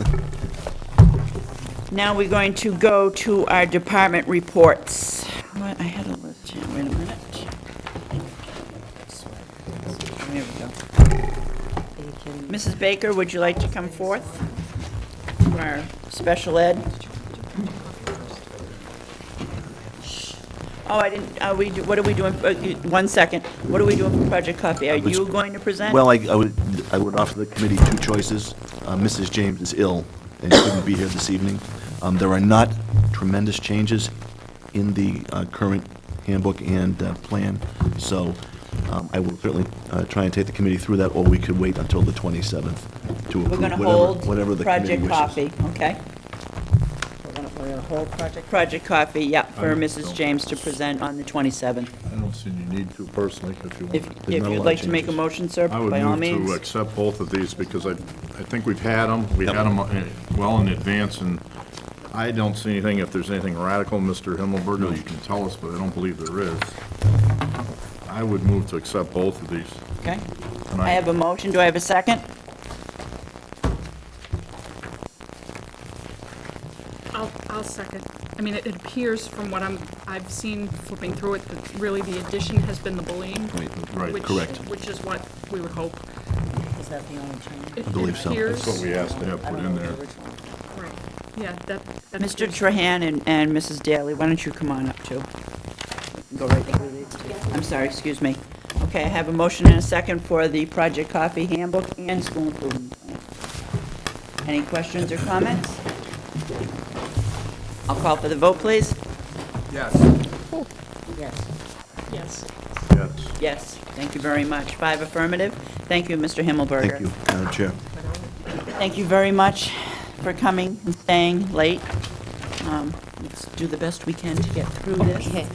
Now we're going to go to our department reports. What, I had a list here, wait a minute. Here we go. Mrs. Baker, would you like to come forth for our special ed? Oh, I didn't, what are we doing, 1 second. What are we doing for Project Coffee? Are you going to present? Well, I would offer the committee 2 choices. Mrs. James is ill and couldn't be here this evening. There are not tremendous changes in the current handbook and plan, so I will certainly try and take the committee through that, or we could wait until the 27th to We're approve going to hold whatever the committee Project wishes. Coffee, okay? We're going to hold Project Project Coffee, yeah, for Mrs. James to present on the 27th. I don't see any need to personally, if you want. If you'd like to make a motion, sir, I would by all move means. to accept both of these, because I think we've had them, well in advance, and I don't see anything, if there's anything radical, Mr. Himmelberger, you can tell us, but I don't believe there is. I would move to accept both of these. Okay. And I have a motion, do I have a second? I'll second. I mean, it appears from what I've seen flipping through it, that really the addition has been the bullying. Right, which- correct. Which is what we would hope. Is that the only change? I believe so. appears- That's what we asked to have put in there. Right, yeah, that. Mr. Trahan and Mrs. Daly, why don't you come on up too? Go right through these. I'm sorry, excuse me. Okay, I have a motion and a second for the Project Coffee Handbook and School Improvement Plan. Any questions or comments? I'll call for the vote, please. Yes. Yes. Yes. Yes. Yes, thank you very much. 5 affirmative. Thank you, Mr. Himmelberger. Thank you, Madam Chair. Thank you very much for coming and staying late. Let's do the best we can to get through this. Okay.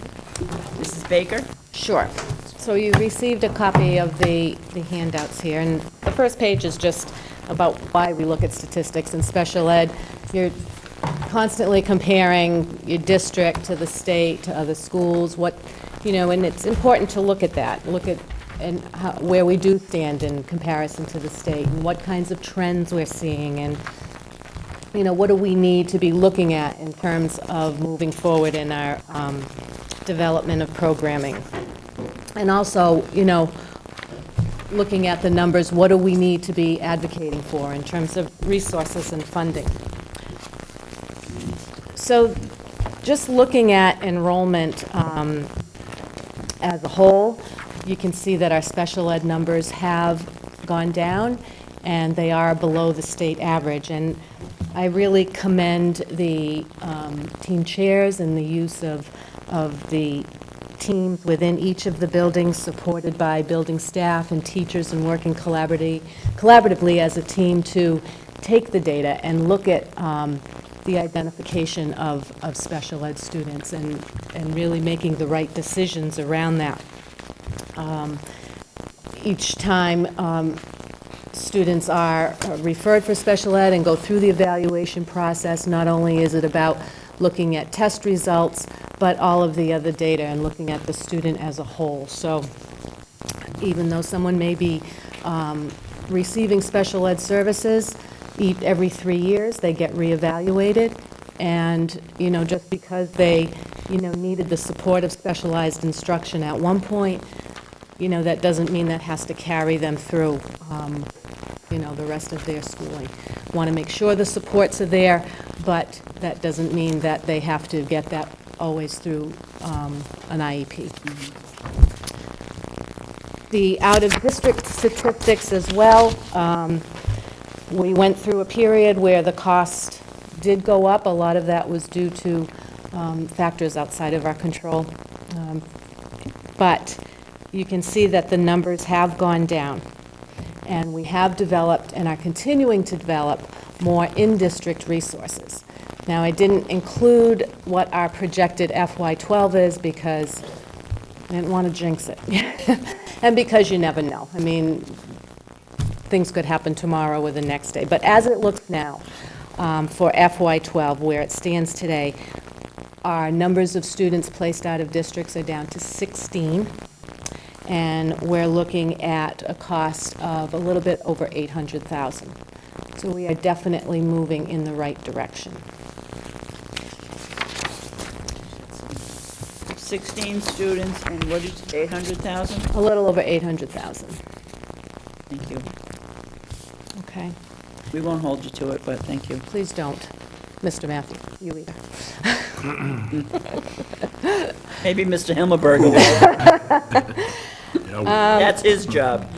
Mrs. Baker? Sure. So you received a copy of the handouts here, and the first page is just about why we look at statistics in special ed. You're constantly comparing your district to the state, to other schools, and it's important to look at that, where we do stand in comparison to the state, and what kinds of trends we're seeing, and, what do we need to be looking at in terms of moving forward in our development of programming. And also, looking at the numbers, what do we need to be advocating for in terms of resources and funding? So just looking at enrollment as a whole, you can see that our special ed numbers have gone down, and they are below the state average. And I really commend the team chairs and the use of the teams within each of the buildings, supported by building staff and teachers, and working collaboratively as a team to take the data and look at the identification of special ed students and really making the right decisions around that. Each time students are referred for special ed and go through the evaluation process, not only is it about looking at test results, but all of the other data and looking at the student as a whole. So even though someone may be receiving special ed services, every 3 years, they get reevaluated. And, just because they, needed the support of specialized instruction at one point, that doesn't mean that has to carry them through, the rest of their schooling. Want to make sure the supports are there, but that doesn't mean that they have to get that always through an IEP. The out-of-district statistics as well. We went through a period where the cost did go up. A lot of that was due to factors outside of our control. But you can see that the numbers have gone down. And we have developed and are continuing to develop more in-district resources. Now, I didn't include what our projected FY12 is because I didn't want to jinx it. And because you never know. I mean, things could happen tomorrow or the next day. But as it looks now, for FY12, where it stands today, our numbers of students placed out of districts are down to 16. And we're looking at a cost of a little bit over $800,000. So we are definitely moving in the right direction. 16 students, and what did you say, 800,000? A little over 800,000. Thank you. Okay. We won't hold you to it, but thank you. Please don't, Mr. Matthew, you either. Maybe Mr. Himmelberger will. That's his job.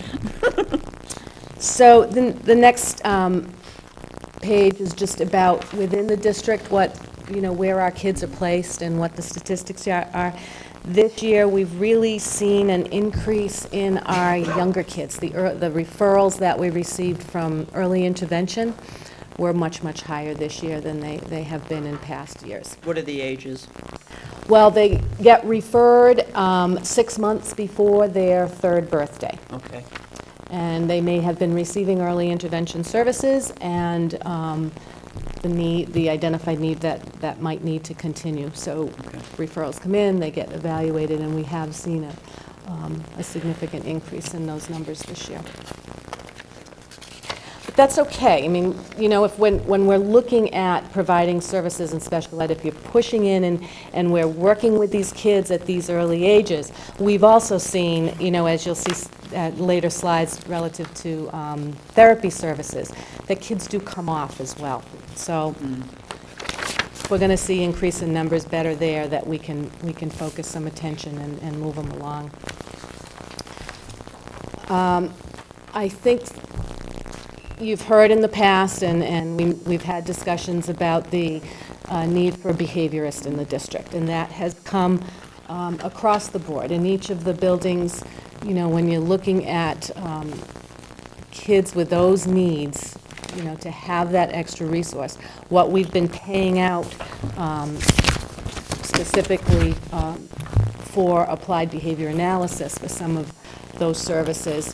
So the next page is just about within the district where our kids are placed and what the statistics are. This year, we've really seen an increase in our younger kids. The referrals that we received from early intervention were much, much higher this year than they have been in past years. What are the ages? Well, they get referred 6 months before their 3rd birthday. Okay. And they may have been receiving early intervention services, and the identified need that might need to continue. So referrals come in, they get evaluated, and we have seen a significant increase in those numbers this year. The that's okay. I mean, you know, when we're looking at providing services in special ed, if you're pushing in and we're working with these kids at these early ages, we've also seen, you know, as you'll see later slides relative to therapy services, that kids do come off as well. So we're going to see increase in numbers better there, that we can focus some attention and move them along. I think you've heard in the past, and we've had discussions about the need for a behaviorist in the district, and that has come across the board. In each of the buildings, you know, when you're looking at kids with those needs, you know, to have that extra resource, what we've been paying out specifically for applied behavior analysis for some of those services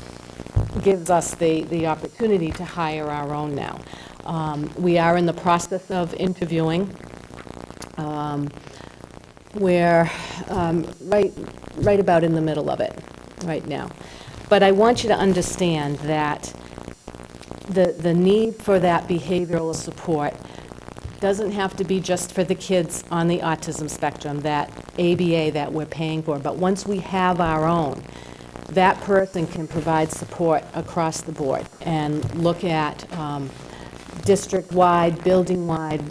gives us the opportunity to hire our own now. We are in the process of interviewing. We're right about in the middle of it right now. But I want you to understand that the need for that behavioral support doesn't have to be just for the kids on the autism spectrum, that ABA that we're paying for. But once we have our own, that person can provide support across the board and look at district-wide, building-wide,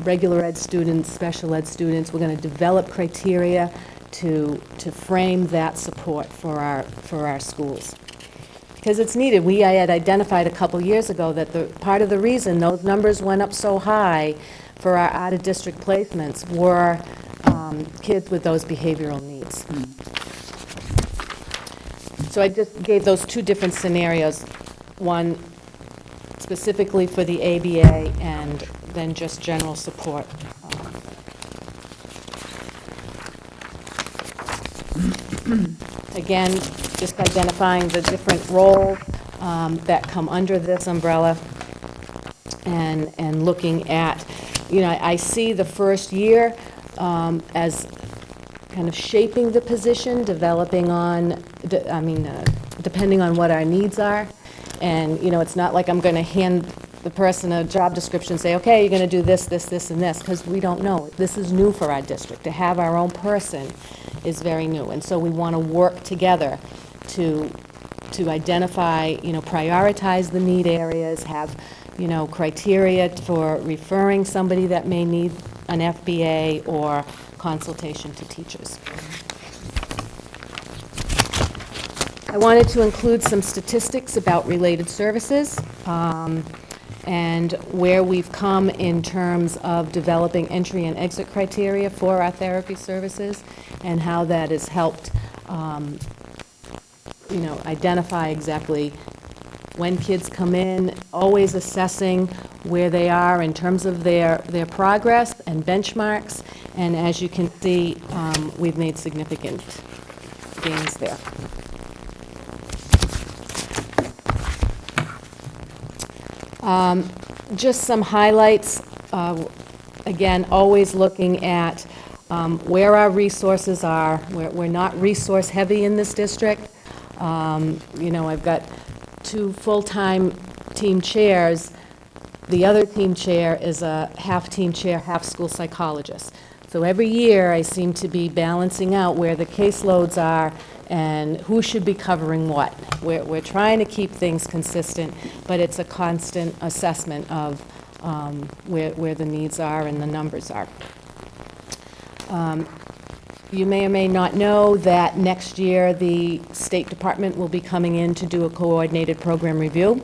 regular ed students, special ed students. We're going to develop criteria to frame that support for our schools. Because it's needed. We had identified a couple years ago that part of the reason those numbers went up so high for our out-of-district placements were kids with those behavioral needs. So I just gave those two different scenarios, one specifically for the ABA and then just general support. Again, just identifying the different roles that come under this umbrella and looking at, you know, I see the first year as kind of shaping the position, developing on, depending on what our needs are. And, you know, it's not like I'm going to hand the person a job description and say, okay, you're going to do this, this, this, and this, because we don't know. This is new for our district. To have our own person is very new. And so we want to work together to identify, you know, prioritize the need areas, have, you know, criteria for referring somebody that may need an FBA or consultation to teachers. I wanted to include some statistics about related services and where we've come in terms of developing entry and exit criteria for our therapy services and how that has helped, you know, identify exactly when kids come in, always assessing where they are in terms of their progress and benchmarks. And as you can see, we've made significant gains there. Just some highlights. Again, always looking at where our resources are. We're not resource heavy in this district. You know, I've got 2 full-time team chairs. The other team chair is a half team chair, half school psychologist. So every year I seem to be balancing out where the caseloads are and who should be covering what. We're trying to keep things consistent, but it's a constant assessment of where the needs are and the numbers are. You may or may not know that next year the State Department will be coming in to do a coordinated program review.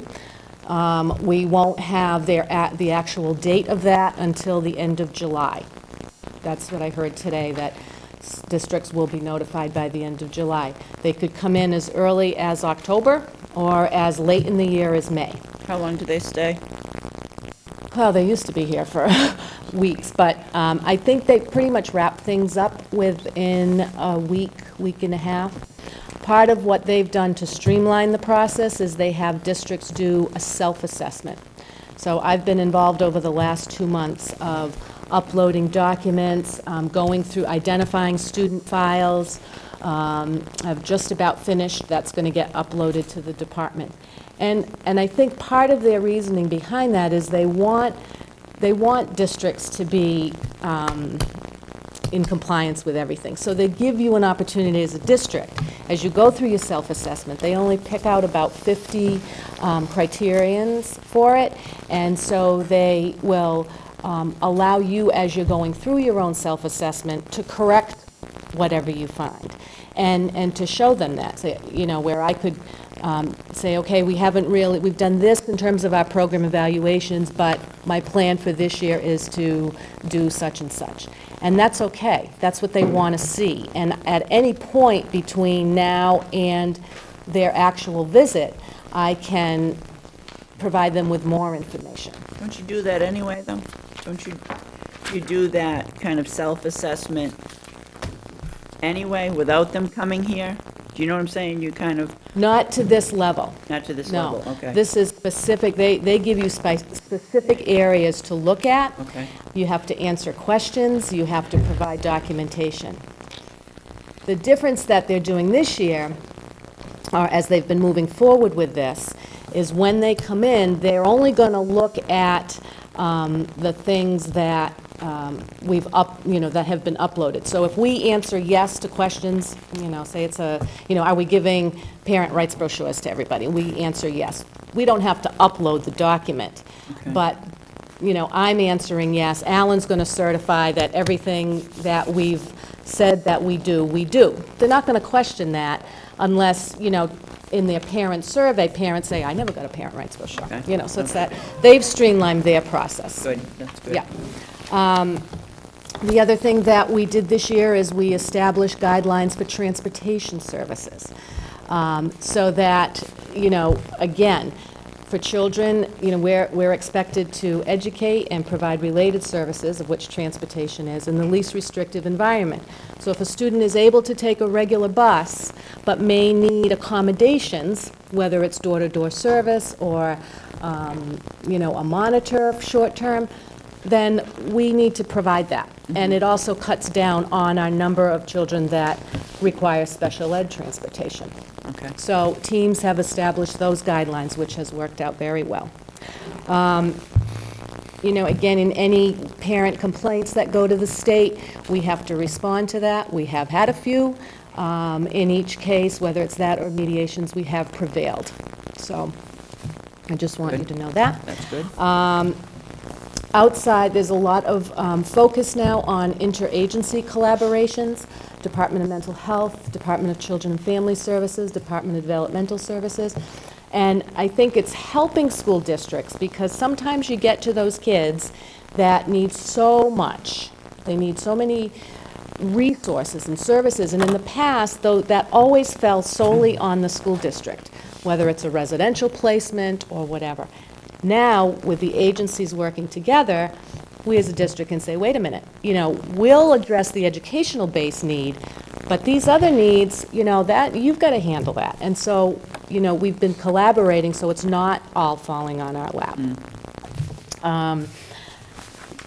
We won't have the actual date of that until the end of July. That's what I heard today, that districts will be notified by the end of July. They could come in as early as October or as late in the year as May. How long do they stay? Well, they used to be here for weeks, but I think they pretty much wrap things up within a week, week and a half. Part of what they've done to streamline the process is they have districts do a self-assessment. So I've been involved over the last 2 months of uploading documents, going through identifying student files, have just about finished. That's going to get uploaded to the department. And I think part of their reasoning behind that is they want districts to be in compliance with everything. So they give you an opportunity as a district. As you go through your self-assessment, they only pick out about 50 criterions for it, and so they will allow you, as you're going through your own self-assessment, to correct whatever you find, and to show them that. So, you know, where I could say, okay, we've done this in terms of our program evaluations, but my plan for this year is to do such and such. And that's okay. That's what they want to see. And at any point between now and their actual visit, I can provide them with more information. Don't you do that anyway, though? Don't you do that kind of self-assessment anyway, without them coming here? Do you know what I'm saying? You kind of... Not to this level. Not to this No. level, okay. This is specific, they give you specific areas to look at. Okay. You have to answer questions, you have to provide documentation. The difference that they're doing this year, or as they've been moving forward with this, is when they come in, they're only going to look at the things that that have been uploaded. So if we answer yes to questions, say it's are we giving parent rights brochures to everybody? We answer yes. We don't have to upload the document, but I'm answering yes. Alan's going to certify that everything that we've said that we do, we do. They're not going to question that unless, in their parent survey, parents say, I never got a parent rights brochure. Okay. So it's that, they've streamlined their process. Good, that's good. Yeah. The other thing that we did this year is we established guidelines for transportation services. So that, again, for children, we're expected to educate and provide related services, of which transportation is, in the least restrictive environment. So if a student is able to take a regular bus, but may need accommodations, whether it's door-to-door service or, a monitor short-term, then we need to provide that. And it also cuts down on our number of children that require special ed transportation. Okay. So teams have established those guidelines, which has worked out very well. Again, in any parent complaints that go to the state, we have to respond to that. We have had a few. In each case, whether it's that or mediations, we have prevailed. So I just want you to know that. That's good. Outside, there's a lot of focus now on interagency collaborations, Department of Mental Health, Department of Children and Family Services, Department of Developmental Services. And I think it's helping school districts because sometimes you get to those kids that need so much. They need so many resources and services. And in the past, though, that always fell solely on the school district, whether it's a residential placement or whatever. Now, with the agencies working together, we as a district can say, wait a minute, we'll address the educational base need, but these other needs, that you've got to handle that. And so, we've been collaborating so it's not all falling on our lap.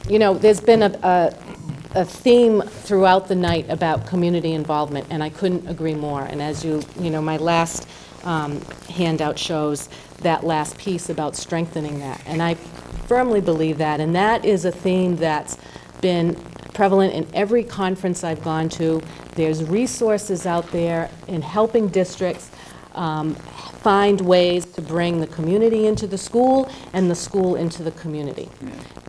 There's been a theme throughout the night about community involvement, and I couldn't agree more. And as my last handout shows that last piece about strengthening that. And I firmly believe that. And that is a theme that's been prevalent in every conference I've gone to. There's resources out there in helping districts find ways to bring the community into the school and the school into the community.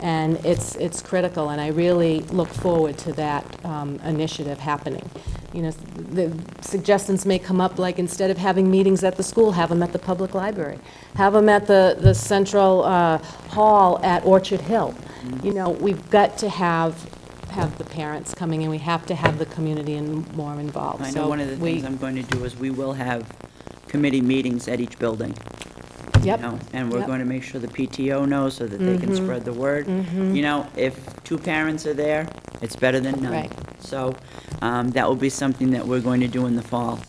And it's critical, and I really look forward to that initiative happening. The suggestions may come up, like instead of having meetings at the school, have them at the public library. Have them at the central hall at Orchard Hill. We've got to have the parents coming in. We have to have the community more involved. I know one of the things I'm going to do is we will have committee meetings at each building. Yep. And we're Yep. going to make sure the PTO knows so that they can spread the word. If two parents are there, it's better than none. Right. So that will be something that we're going to do in the fall,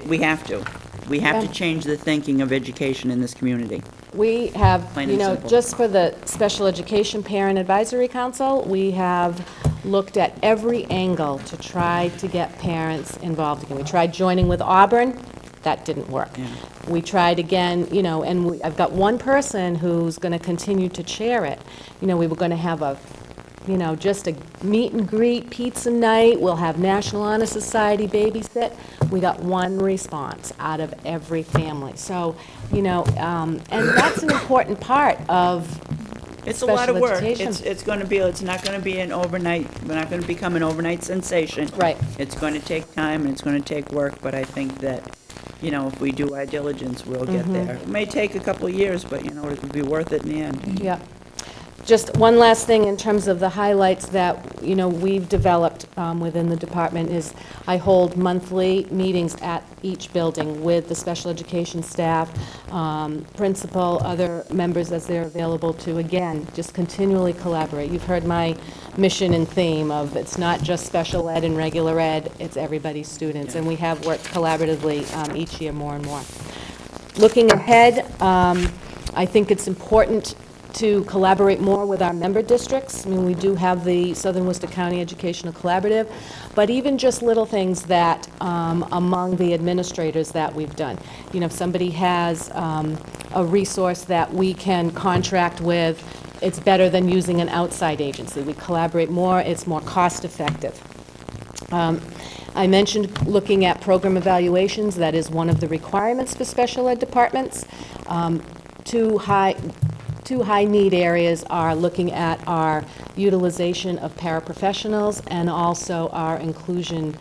We have to. We have to change the thinking of education in this community. We have, Plain and simple. just for the Special Education Parent Advisory Council, we have looked at every angle to try to get parents involved again. We tried joining with Auburn, that didn't work. We tried again, you know, and I've got one person who's going to continue to chair it. You know, we were going to have a, you know, just a meet and greet, pizza night, we'll have National Honor Society babysit. We got one response out of every family. So, you know, and that's an important part of It's a lot of special work. education. It's not going to be an overnight, we're not going to become an overnight sensation. Right. It's going to take time and it's going to take work, but I think that, you know, if we do our diligence, we'll get there. It may take a couple of years, but, you know, it'll be worth it in the end. Yeah. Just one last thing in terms of the highlights that, you know, we've developed within the department is I hold monthly meetings at each building with the special education staff, principal, other members as they're available to, again, just continually collaborate. You've heard my mission and theme of it's not just special ed and regular ed, it's everybody's students, and we have worked collaboratively each year more and more. Looking ahead, I think it's important to collaborate more with our member districts. I mean, we do have the Southern Worcester County Educational Collaborative, but even just little things that among the administrators that we've done. You know, if somebody has a resource that we can contract with, it's better than using an outside agency. We collaborate more, it's more cost-effective. I mentioned looking at program evaluations. That is one of the requirements for special ed departments. Two high-need areas are looking at our utilization of paraprofessionals and also our inclusion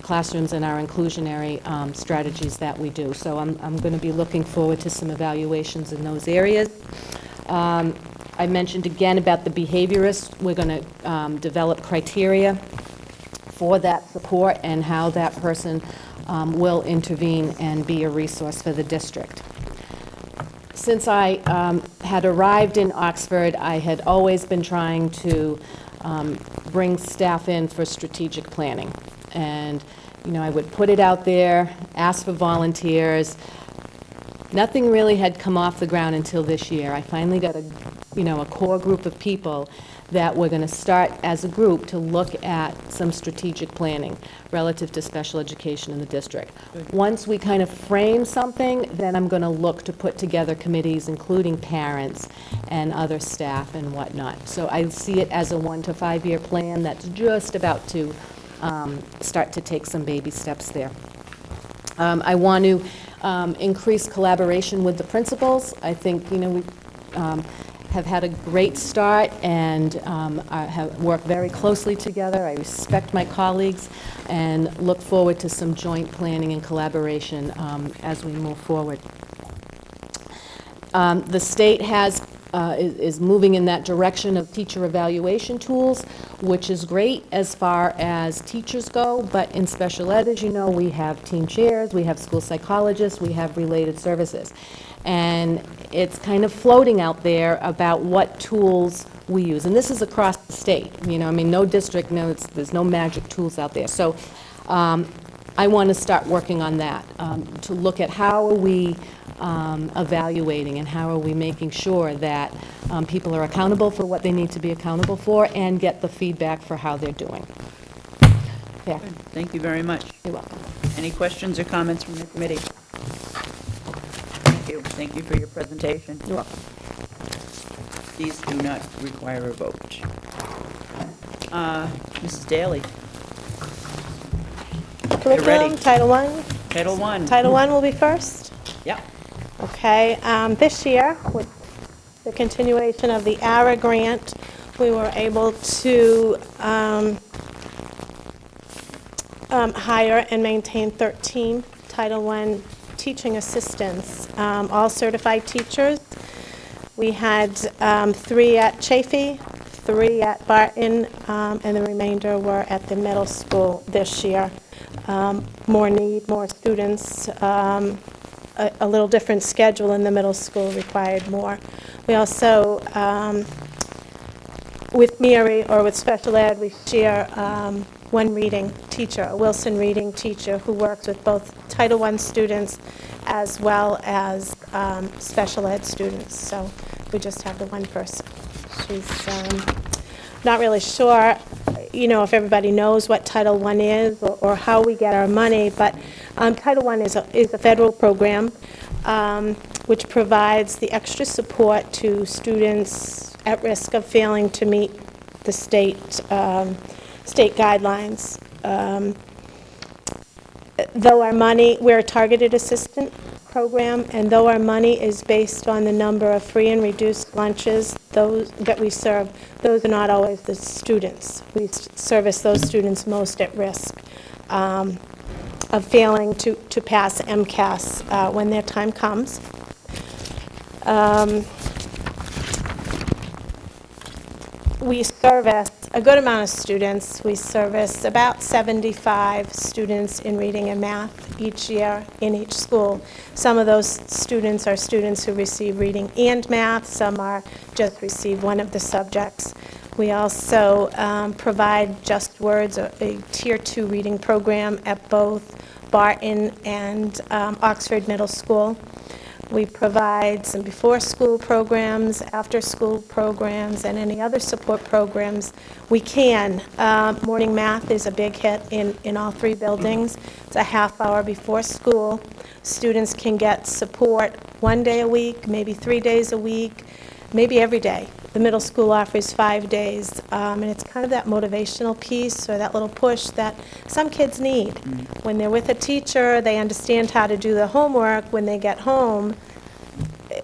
classrooms and our inclusionary strategies that we do. So I'm going to be looking forward to some evaluations in those areas. I mentioned again about the behaviorists. We're going to develop criteria for that support and how that person will intervene and be a resource for the district. Since I had arrived in Oxford, I had always been trying to bring staff in for strategic planning. And, you know, I would put it out there, ask for volunteers. Nothing really had come off the ground until this year. I finally got a core group of people that we're going to start as a group to look at some strategic planning relative to special education in the district. Once we kind of frame something, then I'm going to look to put together committees, including parents and other staff and whatnot. So I see it as a 1 to 5 year plan that's just about to start to take some baby steps there. I want to increase collaboration with the principals. I think, you know, we have had a great start and have worked very closely together. I respect my colleagues and look forward to some joint planning and collaboration as we move forward. The state is moving in that direction of teacher evaluation tools, which is great as far as teachers go, but in special ed, as you know, we have team chairs, we have school psychologists, we have related services. And it's kind of floating out there about what tools we use. And this is across the state. You know, I mean, no district knows, there's no magic tools out there. So I want to start working on that, to look at how are we evaluating and how are we making sure that people are accountable for what they need to be accountable for and get the feedback for how they're doing. Yeah. Thank you very much. You're welcome. Any questions or comments from the committee? Thank you for your presentation. You're welcome. These do not require a vote. Mrs. Daly. Curriculum, Title I. Title I. Title I will be first? Yep. Okay. This year, with the continuation of the ARA grant, we were able to hire and maintain 13 Title I teaching assistants, all certified teachers. We had 3 at Chafee, 3 at Barton, and the remainder were at the middle school this year. More need, more students, a little different schedule in the middle school required more. We also, with Mary or with special ed, we share one reading teacher, a Wilson reading teacher who works with both Title I students as well as special ed students. So we just have the one person. She's not really sure, if everybody knows what Title I is or how we get our money, but Title I is a federal program which provides the extra support to students at risk of failing to meet the state guidelines. Though our money, we're a targeted assistant program, and though our money is based on the number of free and reduced lunches, those that we serve, those are not always the students. We service those students most at risk of failing to pass MCAS when their time comes. We service a good amount of students. We service about 75 students in reading and math each year in each school. Some of those students are students who receive reading and math. Some are just receive one of the subjects. We also provide Just Words, a Tier 2 reading program at both Barton and Oxford Middle School. We provide some before-school programs, after-school programs, and any other support programs we can. Morning math is a big hit in all three buildings. It's a half hour before school. Students can get support 1 day a week, maybe 3 days a week, maybe every day. The middle school offers 5 days, and it's kind of that motivational piece or that little push that some kids need. When they're with a teacher, they understand how to do the homework. When they get home,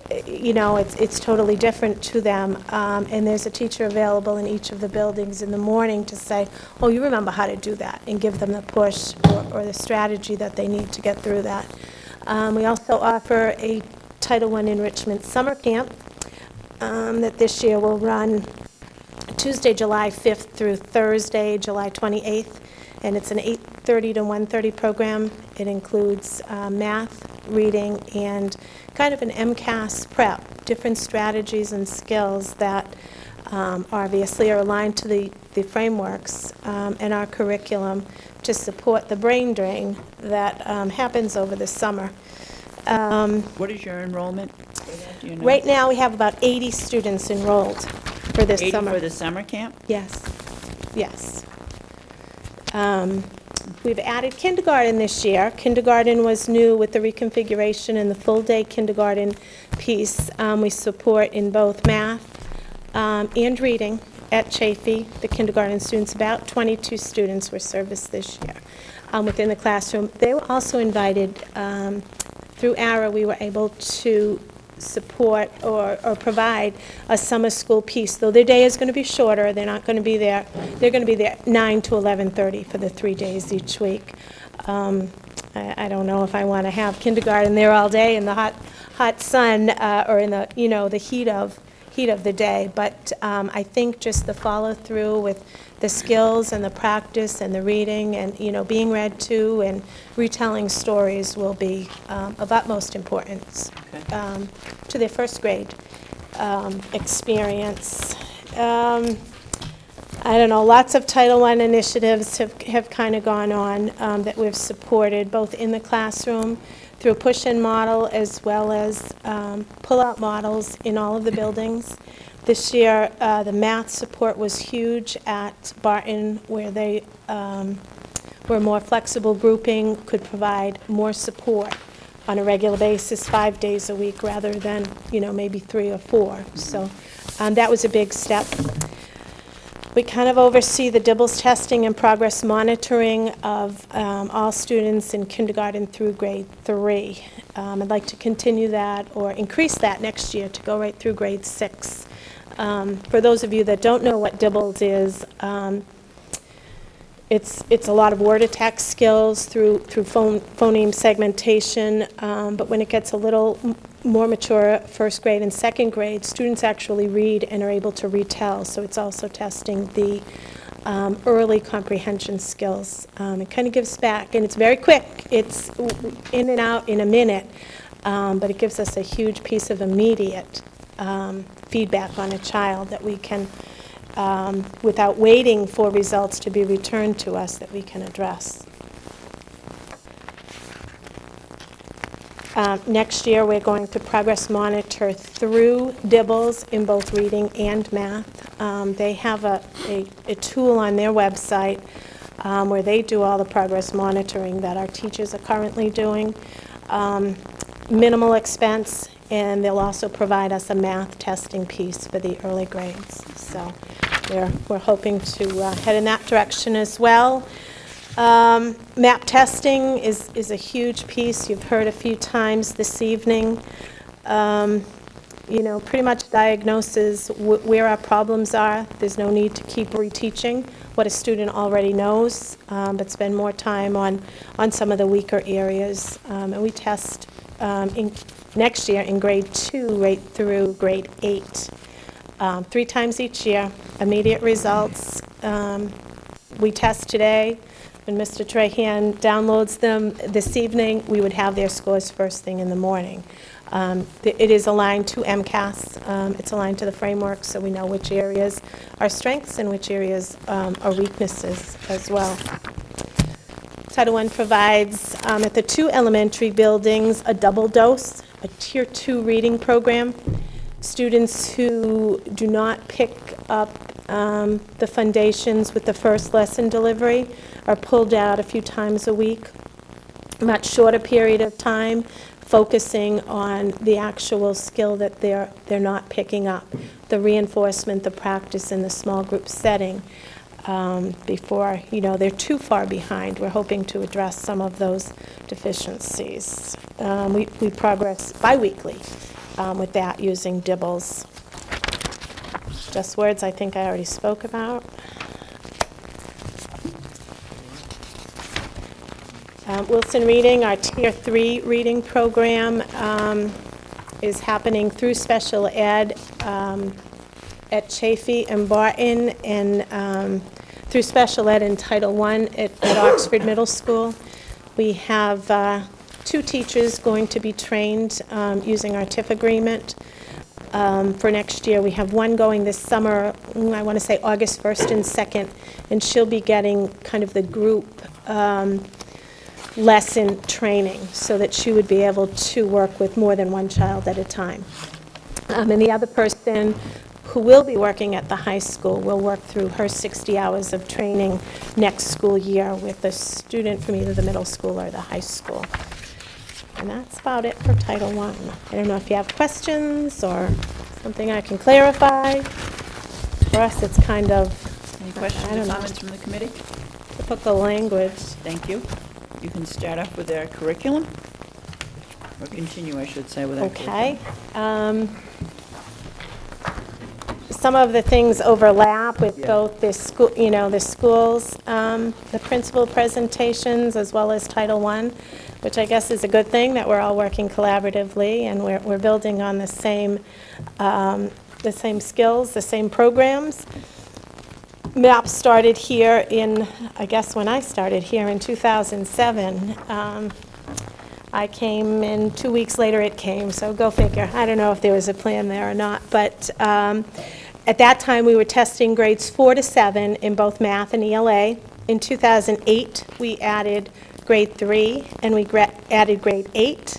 it's totally different to them, and there's a teacher available in each of the buildings in the morning to say, oh, you remember how to do that, and give them the push or the strategy that they need to get through that. We also offer a Title I enrichment summer camp that this year will run Tuesday, July 5th through Thursday, July 28th, and it's an 8:30 to 1:30 program. It includes math, reading, and kind of an MCAS prep, different strategies and skills that obviously are aligned to the frameworks and our curriculum to support the brain drain that happens over the summer. What is your enrollment for that? Do you know? Right now, we have about 80 students enrolled for this 80 summer. for the summer camp? Yes, yes. We've added kindergarten this year. Kindergarten was new with the reconfiguration and the full-day kindergarten piece. We support in both math and reading at Chafee, the kindergarten students. About 22 students were serviced this year within the classroom. They were also invited, through ARA, we were able to support or provide a summer school piece. Though their day is going to be shorter, they're not going to be there. They're going to be there 9 to 11:30 for the 3 days each week. I don't know if I want to have kindergarten there all day in the hot sun or in the the heat of the day. But I think just the follow through with the skills and the practice and the reading and being read to and retelling stories will be of utmost importance to their first grade experience. I don't know, lots of Title I initiatives have kind of gone on that we've supported both in the classroom through a push-in model as well as pull-out models in all of the buildings. This year, the math support was huge at Barton, where they were more flexible grouping, could provide more support on a regular basis, 5 days a week, rather than, maybe 3 or 4. So that was a big step. We kind of oversee the DIBELS testing and progress monitoring of all students in kindergarten through grade 3. I'd like to continue that or increase that next year to go right through grade 6. For those of you that don't know what DIBELS is, it's a lot of word-to-text skills through phoneme segmentation, but when it gets a little more mature, first grade and second grade, students actually read and are able to retell, so it's also testing the early comprehension skills. It kind of gives back, and it's very quick. It's in and out in a minute, but it gives us a huge piece of immediate feedback on a child that we can, without waiting for results to be returned to us, that we can address. Next year, we're going to progress monitor through Dibbles in both reading and math. They have a tool on their website where they do all the progress monitoring that our teachers are currently doing. Minimal expense, and they'll also provide us a math testing piece for the early grades. So we're hoping to head in that direction as well. MAP testing is a huge piece. You've heard a few times this evening. Pretty much diagnoses where our problems are. There's no need to keep reteaching what a student already knows, but spend more time on some of the weaker areas. And we test next year in grade 2 right through grade 8. 3 times each year, immediate results. We test today. When Mr. Trahan downloads them this evening, we would have their scores first thing in the morning. It is aligned to MCAS. It's aligned to the framework, so we know which areas are strengths and which areas are weaknesses as well. Title I provides, at the 2 elementary buildings, a double dose, a Tier 2 reading program. Students who do not pick up the foundations with the first lesson delivery are pulled out a few times a week, a much shorter period of time, focusing on the actual skill that they're not picking up, the reinforcement, the practice in the small group setting before they're too far behind. We're hoping to address some of those deficiencies. We progress bi-weekly with that using Dibbles. Just words I think I already spoke about. Wilson Reading, our Tier 3 reading program, is happening through special ed at Chafee and Barton, and through special ed in Title I at Oxford Middle School. We have 2 teachers going to be trained using our TIF agreement. For next year, we have one going this summer, I want to say August 1st and 2nd, and she'll be getting kind of the group lesson training so that she would be able to work with more than one child at a time. And the other person who will be working at the high school will work through her 60 hours of training next school year with a student from either the middle school or the high school. And that's about it for Title I. I don't know if you have questions or something I can clarify. For us, it's kind of, Any questions or comments from the committee? typical language. Thank you. You can start off with our curriculum, or continue, I should say, with our Okay. Some of the things overlap with both the school, the schools, the principal presentations, as well as Title I, which I guess is a good thing that we're all working collaboratively and we're building on the same skills, the same programs. MAP started here I guess when I started here in 2007. I came and 2 weeks later it came, so go figure. I don't know if there was a plan there or not, but at that time we were testing grades 4 to 7 in both math and ELA. In 2008, we added grade 3 and we added grade 8.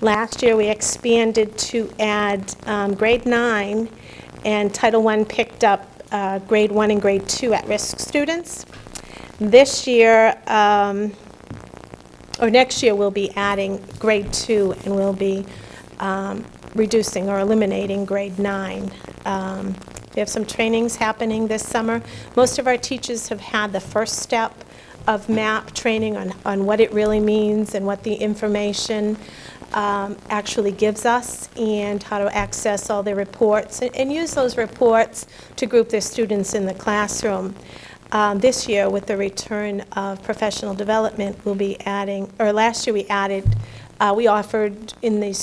Last year we expanded to add grade 9, and Title I picked up grade 1 and grade 2 at-risk students. This year, or next year, we'll be adding grade 2, and we'll be reducing or eliminating grade 9. We have some trainings happening this summer. Most of our teachers have had the first step of MAP training on what it really means and what the information actually gives us, and how to access all their reports and use those reports to group their students in the classroom. This year, with the return of professional development, we'll be adding, or last year we added, we offered in the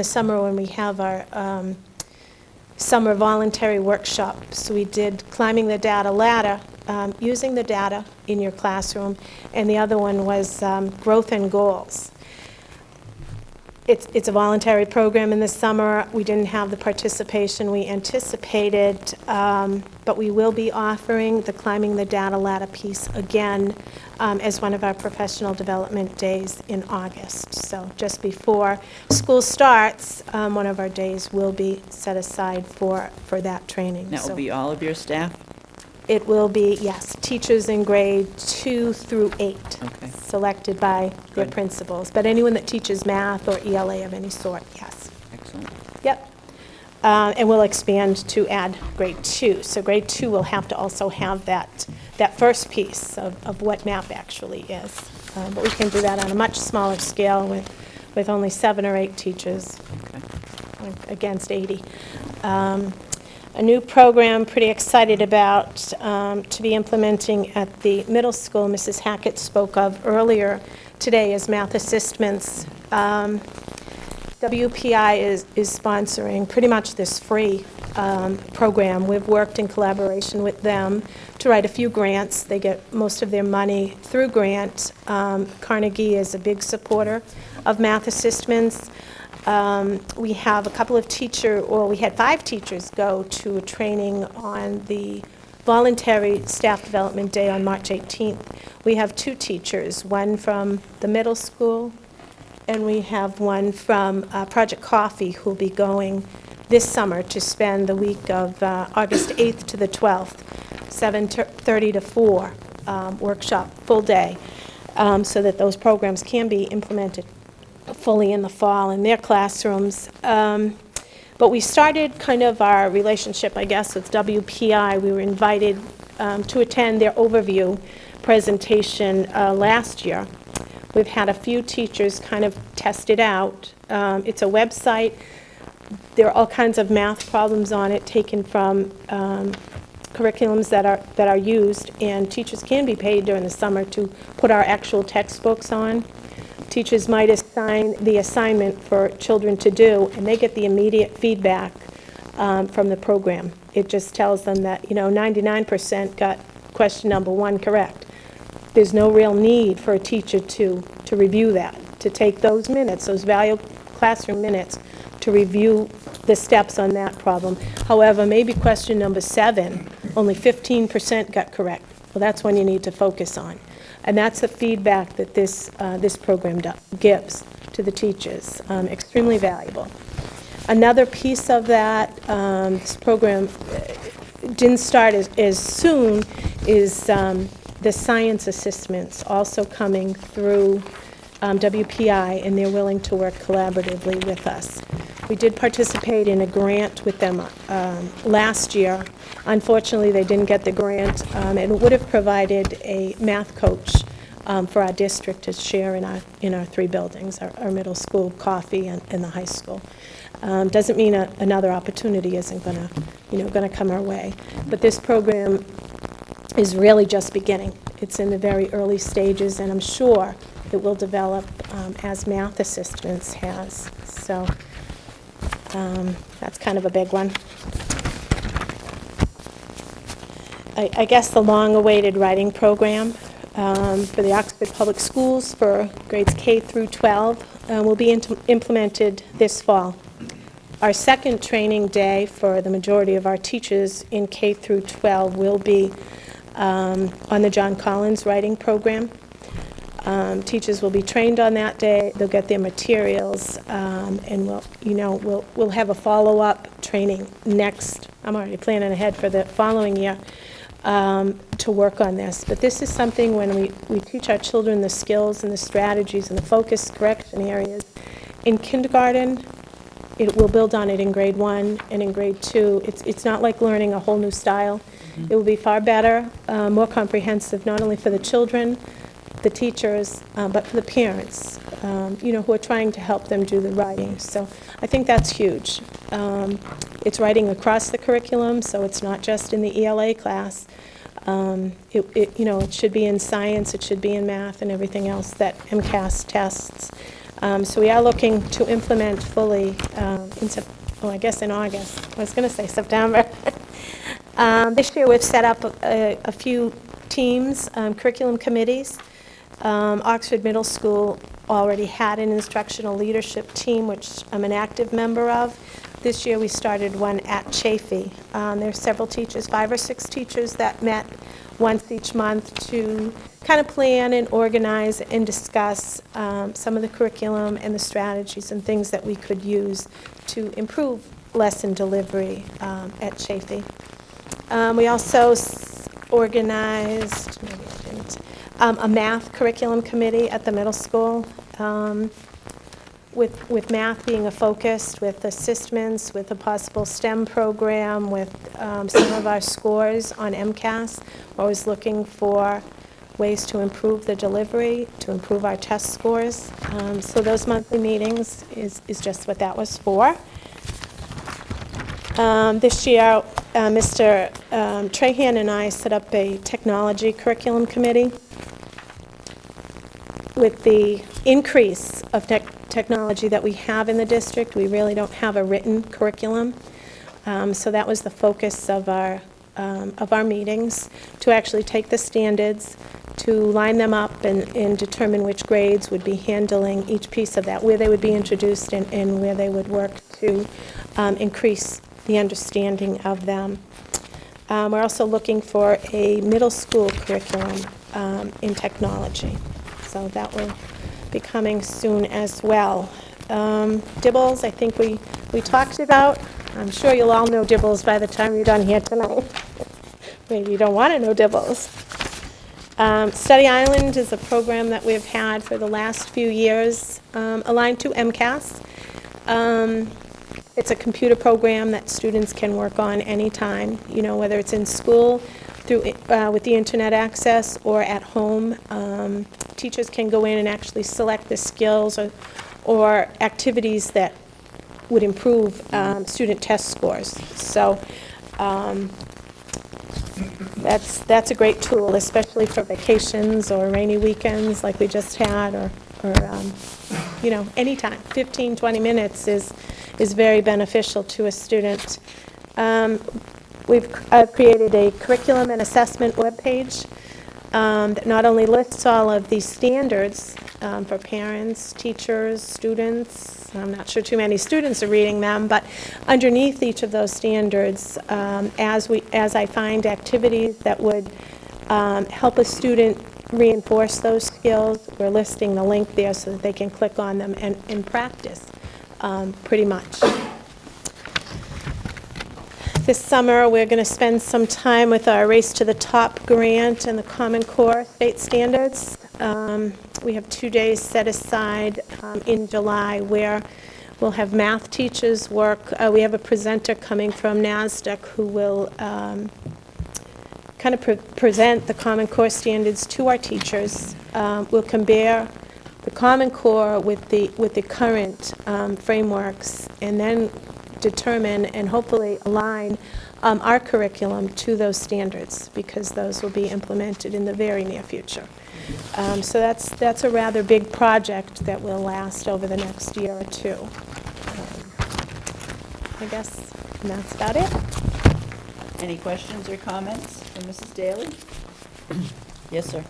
summer when we have our summer voluntary workshops. We did climbing the data ladder, using the data in your classroom, and the other one was growth and goals. It's a voluntary program in the summer. We didn't have the participation we anticipated, but we will be offering the Climbing the Data Ladder piece again as one of our professional development days in August. So just before school starts, one of our days will be set aside for that training. That will So be all of your staff? it will be, yes, teachers in grade 2 through 8, Okay. selected by their Good. principals. But anyone that teaches math or ELA of any sort, yes. Excellent. Yep. And we'll expand to add grade 2. So grade 2 will have to also have that first piece of what MAP actually is. But we can do that on a much smaller scale with only 7 or 8 teachers against 80. A new program, pretty excited about, to be implementing at the middle school, Mrs. Hackett spoke of earlier today, is Math Assistance. WPI is sponsoring pretty much this free program. We've worked in collaboration with them to write a few grants. They get most of their money through grant. Carnegie is a big supporter of Math Assistance. We have a couple of we had 5 teachers go to a training on the voluntary staff development day on March 18th. We have 2 teachers, one from the middle school, and we have one from Project Coffee, who will be going this summer to spend the week of August 8th to the 12th, 7:30 to 4, workshop, full day, so that those programs can be implemented fully in the fall in their classrooms. But we started kind of our relationship, I guess, with WPI. We were invited to attend their overview presentation last year. We've had a few teachers kind of test it out. It's a website. There are all kinds of math problems on it taken from curriculums that are used, and teachers can be paid during the summer to put our actual textbooks on. Teachers might assign the assignment for children to do, and they get the immediate feedback from the program. It just tells them that, 99% got question number 1 correct. There's no real need for a teacher to review that, to take those minutes, those valuable classroom minutes, to review the steps on that problem. However, maybe question number 7, only 15% got correct. Well, that's one you need to focus on. And that's the feedback that this program gives to the teachers. Extremely valuable. Another piece of that, this program didn't start as soon, is the science assessments also coming through WPI, and they're willing to work collaboratively with us. We did participate in a grant with them last year. Unfortunately, they didn't get the grant, and it would have provided a math coach for our district to share in our 3 buildings, our middle school, Coffee, and the high school. Doesn't mean another opportunity isn't going to come our way. But this program is really just beginning. It's in the very early stages, and I'm sure it will develop as Math Assistance has. So that's kind of a big one. I guess the long-awaited writing program for the Oxford Public Schools for grades K through 12 will be implemented this fall. Our second training day for the majority of our teachers in K through 12 will be on the John Collins writing program. Teachers will be trained on that day. They'll get their materials, and we'll have a follow-up training next. I'm already planning ahead for the following year to work on this. But this is something when we teach our children the skills and the strategies and the focus correction areas in kindergarten. It will build on it in grade 1 and in grade 2. It's not like learning a whole new style. It will be far better, more comprehensive, not only for the children, the teachers, but for the parents, who are trying to help them do the writing. So I think that's huge. It's writing across the curriculum, so it's not just in the ELA class. It should be in science, it should be in math, and everything else that MCAS tests. So we are looking to implement fully in August. I was going to say September. This year we've set up a few teams, curriculum committees. Oxford Middle School already had an instructional leadership team, which I'm an active member of. This year, we started one at Chafee. There are several teachers, 5 or 6 teachers that met once each month to kind of plan and organize and discuss some of the curriculum and the strategies and things that we could use to improve lesson delivery at Chafee. We also organized, maybe I didn't, a math curriculum committee at the middle school, with math being a focus, with assessments, with a possible STEM program, with some of our scores on MCAS. We're always looking for ways to improve the delivery, to improve our test scores. So those monthly meetings is just what that was for. This year, Mr. Trahan and I set up a technology curriculum committee. With the increase of technology that we have in the district, we really don't have a written curriculum. So that was the focus of our meetings, to actually take the standards, to line them up and determine which grades would be handling each piece of that, where they would be introduced and where they would work to increase the understanding of them. We're also looking for a middle school curriculum in technology. So that will be coming soon as well. Dibbles, I think we talked about. I'm sure you'll all know Dibbles by the time you're done here tonight. Maybe you don't want to know Dibbles. Study Island is a program that we've had for the last few years, aligned to MCAS. It's a computer program that students can work on anytime, you know, whether it's in school through with the internet access or at home. Teachers can go in and actually select the skills or activities that would improve student test scores. So that's a great tool, especially for vacations or rainy weekends like we just had, or you know, anytime. 15, 20 minutes is very beneficial to a student. I've created a curriculum and assessment webpage that not only lists all of these standards for parents, teachers, students. I'm not sure too many students are reading them, but underneath each of those standards, as I find activities that would help a student reinforce those skills, we're listing the link there so that they can click on them and practice pretty much. This summer, we're going to spend some time with our Race to the Top grant and the Common Core state standards. We have 2 days set aside in July where we'll have math teachers work. We have a presenter coming from NASDAQ who will kind of present the Common Core standards to our teachers. We'll compare the Common Core with the current frameworks, and then determine and hopefully align our curriculum to those standards, because those will be implemented in the very near future. So that's a rather big project that will last over the next year or two. I guess that's about it. Any questions or comments from Mrs. Daly? Yes, sir.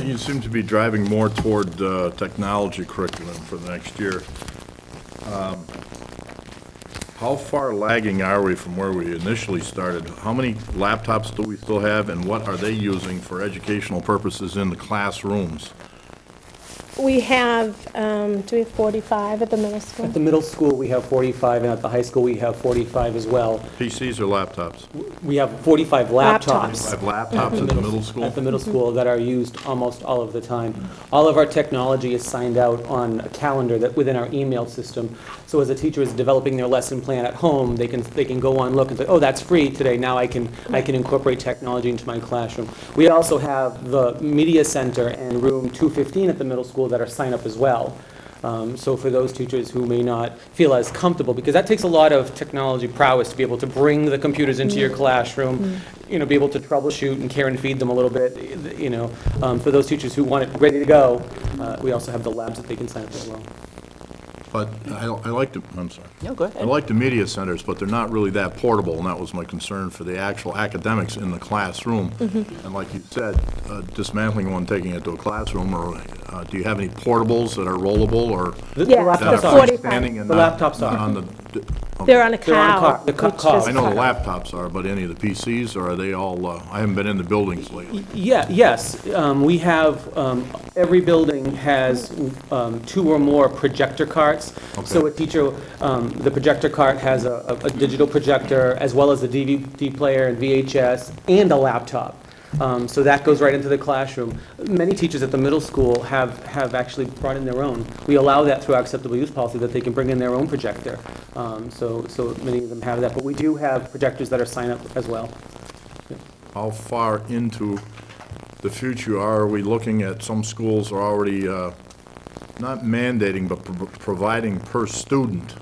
You seem to be driving more toward technology curriculum for the next year. How far lagging are we from where we initially started? How many laptops do we still have, and what are they using for educational purposes in the classrooms? We have, do we have 45 at the middle school? At the middle school, we have 45, and at the high school, we have 45 as well. PCs or laptops? We have 45 laptops. 45 laptops at the middle school? At the middle school that are used almost all of the time. All of our technology is signed out on a calendar that within our email system. So as a teacher is developing their lesson plan at home, they can go on, look, and say, oh, that's free today. Now I can incorporate technology into my classroom. We also have the media center and room 215 at the middle school that are signed up as well. So for those teachers who may not feel as comfortable, because that takes a lot of technology prowess to be able to bring the computers into your classroom, you know, be able to troubleshoot and care and feed them a little bit, you know. For those teachers who want it ready to go, we also have the labs that they can sign up as well. But I like the, I'm sorry. No, go ahead. I like the media centers, but they're not really that portable, and that was my concern for the actual academics in the classroom. And like you said, dismantling one, taking it to a classroom, or do you have any portables that are rollable, or The Yes, laptops the are. 45. standing and The not laptops are. on the? They're on a They're on a cow. car- the which car. is I know the car. laptops are, but any of the PCs, or are they all, I haven't been in the buildings lately. Yes. We have, every building has 2 or more projector carts. So a teacher, the projector cart has a digital projector, as well as a DVD player and VHS, and a laptop. So that goes right into the classroom. Many teachers at the middle school have actually brought in their own. We allow that through our acceptable use policy, that they can bring in their own projector. So many of them have that, but we do have projectors that are sign-up as well. How far into the future are we looking at? Some schools are already not mandating, but providing per student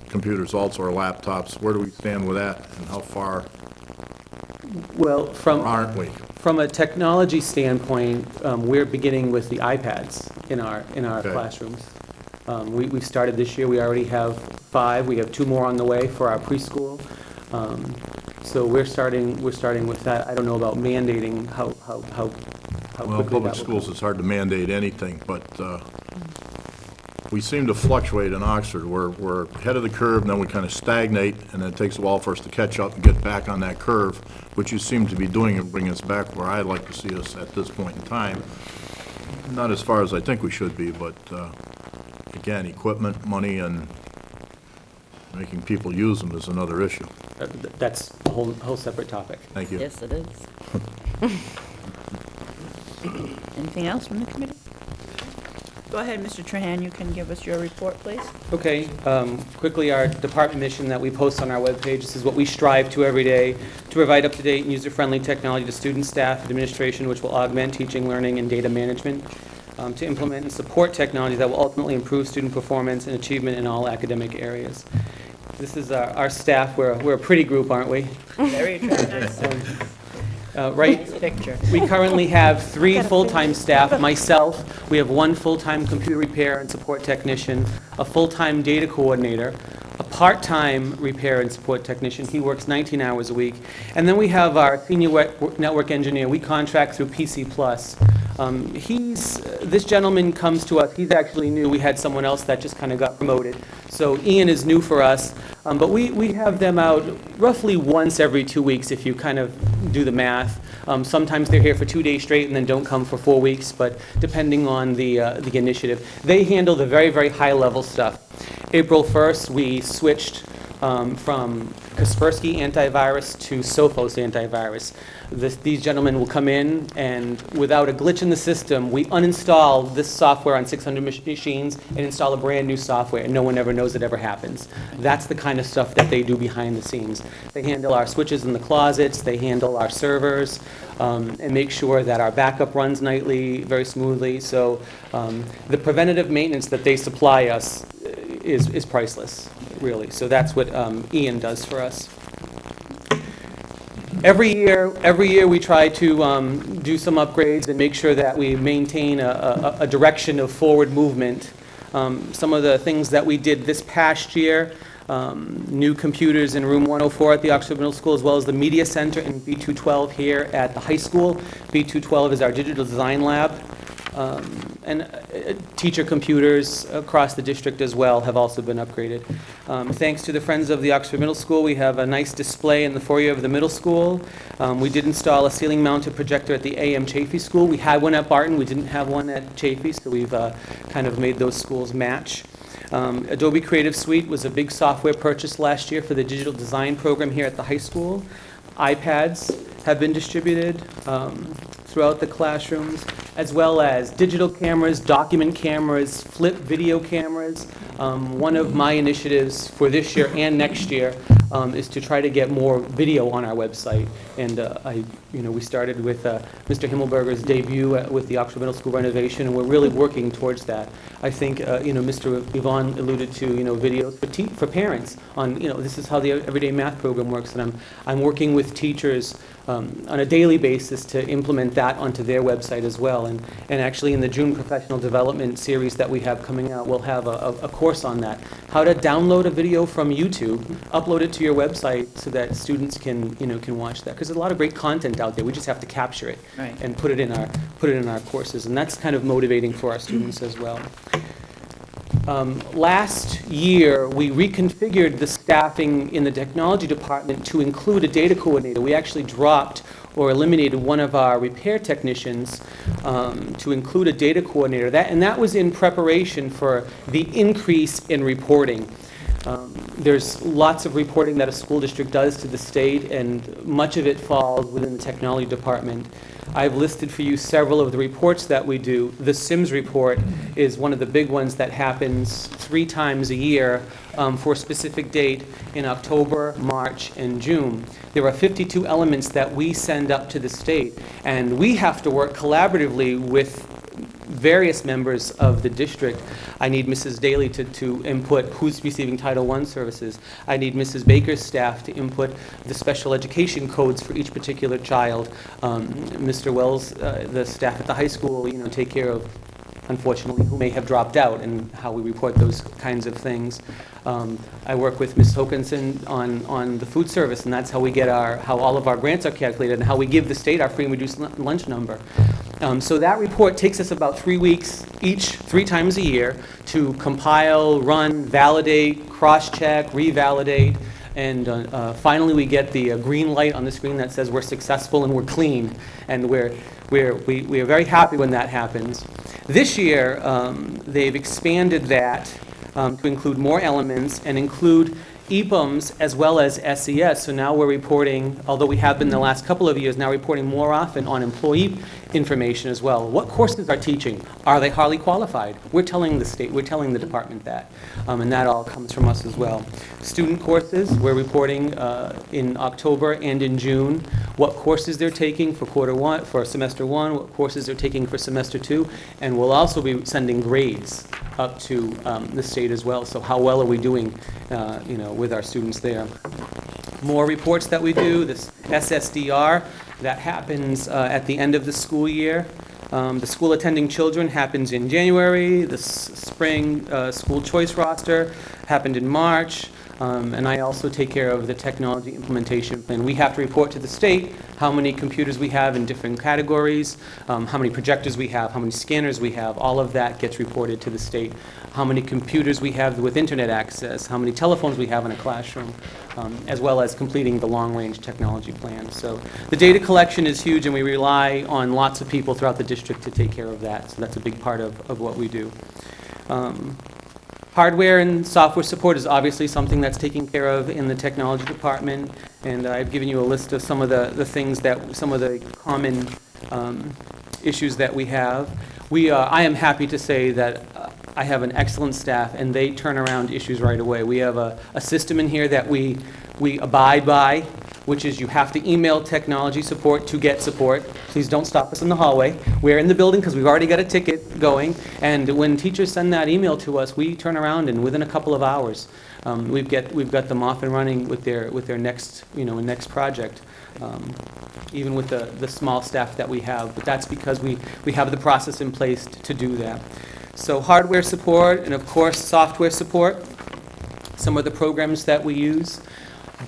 computers also, or laptops. Where do we stand with that, and how far Well, aren't we? from a technology standpoint, we're beginning with the iPads in our Okay. classrooms. We've started this year. We already have 5. We have 2 more on the way for our preschool. So we're starting with that. I don't know about mandating how Well, quickly public that will schools, it's hard to mandate anything, but we seem to fluctuate in Oxford. We're ahead of the curve, and then we kind of stagnate, and then it takes a while for us to catch up and get back on that curve, which you seem to be doing and bring us back where I'd like to see us at this point in time. Not as far as I think we should be, but again, equipment, money, and making people use them is another issue. That's a whole separate topic. Thank you. Yes, it is. Anything else from the committee? Go ahead, Mr. Trahan, you can give us your report, please. Okay, quickly, our department mission that we post on our webpage, this is what we strive to every day, to provide up-to-date and user-friendly technology to students, staff, and administration, which will augment teaching, learning, and data management, to implement and support technology that will ultimately improve student performance and achievement in all academic areas. This is our staff. We're a pretty group, aren't we? Very attractive. Right? Picture. We currently have 3 full-time staff, myself, we have 1 full-time computer repair and support technician, a full-time data coordinator, a part-time repair and support technician, he works 19 hours a week, and then we have our senior network engineer. We contract through PC Plus. This gentleman comes to us, he's actually new, we had someone else that just kind of got promoted. So Ian is new for us, but we have them out roughly once every 2 weeks, if you kind of do the math. Sometimes they're here for 2 days straight and then don't come for 4 weeks, but depending on the initiative. They handle the very, very high-level stuff. April 1st, we switched from Kaspersky antivirus to Sophos antivirus. These gentlemen will come in, and without a glitch in the system, we uninstall this software on 600 machines and install a brand-new software, and no one ever knows it ever happens. That's the kind of stuff that they do behind the scenes. They handle our switches in the closets, they handle our servers, and make sure that our backup runs nightly, very smoothly. So the preventative maintenance that they supply us is priceless, really. So that's what Ian does for us. Every year we try to do some upgrades and make sure that we maintain a direction of forward movement. Some of the things that we did this past year, new computers in room 104 at the Oxford Middle School, as well as the Media Center in B212 here at the high school. B212 is our digital design lab. And teacher computers across the district as well have also been upgraded. Thanks to the Friends of the Oxford Middle School, we have a nice display in the foyer of the middle school. We did install a ceiling-mounted projector at the AM Chafee School. We had one at Barton, we didn't have one at Chafee, so we've kind of made those schools match. Adobe Creative Suite was a big software purchase last year for the digital design program here at the high school. iPads have been distributed throughout the classrooms, as well as digital cameras, document cameras, flip video cameras. One of my initiatives for this year and next year is to try to get more video on our website. And we started with Mr. Himmelberger's debut with the Oxford Middle School renovation, and we're really working towards that. I think, Mr. Yvonne alluded to, videos for parents on, this is how the Everyday Math program works, and I'm working with teachers on a daily basis to implement that onto their website as well. And actually in the June professional development series that we have coming out, we'll have a course on that. How to download a video from YouTube, upload it to your website so that students can watch that. Because there's a lot of great content out there. We just have to capture it and put it in our courses. And that's kind of motivating for our students as well. Last year, we reconfigured the staffing in the technology department to include a data coordinator. We actually dropped or eliminated one of our repair technicians to include a data coordinator. That was in preparation for the increase in reporting. There's lots of reporting that a school district does to the state, and much of it falls within the technology department. I've listed for you several of the reports that we do. The SIMS report is one of the big ones that happens 3 times a year for a specific date in October, March, and June. There are 52 elements that we send up to the state, and we have to work collaboratively with various members of the district. I need Mrs. Daly to input who's receiving Title I services. I need Mrs. Baker's staff to input the special education codes for each particular child. Mr. Wells, the staff at the high school, take care of, unfortunately, who may have dropped out and how we report those kinds of things. I work with Ms. Hokinson on the food service, and that's how we get how all of our grants are calculated and how we give the state our free and reduced lunch number. So that report takes us about 3 weeks each, 3 times a year, to compile, run, validate, cross-check, revalidate, and finally we get the green light on the screen that says we're successful and we're clean, and we are very happy when that happens. This year, they've expanded that to include more elements and include EPUMs as well as SES. So now we're reporting, although we have been the last couple of years, now reporting more often on employee information as well. What courses are teaching? Are they highly qualified? We're telling the state, we're telling the department that, and that all comes from us as well. Student courses, we're reporting in October and in June what courses they're taking for for semester 1, what courses they're taking for semester 2, and we'll also be sending grades up to the state as well. So how well are we doing, with our students there? More reports that we do, this SSDR, that happens at the end of the school year. The school attending children happens in January. The spring school choice roster happened in March. And I also take care of the technology implementation plan. We have to report to the state how many computers we have in different categories, how many projectors we have, how many scanners we have. All of that gets reported to the state. How many computers we have with internet access, how many telephones we have in a classroom, as well as completing the long-range technology plan. So the data collection is huge, and we rely on lots of people throughout the district to take care of that. So that's a big part of what we do. Hardware and software support is obviously something that's taken care of in the technology department, and I've given you a list of some of the things that, some of the common issues that we have. I am happy to say that I have an excellent staff, and they turn around issues right away. We have a system in here that we abide by, which is you have to email technology support to get support. Please don't stop us in the hallway. We're in the building because we've already got a ticket going, and when teachers send that email to us, we turn around, and within a couple of hours, we've got them off and running with their next next project. Even with the small staff that we have, but that's because we have the process in place to do that. So hardware support and of course software support, some of the programs that we use.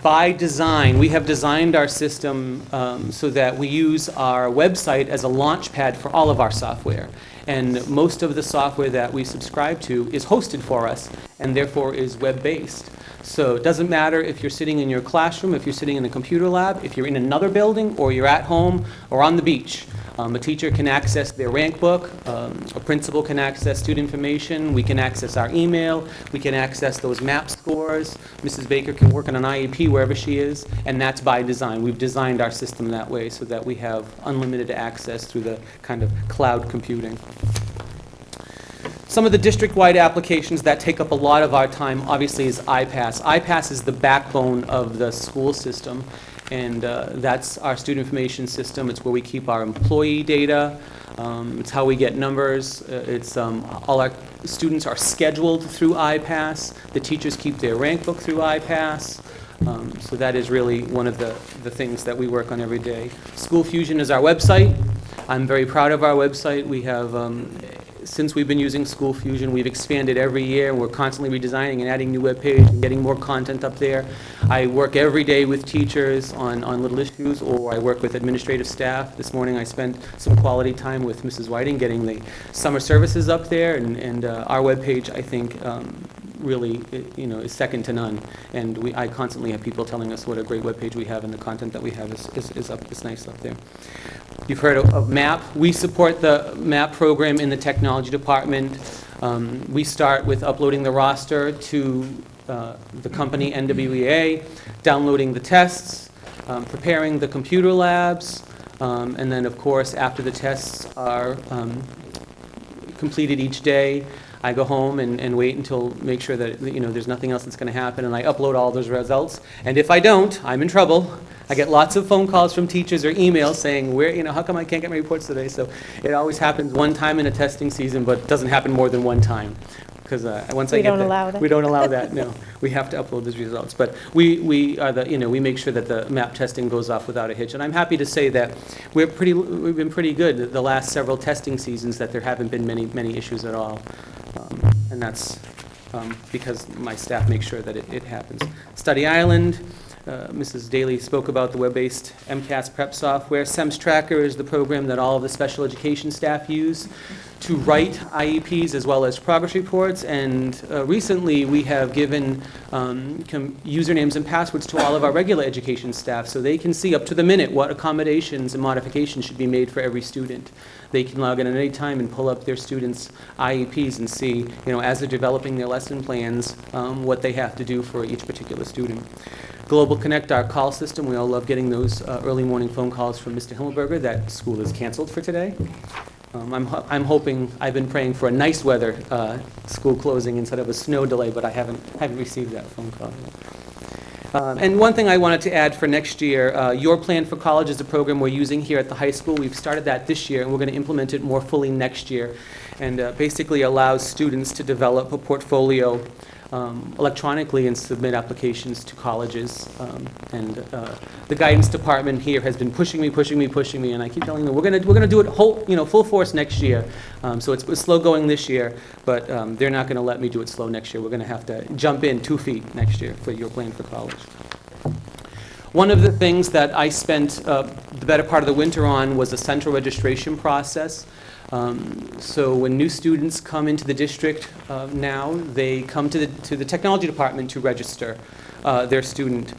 By design, we have designed our system so that we use our website as a launch pad for all of our software. And most of the software that we subscribe to is hosted for us and therefore is web-based. So it doesn't matter if you're sitting in your classroom, if you're sitting in a computer lab, if you're in another building, or you're at home or on the beach. A teacher can access their rank book, a principal can access student information, we can access our email, we can access those MAP scores. Mrs. Baker can work on an IEP wherever she is, and that's by design. We've designed our system that way so that we have unlimited access through the kind of cloud computing. Some of the district-wide applications that take up a lot of our time, obviously, is IPASS. IPASS is the backbone of the school system, and that's our student information system. It's where we keep our employee data. It's how we get numbers. It's all our students are scheduled through IPASS. The teachers keep their rank book through IPASS. So that is really one of the things that we work on every day. School Fusion is our website. I'm very proud of our website. We have, since we've been using School Fusion, we've expanded every year, and we're constantly redesigning and adding new web pages and getting more content up there. I work every day with teachers on little issues, or I work with administrative staff. This morning I spent some quality time with Mrs. Whiting getting the summer services up there, and our web page, I think, really, is second to none. And I constantly have people telling us what a great webpage we have, and the content that we have is nice up there. You've heard of MAP. We support the MAP program in the technology department. We start with uploading the roster to the company NWEA, downloading the tests, preparing the computer labs, and then, of course, after the tests are completed each day, I go home and wait until, make sure that, there's nothing else that's going to happen, and I upload all those results. And if I don't, I'm in trouble. I get lots of phone calls from teachers or emails saying, how come I can't get my reports today? So it always happens one time in a testing season, but it doesn't happen more than one time. Because once I get that. We don't allow that. We don't allow that, no. We have to upload those results. But we are we make sure that the MAP testing goes off without a hitch. And I'm happy to say that we've been pretty good the last several testing seasons, that there haven't been many issues at all. And that's because my staff makes sure that it happens. Study Island, Mrs. Daly spoke about the web-based MCAS prep software. SEMS Tracker is the program that all of the special education staff use to write IEPs as well as progress reports. And recently, we have given usernames and passwords to all of our regular education staff, so they can see up to the minute what accommodations and modifications should be made for every student. They can log in at any time and pull up their students' IEPs and see, as they're developing their lesson plans, what they have to do for each particular student. Global Connect, our call system, we all love getting those early morning phone calls from Mr. Himmelberger that school is canceled for today. I'm hoping, I've been praying for a nice weather school closing instead of a snow delay, but I haven't received that phone call. And one thing I wanted to add for next year, Your Plan for College is a program we're using here at the high school. We've started that this year, and we're going to implement it more fully next year, and basically allows students to develop a portfolio electronically and submit applications to colleges. And the guidance department here has been pushing me, and I keep telling them we're going to do it full force next year. So it's slow going this year, but they're not going to let me do it slow next year. We're going to have to jump in 2 feet next year for Your Plan for College. One of the things that I spent the better part of the winter on was a central registration process. So when new students come into the district now, they come to the technology department to register their student.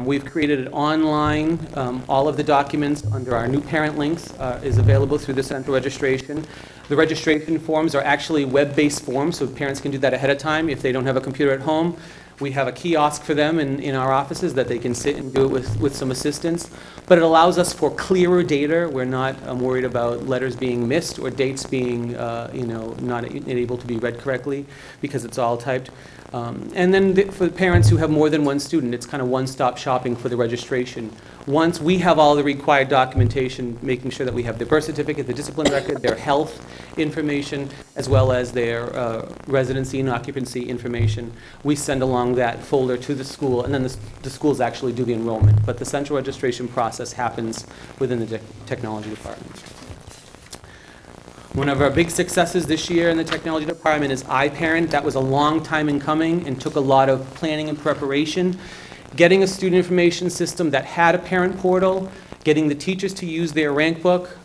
We've created an online, all of the documents under our new parent links is available through the central registration. The registration forms are actually web-based forms, so parents can do that ahead of time if they don't have a computer at home. We have a kiosk for them in our offices that they can sit and do it with some assistance. But it allows us for clearer data. We're not worried about letters being missed or dates being, not able to be read correctly because it's all typed. And then for parents who have more than one student, it's kind of one-stop shopping for the registration. Once we have all the required documentation, making sure that we have the birth certificate, the discipline record, their health information, as well as their residency and occupancy information, we send along that folder to the school, and then the schools actually do the enrollment. But the central registration process happens within the technology department. One of our big successes this year in the technology department is iParent. That was a long time in coming and took a lot of planning and preparation. Getting a student information system that had a parent portal, getting the teachers to use their rank book,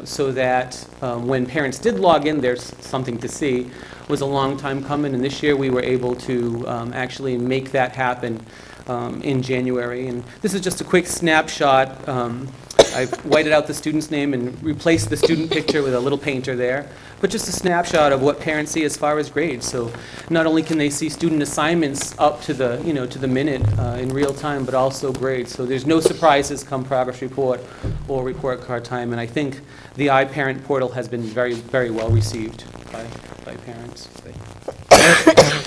so that when parents did log in, there's something to see, was a long time coming. And this year we were able to actually make that happen in January. And this is just a quick snapshot. I've whited out the student's name and replaced the student picture with a little painter there. But just a snapshot of what parents see as far as grades. So not only can they see student assignments up to the, to the minute in real time, but also grades. So there's no surprises come progress report or report card time. And I think the iParent portal has been very, very well received. by parents.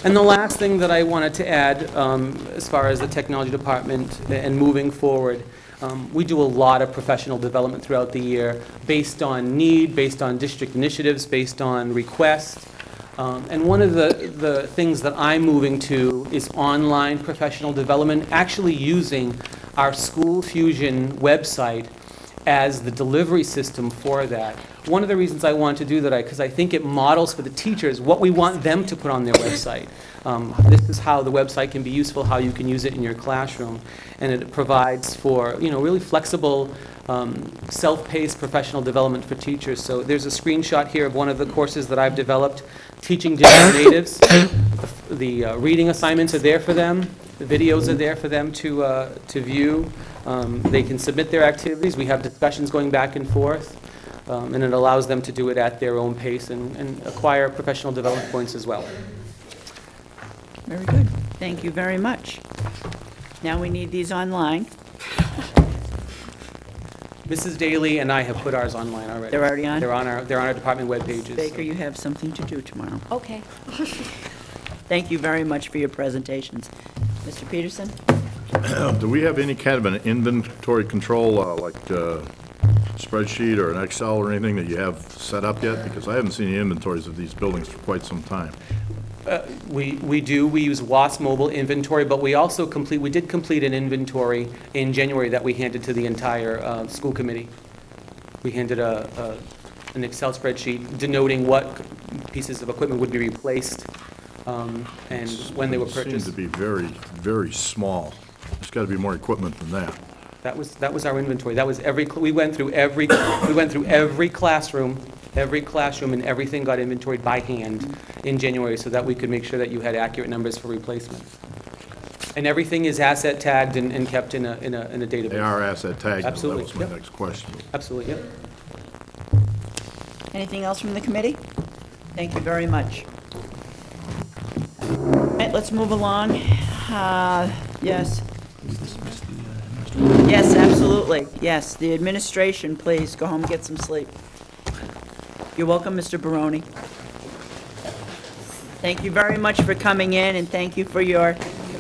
And the last thing that I wanted to add, as far as the technology department and moving forward, we do a lot of professional development throughout the year based on need, based on district initiatives, based on requests. And one of the things that I'm moving to is online professional development, actually using our School Fusion website as the delivery system for that. One of the reasons I want to do that, because I think it models for the teachers what we want them to put on their website. This is how the website can be useful, how you can use it in your classroom. And it provides for, really flexible, self-paced professional development for teachers. So there's a screenshot here of one of the courses that I've developed, Teaching Digital Natives. The reading assignments are there for them. The videos are there for them to view. They can submit their activities. We have discussions going back and forth. And it allows them to do it at their own pace and acquire professional development points as well. Very good. Thank you very much. Now we need these online. Mrs. Daly and I have put ours online already. They're already on? They're on our department web pages. Baker, you have something to do tomorrow. Okay. Thank you very much for your presentations. Mr. Peterson? Do we have any kind of an inventory control, like spreadsheet or an Excel or anything that you have set up yet? Because I haven't seen any inventories of these buildings for quite some time. We do. We use WASP Mobile Inventory, but we also did complete an inventory in January that we handed to the entire school committee. We handed an Excel spreadsheet denoting what pieces of equipment would be replaced and when they were purchased. It seems to be very, very small. There's got to be more equipment than that. That was our inventory. That was we went through every classroom, and everything got inventoried by hand in January so that we could make sure that you had accurate numbers for replacement. And everything is asset tagged and kept in a database. They are asset tagged. Absolutely. That was my next question. Absolutely, yep. Anything else from the committee? Thank you very much. All right, let's move along. Yes. Yes, absolutely. Yes, the administration, please, go home and get some sleep. You're welcome, Mr. Barone. Thank you very much for coming in, and thank you for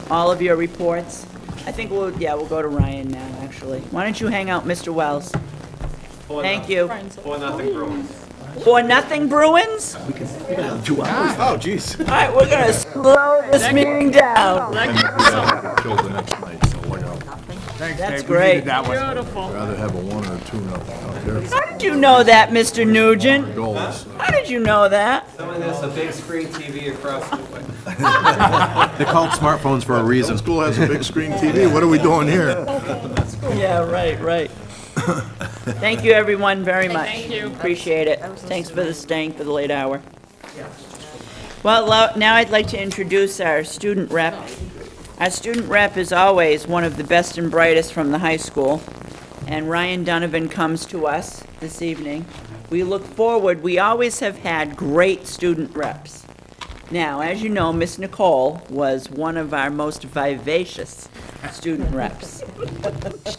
all of your reports. I think we'll go to Ryan now, actually. Why don't you hang out, Mr. Wells? Thank you. 4-0 Bruins. 4-0 Bruins? We can 2 hours. Oh, jeez. All right, we're going to slow this meeting down. Killed the next night, so look out. That's great. Beautiful. I'd rather have a 1 or a 2-0 out there. How did you know that, Mr. Nugent? Goals. How did you know that? Someone has a big screen TV across the way. They're called smartphones for a reason. School has a big screen TV. What are we doing here? Yeah, right. Thank you, everyone, very much. Thank you. Appreciate it. Thanks for staying for the late hour. Well, now I'd like to introduce our student rep. Our student rep is always one of the best and brightest from the high school, and Ryan Donovan comes to us this evening. We always have had great student reps. Now, as you know, Miss Nicole was one of our most vivacious student reps.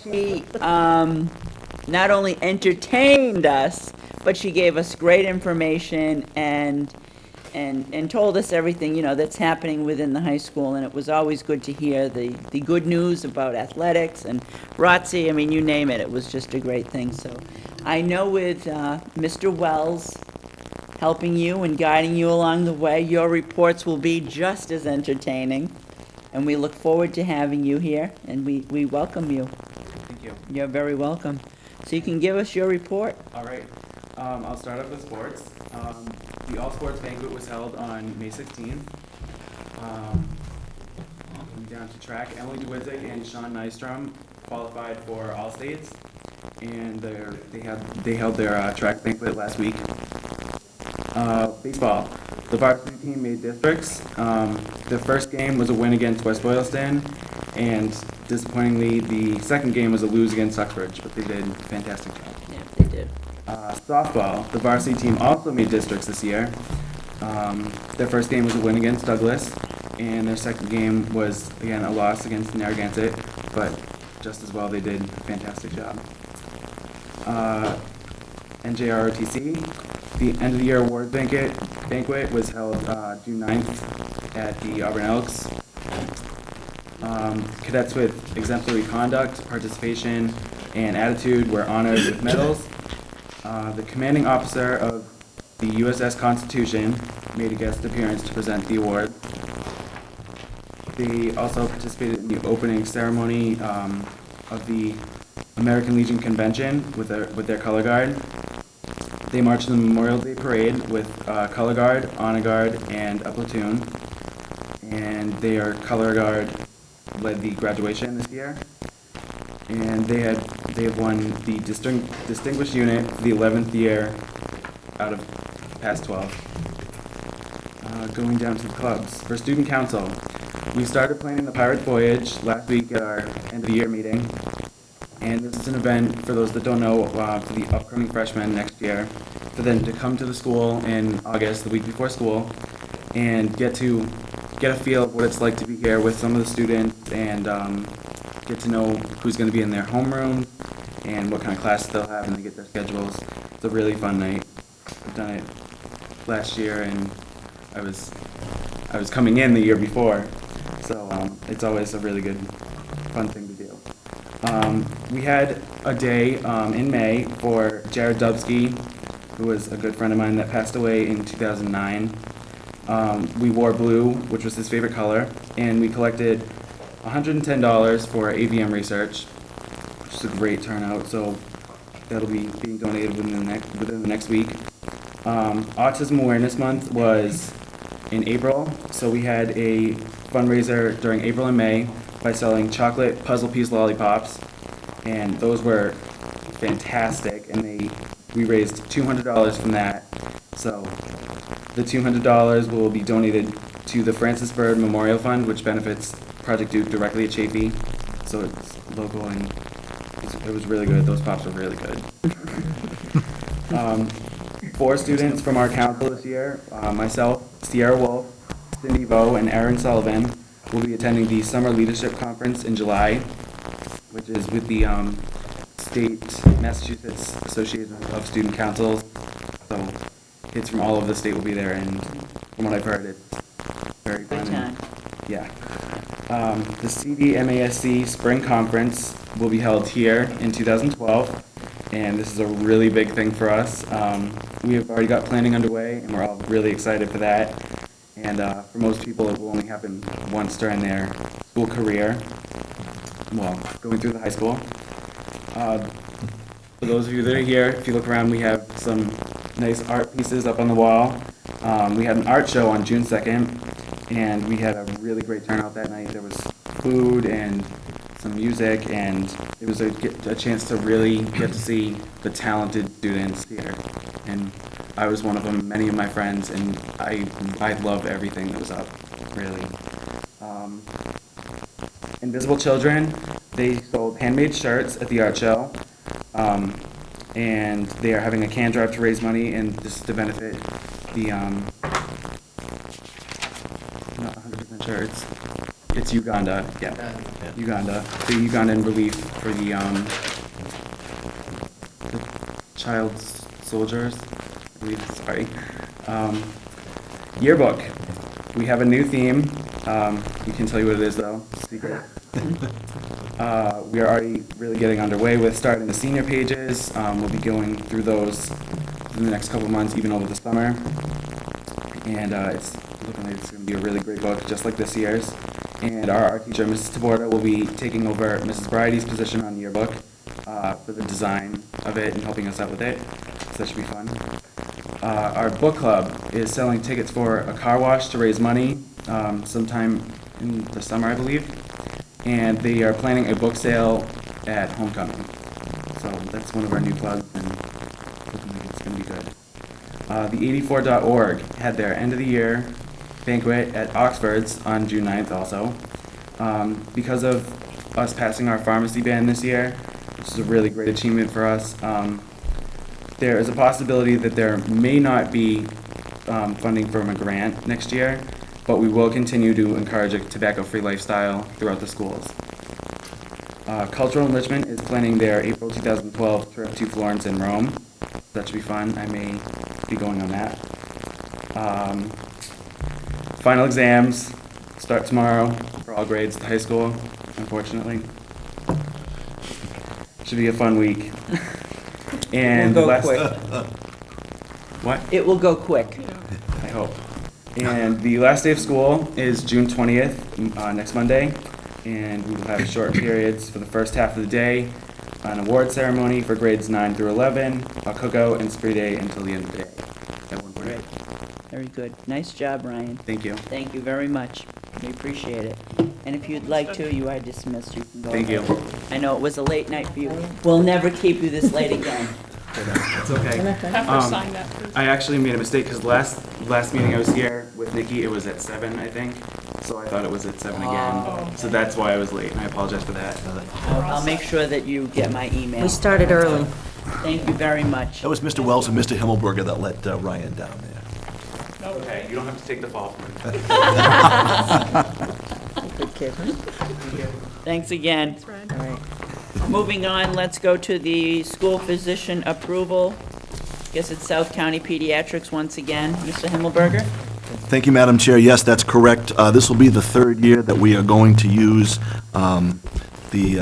She not only entertained us, but she gave us great information and told us everything, that's happening within the high school, and it was always good to hear the good news about athletics and ROTC. I mean, you name it, it was just a great thing. So I know with Mr. Wells helping you and guiding you along the way, your reports will be just as entertaining, and we look forward to having you here, and we welcome you. Thank you. You're very welcome. So you can give us your report. All right. I'll start off with sports. The all-sports banquet was held on May 16th. Down to track, Emily DeWitzig and Sean Nystrom qualified for all states, and they held their track banquet last week. Baseball. The varsity team made districts. The first game was a win against West Boylston, and disappointingly, the second game was a lose against Uxbridge, but they did a fantastic job. Yeah, they did. Softball. The varsity team also made districts this year. Their first game was a win against Douglas, and their second game was, again, a loss against Narragansett, but just as well, they did a fantastic job. NJROTC. The end of the year award banquet was held June 9th at the Auburn Elks. Cadets with exemplary conduct, participation, and attitude were honored with medals. The commanding officer of the USS Constitution made a guest appearance to present the award. They also participated in the opening ceremony of the American Legion Convention with their color guard. They marched in the Memorial Day Parade with color guard, honor guard, and a platoon. And their color guard led the graduation this year. And they have won the distinguished unit for the 11th year out of past 12. Going down to the clubs. For student council, we started planning the Pirate Voyage last week at our end of the year meeting. And this is an event, for those that don't know, for the upcoming freshmen next year, for them to come to the school in August, the week before school, and get a feel of what it's like to be here with some of the students and get to know who's going to be in their homeroom and what kind of classes they'll have, and they get their schedules. It's a really fun night. I've done it last year, and I was coming in the year before, so it's always a really good, fun thing to do. We had a day in May for Jared Dubsky, who was a good friend of mine that passed away in 2009. We wore blue, which was his favorite color, and we collected $110 for AVM research, which is a great turnout, so that'll be being donated within the next week. Autism Awareness Month was in April, so we had a fundraiser during April and May by selling chocolate puzzle piece lollipops, and those were fantastic, and we raised $200 from that. So the $200 will be donated to the Francis Bird Memorial Fund, which benefits Project Duke directly at Chafee. So it's local, and it was really good. Those pops were really good. 4 students from our council this year, myself, Sierra Wolf, Cindy Vo, and Aaron Sullivan, will be attending the Summer Leadership Conference in July, which is with the State Massachusetts Association of Student Councils. So kids from all over the state will be there, and from what I've heard, it's very fun. Yeah. The CDMASC Spring Conference will be held here in 2012, and this is a really big thing for us. We have already got planning underway, and we're all really excited for that. And for most people, it will only happen once during their school career, well, going through the high school. For those of you that are here, if you look around, we have some nice art pieces up on the wall. We had an art show on June 2nd, and we had a really great turnout that night. There was food and some music, and it was a chance to really get to see the talented students here. And I was one of them, many of my friends, and I loved everything that was up, really. Invisible Children, they sold handmade shirts at the art show, and they are having a can drive to raise money, and this is to benefit the, not 100% sure, it's Uganda, yeah, Uganda, the Ugandan relief for the child soldiers, I believe, sorry. Yearbook, we have a new theme. We can tell you what it is though, secret. We are already really getting underway with starting the senior pages. We'll be going through those in the next couple of months, even over the summer. And it's looking like it's going to be a really great book, just like this year's. And our art teacher, Mrs. Taborda, will be taking over Mrs. Bridie's position on the yearbook for the design of it and helping us out with it. So that should be fun. Our book club is selling tickets for a car wash to raise money sometime in the summer, I believe. And they are planning a book sale at Homecoming. So that's one of our new clubs, and looking like it's going to be good. The 84.org had their end of the year banquet at Oxford's on June 9th also. Because of us passing our pharmacy ban this year, which is a really great achievement for us, there is a possibility that there may not be funding from a grant next year, but we will continue to encourage a tobacco-free lifestyle throughout the schools. Cultural Enrichment is planning their April 2012 trip to Florence and Rome. That should be fun. I may be going on that. Final exams start tomorrow for all grades at the high school, unfortunately. Should be a fun week. And Will go last- quick. What? It will go quick. I hope. And the last day of school is June 20th, next Monday, and we will have short periods for the first half of the day, an award ceremony for grades 9 through 11, a cookout, and spree day until the end of the day. At 1:30. Very good. Nice job, Ryan. Thank you. Thank you very much. We appreciate it. And if you'd like to, you are dismissed. You can go. Thank you. ahead. I know it was a late night for you. We'll never keep you this late again. It's okay. Have her sign that, please. I actually made a mistake, because last meeting I was here with Nikki, it was at 7, I think. So I thought it was at 7 again. So that's why I was late, and I apologize for that. I'll make sure that you get my email. We started early. Thank you very much. That was Mr. Wells and Mr. Himmelberger that let Ryan down there. Okay, you don't have to take the fall for me. Good kid, huh? Thanks again. All right. Moving on, let's go to the school physician approval. Guess it's South County Pediatrics once again. Mr. Himmelberger? Thank you, Madam Chair. Yes, that's correct. This will be the third year that we are going to use the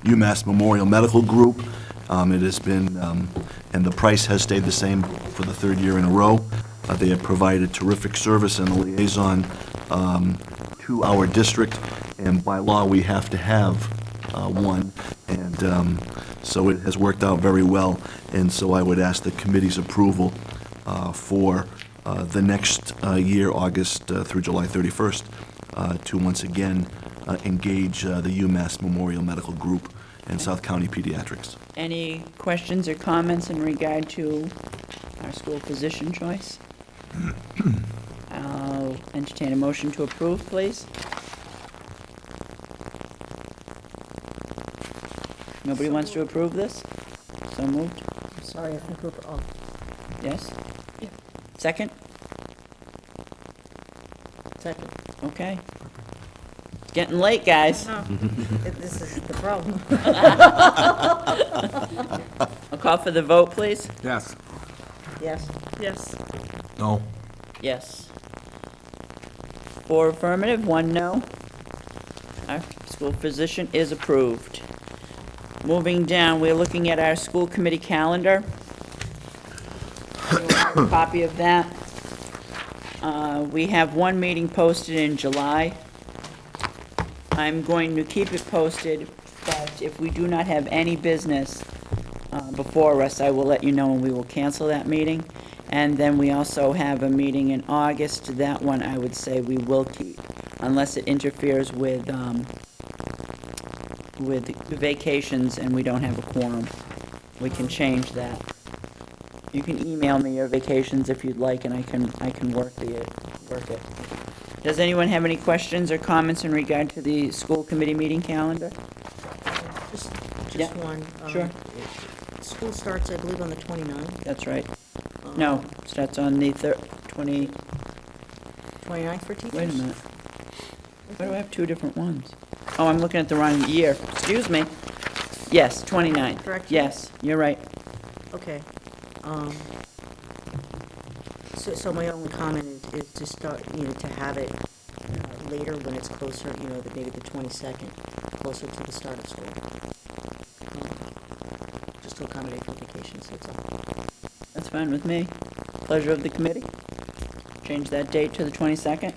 UMass Memorial Medical Group. It has been, and the price has stayed the same for the third year in a row. They have provided terrific service and liaison to our district, and by law, we have to have one, and so it has worked out very well, and so I would ask the committee's approval for the next year, August through July 31st, to once again engage the UMass Memorial Medical Group and South County Pediatrics. Any questions or comments in regard to our school physician choice? I'll entertain a motion to approve, please. Nobody wants to approve this? So moved? I'm sorry, I think we're all. Yes? Second? Second. Okay. It's getting late, guys. This is the problem. I'll call for the vote, please. Yes. Yes. Yes. No. Yes. 4 affirmative, 1 no. Our school physician is approved. Moving down, we're looking at our school committee calendar. You'll have a copy of that. We have one meeting posted in July. I'm going to keep it posted, but if we do not have any business before us, I will let you know and we will cancel that meeting. And then we also have a meeting in August. That one, I would say we will keep, unless it interferes with vacations and we don't have a quorum. We can change that. You can email me your vacations if you'd like, and I can work it. Does anyone have any questions or comments in regard to the school committee meeting calendar? Just Yeah. one. Sure. School starts, I believe, on the 29th. That's right. No, starts on the 29th for teachers? Wait a minute. Why do I have 2 different ones? Oh, I'm looking at the wrong year. Excuse me. Yes, 29th. Correct. Yes, you're right. Okay. So my only comment is to start, to have it later when it's closer, maybe the 22nd, closer to the start of school. Just to accommodate for vacations, that's all. That's fine with me. Pleasure of the committee. Change that date to the 22nd.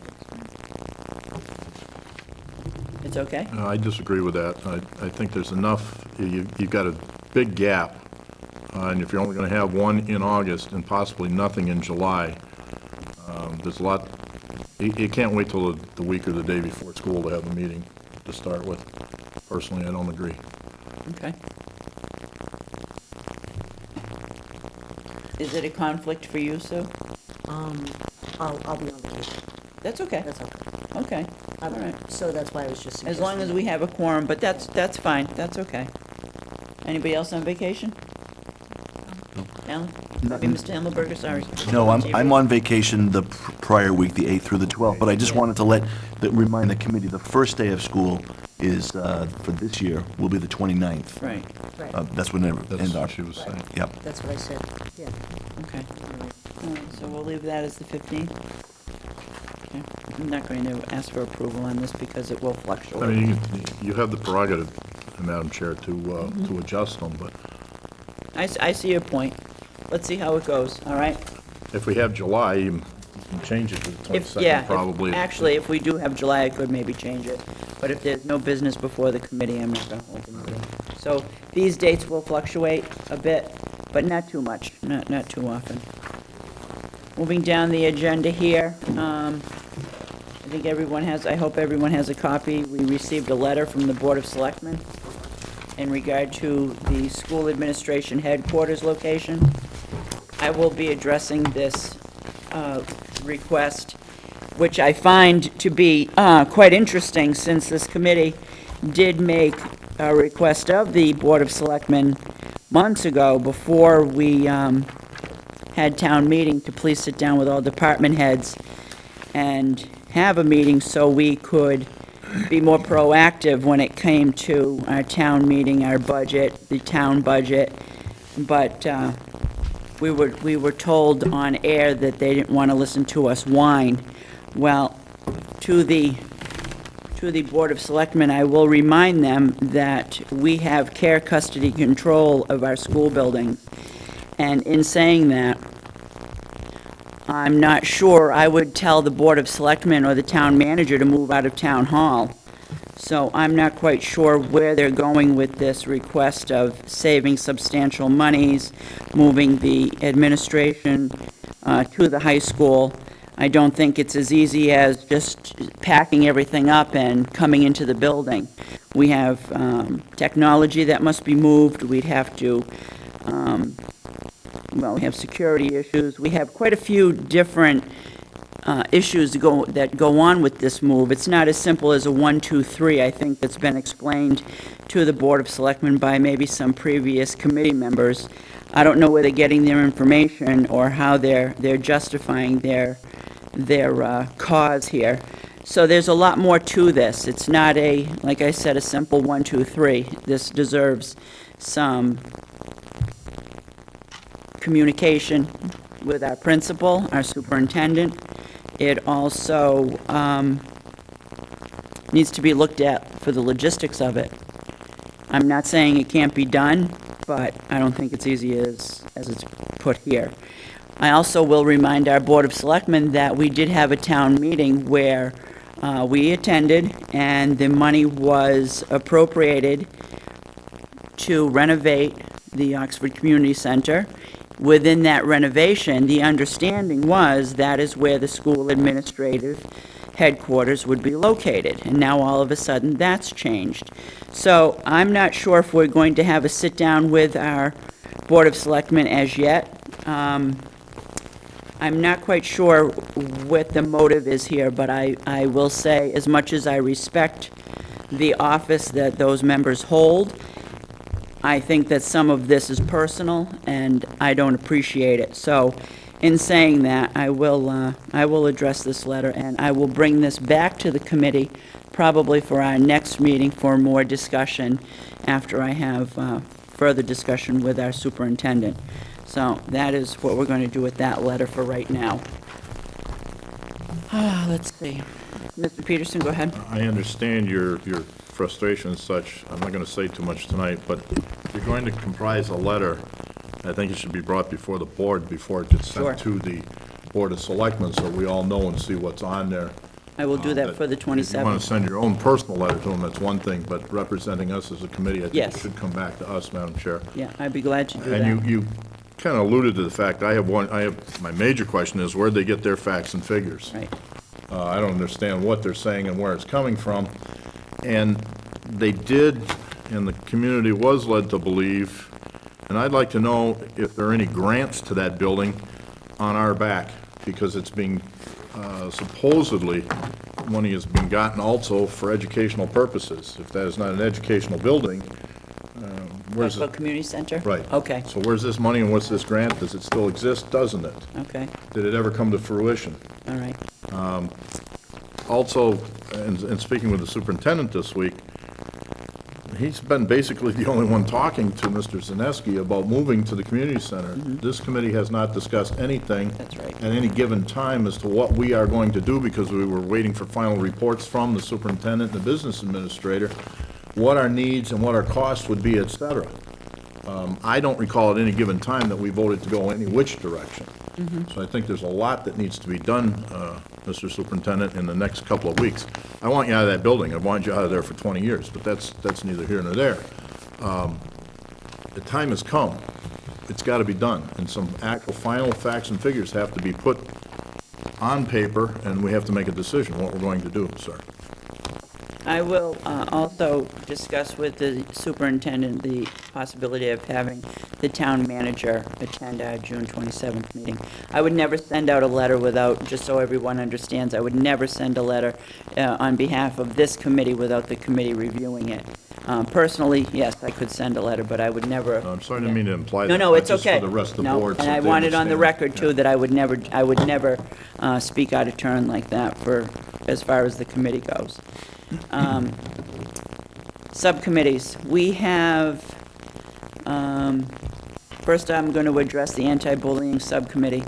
It's okay? I disagree with that. I think there's enough, you've got a big gap, and if you're only going to have one in August and possibly nothing in July, there's a lot, you can't wait till the week or the day before school to have a meeting to start with. Personally, I don't agree. Okay. Is it a conflict for you, Sue? I'll be on vacation. That's okay. That's okay. Okay, all right. So that's why I was just As long as suggesting. we have a quorum, but that's fine, that's okay. Anybody else on vacation? Alan? I mean, Mr. Himmelberger, sorry. No, I'm on vacation the prior week, the 8th through the 12th, but I just wanted to remind the committee, the first day of school is, for this year, will be the 29th. Right. Right. That's what, That's what she was saying. Yep. That's what I said, yeah. Okay. All right, so we'll leave that as the 15th? Okay. I'm not going to ask for approval on this because it will fluctuate. I mean, you have the prerogative, Madam Chair, to adjust them, but I see your point. Let's see how it goes, all right? if we have July, you can change it to the If, yeah, 22nd, probably. actually, if we do have July, I could maybe change it. But if there's no business before the committee, I'm not going to hold the meeting. So these dates will fluctuate a bit, but not too much, not too often. Moving down the agenda here, I think everyone has, I hope everyone has a copy. We received a letter from the Board of Selectmen in regard to the school administration headquarters location. I will be addressing this request, which I find to be quite interesting, since this committee did make a request of the Board of Selectmen months ago, before we had town meeting, to please sit down with all department heads and have a meeting so we could be more proactive when it came to our town meeting, our budget, the town budget. But we were told on air that they didn't want to listen to us whine. Well, to the Board of Selectmen, I will remind them that we have care, custody, control of our school buildings. And in saying that, I'm not sure I would tell the Board of Selectmen or the town manager to move out of Town Hall. So I'm not quite sure where they're going with this request of saving substantial monies, moving the administration to the high school. I don't think it's as easy as just packing everything up and coming into the building. We have technology that must be moved. We'd have to, well, we have security issues. We have quite a few different issues that go on with this move. It's not as simple as a 1, 2, 3, I think, that's been explained to the Board of Selectmen by maybe some previous committee members. I don't know where they're getting their information or how they're justifying their cause here. So there's a lot more to this. It's not a, like I said, a simple 1, 2, 3. This deserves some communication with our principal, our superintendent. It also needs to be looked at for the logistics of it. I'm not saying it can't be done, but I don't think it's easy as it's put here. I also will remind our Board of Selectmen that we did have a town meeting where we attended, and the money was appropriated to renovate the Oxford Community Center. Within that renovation, the understanding was that is where the school administrative headquarters would be located, and now all of a sudden that's changed. So I'm not sure if we're going to have a sit-down with our Board of Selectmen as yet. I'm not quite sure what the motive is here, but I will say, as much as I respect the office that those members hold, I think that some of this is personal, and I don't appreciate it. So, in saying that, I will address this letter, and I will bring this back to the committee, probably for our next meeting, for more discussion, after I have further discussion with our superintendent. So, that is what we're going to do with that letter for right now. Let's see. Mr. Peterson, go ahead. I understand your frustration and such. I'm not going to say too much tonight, but if you're going to comprise a letter, I think it should be brought before the board before it gets Sure. sent to the Board of Selectmen, so we all know and see what's on there. I will do that for the If you want 27th. to send your own personal letter to them, that's one thing, but representing us as a committee, I think Yes. it should come back to us, Madam Chair. Yeah, I'd be glad to do that. And you kind of alluded to the fact, my major question is, where'd they get their facts and figures? Right. I don't understand what they're saying and where it's coming from. And they did, and the community was led to believe, and I'd like to know if there are any grants to that building on our back, because it's being, supposedly, money has been gotten also for educational purposes. If that is not an educational building, where's Like it? a community center? Right. Okay, So where's this money and what's this grant? Does it still exist? Doesn't it? okay, Did it ever come to fruition? all right. Also, and speaking with the superintendent this week, he's been basically the only one talking to Mr. Zaneski about moving to the community center. This committee has not discussed anything. That's right. At any given time as to what we are going to do, because we were waiting for final reports from the superintendent and the business administrator, what our needs and what our costs would be, et cetera. I don't recall at any given time that we voted to go any which direction. So I think there's a lot that needs to be done, Mr. Superintendent, in the next couple of weeks. I want you out of that building. I've wanted you out of there for 20 years, but that's neither here nor there. The time has come. It's got to be done, and some actual final facts and figures have to be put on paper, and we have to make a decision what we're going to do, sir. I will also discuss with the superintendent the possibility of having the town manager attend our June 27th meeting. I would never send out a letter without, just so everyone understands, I would never send a letter on behalf of this committee without the committee reviewing it. Personally, yes, I could send a letter, but I would never. I'm sorry, I didn't mean to imply that. No, it's Just okay. for the rest of the No, board. and so I they want it on the understand. record, too, that I would never speak out of turn like that for, as far as the committee goes. Subcommittees. We have, first I'm going to address the anti-bullying subcommittee.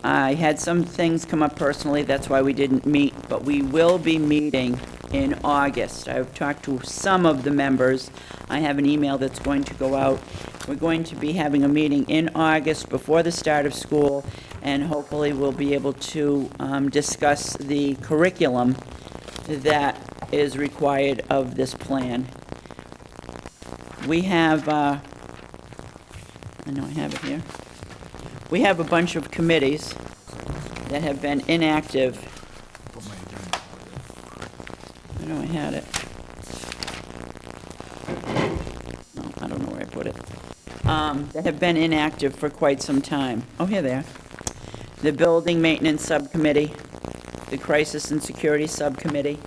I had some things come up personally, that's why we didn't meet, but we will be meeting in August. I've talked to some of the members. I have an email that's going to go out. We're going to be having a meeting in August before the start of school, and hopefully we'll be able to discuss the curriculum that is required of this plan. We have, I know I have it here. We have a bunch of committees that have been inactive. I know I had it. No, I don't know where I put it. That have been inactive for quite some time. Oh, here they are. The Building Maintenance Subcommittee, the Crisis and Security Subcommittee,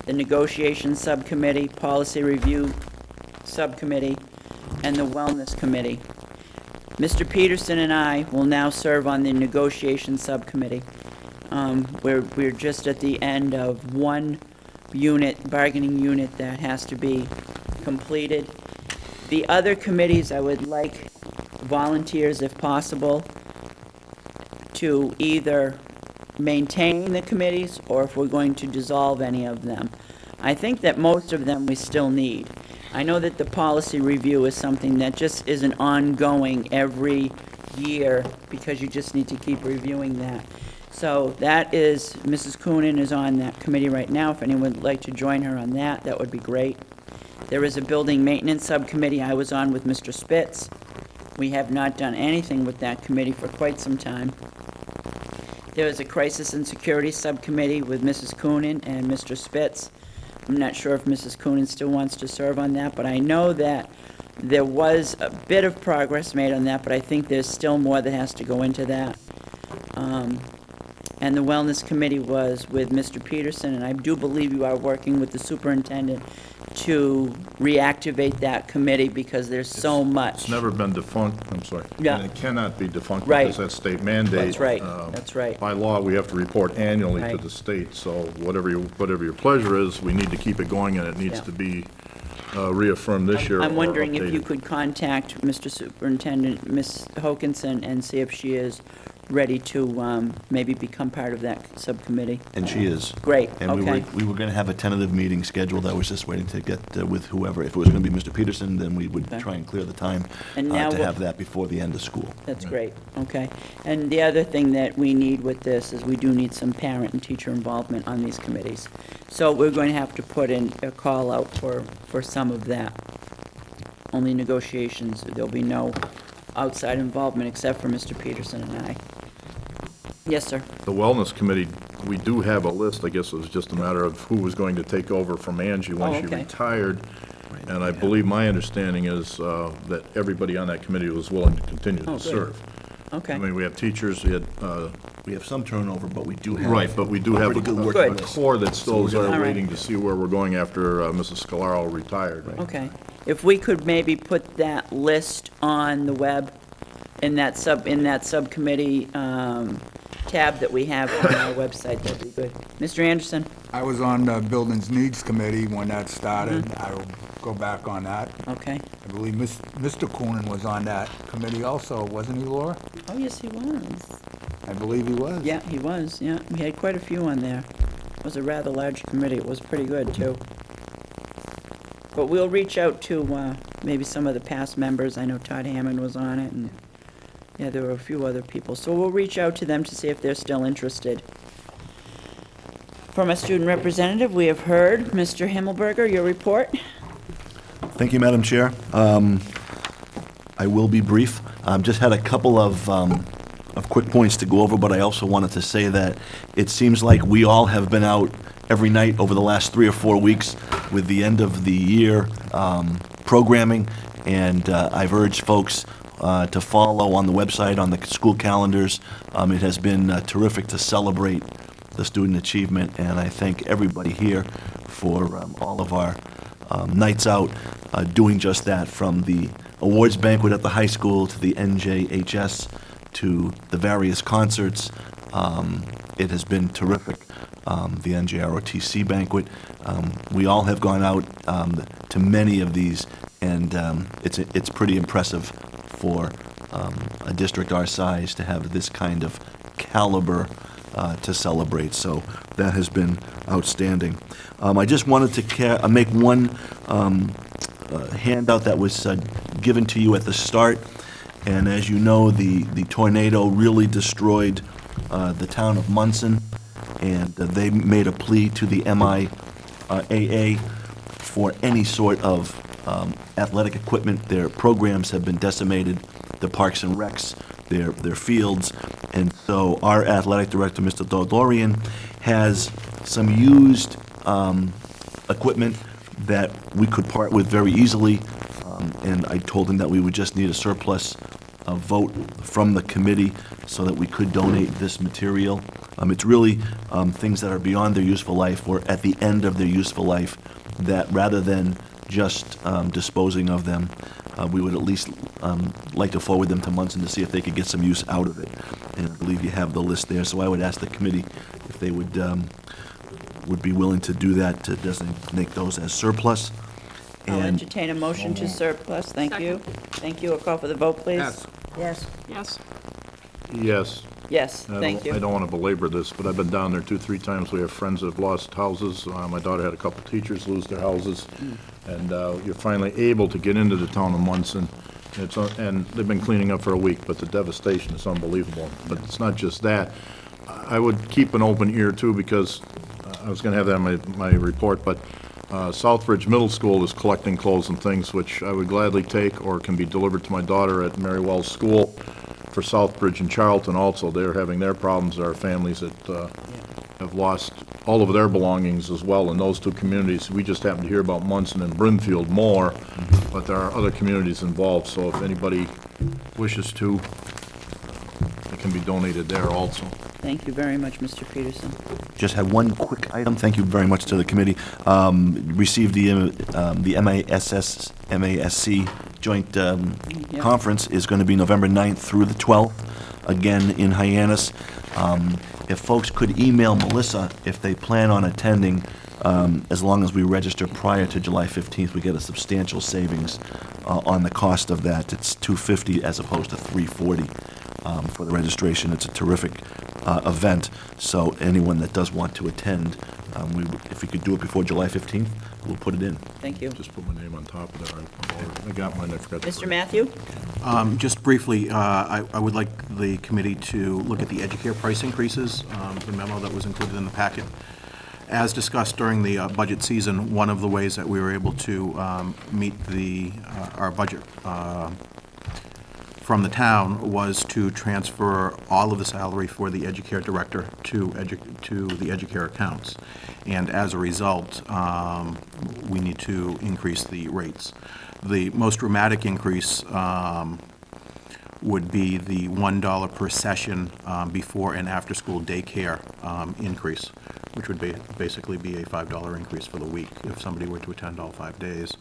the Negotiation Subcommittee, Policy Review Subcommittee, and the Wellness Committee. Mr. Peterson and I will now serve on the Negotiation Subcommittee. We're just at the end of one bargaining unit that has to be completed. The other committees, I would like volunteers, if possible, to either maintain the committees or if we're going to dissolve any of them. I think that most of them we still need. I know that the policy review is something that just isn't ongoing every year because you just need to keep reviewing that. So that is, Mrs. Coonan is on that committee right now. If anyone would like to join her on that, that would be great. There is a building maintenance subcommittee I was on with Mr. Spitz. We have not done anything with that committee for quite some time. There is a crisis and security subcommittee with Mrs. Coonan and Mr. Spitz. I'm not sure if Mrs. Coonan still wants to serve on that, but I know that there was a bit of progress made on that, but I think there's still more that has to go into that. And the Wellness Committee was with Mr. Peterson, and I do believe you are working with the superintendent to reactivate that committee because there's so much. It's never been defunct, I'm sorry. Yeah. And it cannot be defunct Right. because that's state mandate. That's right, that's right. By law, we have to report annually to Right. the state, so whatever your pleasure is, we need to keep it going, and it needs Yeah. to be reaffirmed this year. I'm or wondering if you updated. could contact Mr. Superintendent, Ms. Hokinson, and see if she is ready to maybe become part of that subcommittee. And she is. Great, And okay. we were going to have a tentative meeting scheduled. I was just waiting to get with whoever. If it was going to be Mr. Peterson, then we would Okay. try and clear the time And now to we'll- have that before the end of school. That's great, okay. And the other thing that we need with this is we do need some parent and teacher involvement on these committees. So we're going to have to put in a call out for some of that. Only negotiations, there'll be no outside involvement except for Mr. Peterson and I. Yes, sir. The Wellness Committee, we do have a list. I guess it was just a matter of who was going to take over from Angie when she okay. retired. And I believe my understanding is that everybody on that committee was willing to continue Oh, to good. serve. Okay. I mean, we have teachers, We have some turnover, but we do have. right, but we do have pretty good a working a list. core that still is So we're there gonna- waiting to see where we're going after Mrs. Scalaro retired. Okay. If we could maybe put that list on the web in that subcommittee tab that we have on our website, that'd be good. Mr. Anderson? I was on the Buildings Needs Committee when that started. I will go back on that. Okay. I believe Mr. Coonan was on that committee also, wasn't he, Laura? Oh, yes, he was. I believe he was. Yeah, he was, yeah. We had quite a few on there. It was a rather large committee. It was pretty good, too. But we'll reach out to maybe some of the past members. I know Todd Hammond was on it, and yeah, there were a few other people. So we'll reach out to them to see if they're still interested. From a student representative, we have heard. Mr. Himmelberger, your report? Thank you, Madam Chair. I will be brief. Just had a couple of quick points to go over, but I also wanted to say that it seems like we all have been out every night over the last 3 or 4 weeks with the end of the year programming, and I've urged folks to follow on the website, on the school calendars. It has been terrific to celebrate the student achievement, and I thank everybody here for all of our nights out doing just that, from the awards banquet at the high school to the NJHS to the various concerts. It has been terrific. The NJROTC banquet. We all have gone out to many of these, and it's pretty impressive for a district our size to have this kind of caliber to celebrate. So that has been outstanding. I just wanted to make one handout that was given to you at the start. And as you know, the tornado really destroyed the town of Munson, and they made a plea to the MIAA for any sort of athletic equipment. Their programs have been decimated, the parks and recs, their fields, and so our athletic director, Mr. Dodorian, has some used equipment that we could part with very easily, and I told him that we would just need a surplus vote from the committee so that we could donate this material. It's really things that are beyond their useful life or at the end of their useful life, that rather than just disposing of them, we would at least like to forward them to Munson to see if they could get some use out of it. And I believe you have the list there, so I would ask the committee if they would be willing to do that, to designate those as surplus. I'll And entertain a motion to surplus. Thank you. Thank you. A call for the vote, please. Yes. Yes. Yes. Yes. Yes, thank you. I don't want to belabor this, but I've been down there 2-3 times. We have friends that have lost houses. My daughter had a couple teachers lose their houses. And you're finally able to get into the town of Munson. And they've been cleaning up for a week, but the devastation is unbelievable. But it's not just that. I would keep an open ear, too, because I was going to have that in my report, but Southbridge Middle School is collecting clothes and things, which I would gladly take, or can be delivered to my daughter at Mary Wells School for Southbridge and Charlton also. They're having their problems. There are families that have lost all of their belongings as well in those two communities. We just happen to hear about Munson and Brimfield more, but there are other communities involved, so if anybody wishes to, it can be donated there also. Thank you very much, Mr. Peterson. just had one quick item. Thank you very much to the committee. Received the MASC joint conference is going to be November 9th through the 12th, again in Hyannis. If folks could email Melissa if they plan on attending, as long as we register prior to July 15th, we get a substantial savings on the cost of that. It's $250 as opposed to $340 for the registration. It's a terrific event, so anyone that does want to attend, if we could do it before July 15th, we'll put it in. Thank you. Just put my name on top of that. I got mine, I forgot. Mr. Matthew? Just briefly, I would like the committee to look at the Educare price increases, the memo that was included in the packet. As discussed during the budget season, one of the ways that we were able to meet our budget from the town was to transfer all of the salary for the Educare director to the Educare accounts. And as a result, we need to increase the rates. The most dramatic increase would be the $1 per session before and after school daycare increase. which would basically be a $5 increase for the week if somebody were to attend all 5 days.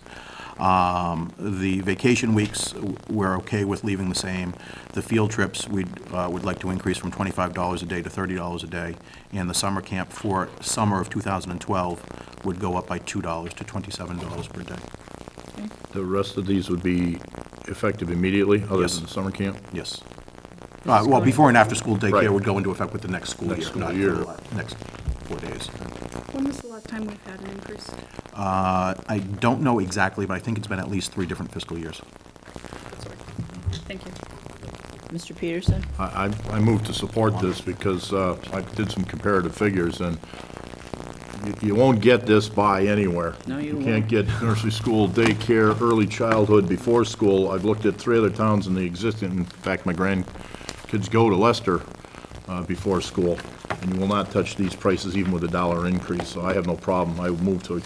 The vacation weeks, we're okay with leaving the same. The field trips, we would like to increase from $25 a day to $30 a day. And the summer camp for summer of 2012 would go up by $2 to $27 per day. The rest of these would be effective immediately, other Yes. than the summer camp? Yes. Well, before and after school daycare Right. would go into effect with the next school year, Next school not year. for the next 4 days. When was the last time we've had an increase? I don't know exactly, but I think it's been at least 3 different fiscal years. Thank you. Mr. Peterson? I moved to support this because I did some comparative figures, and you won't get this by anywhere. No, you can't won't. get nursery school, daycare, early childhood before school. I've looked at 3 other towns in the existing, in fact, my grandkids go to Leicester before school, and you will not touch these prices even with a $1 increase, so I have no problem. I move to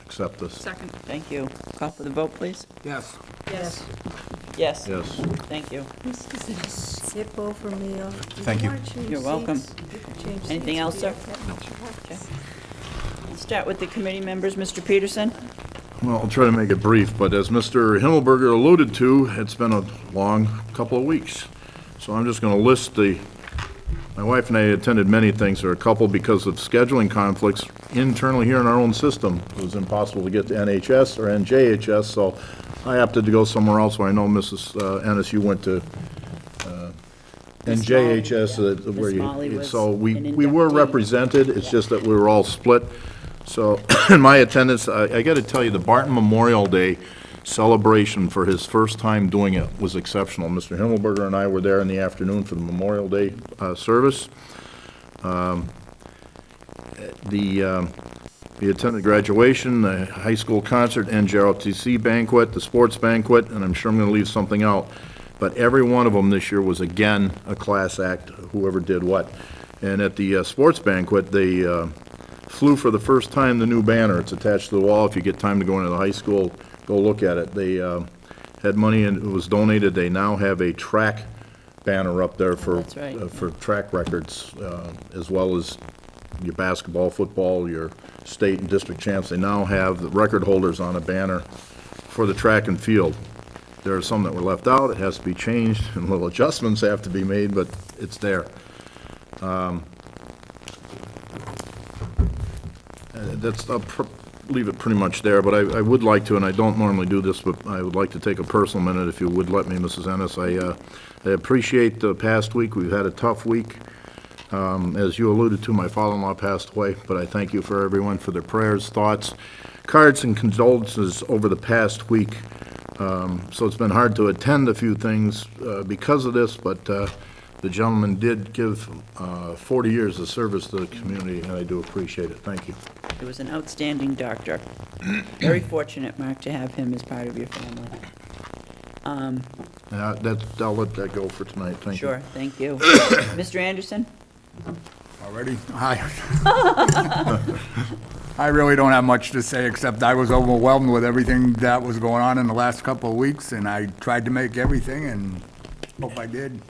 accept this. Second. Thank you. Call for the vote, please. Yes. Yes. Yes. Yes. Thank you. Skip over me. Thank you. You're welcome. Anything else, sir? No. Okay. Let's start with the committee members. Mr. Peterson? Well, I'll try to make it brief, but as Mr. Himmelberger alluded to, it's been a long couple of weeks. So I'm just going to list my wife and I attended many things. There are a couple because of scheduling conflicts internally here in our own system. It was impossible to get to NHS or NJHS, so I opted to go somewhere else where I know Mrs. Ennis, you went to NJHS, where Miss Molly you, was so we an were inductee. represented, it's just that we were all split. So in my attendance, I got to tell you, the Barton Memorial Day celebration for his first time doing it was exceptional. Mr. Himmelberger and I were there in the afternoon for the Memorial Day service. We attended graduation, the high school concert, NJROTC banquet, the sports banquet, and I'm sure I'm going to leave something out. But every one of them this year was, again, a class act, whoever did what. And at the sports banquet, they flew for the first time the new banner. It's attached to the wall. If you get time to go into the high school, go look at it. They had money and it was donated. They now have a track banner up there for That's right. for track records, as well as your basketball, football, your state and district champs. They now have the record holders on a banner for the track and field. There are some that were left out. It has to be changed, and little adjustments have to be made, but it's there. I'll leave it pretty much there, but I would like to, and I don't normally do this, but I would like to take a personal minute, if you would let me, Mrs. Ennis. I appreciate the past week. We've had a tough week. As you alluded to, my father-in-law passed away, but I thank you for everyone for their prayers, thoughts, cards, and condolences over the past week. So it's been hard to attend a few things because of this, but the gentleman did give 40 years of service to the community, and I do appreciate it. Thank you. He was an outstanding doctor. Very fortunate, Mark, to have him as part of your family. I'll let that go for tonight. Thank you. Sure, thank you. Mr. Anderson? Already? Hi. I really don't have much to say, except I was overwhelmed with everything that was going on in the last couple of weeks, and I tried to make everything, and hope I did.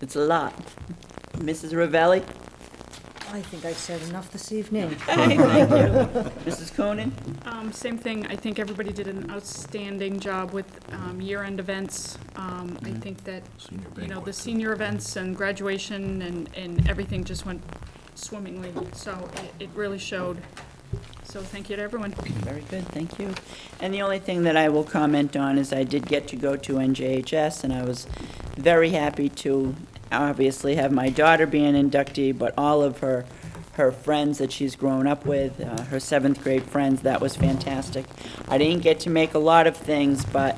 It's a lot. Mrs. Ravelli? I think I've said enough this evening. Thank you. Mrs. Coonan? Same thing. I think everybody did an outstanding job with year-end events. I think that, the senior events and graduation and everything just went swimmingly. So it really showed. So thank you to everyone. Very good, thank you. And the only thing that I will comment on is I did get to go to NJHS, and I was very happy to obviously have my daughter be an inductee, but all of her friends that she's grown up with, her 7th grade friends, that was fantastic. I didn't get to make a lot of things, but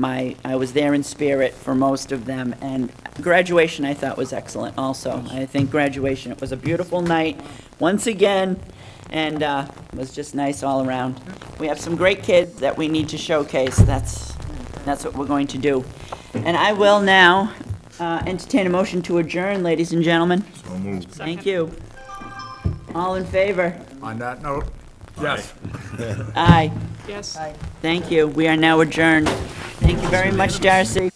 I was there in spirit for most of them, and graduation I thought was excellent also. I think graduation, it was a beautiful night, once again, and was just nice all around. We have some great kids that we need to showcase. That's what we're going to do. And I will now entertain a motion to adjourn, ladies and gentlemen. So moved. Thank you. All in favor? On that note, yes. Aye. Yes. Thank you. We are now adjourned. Thank you very much, Darcy.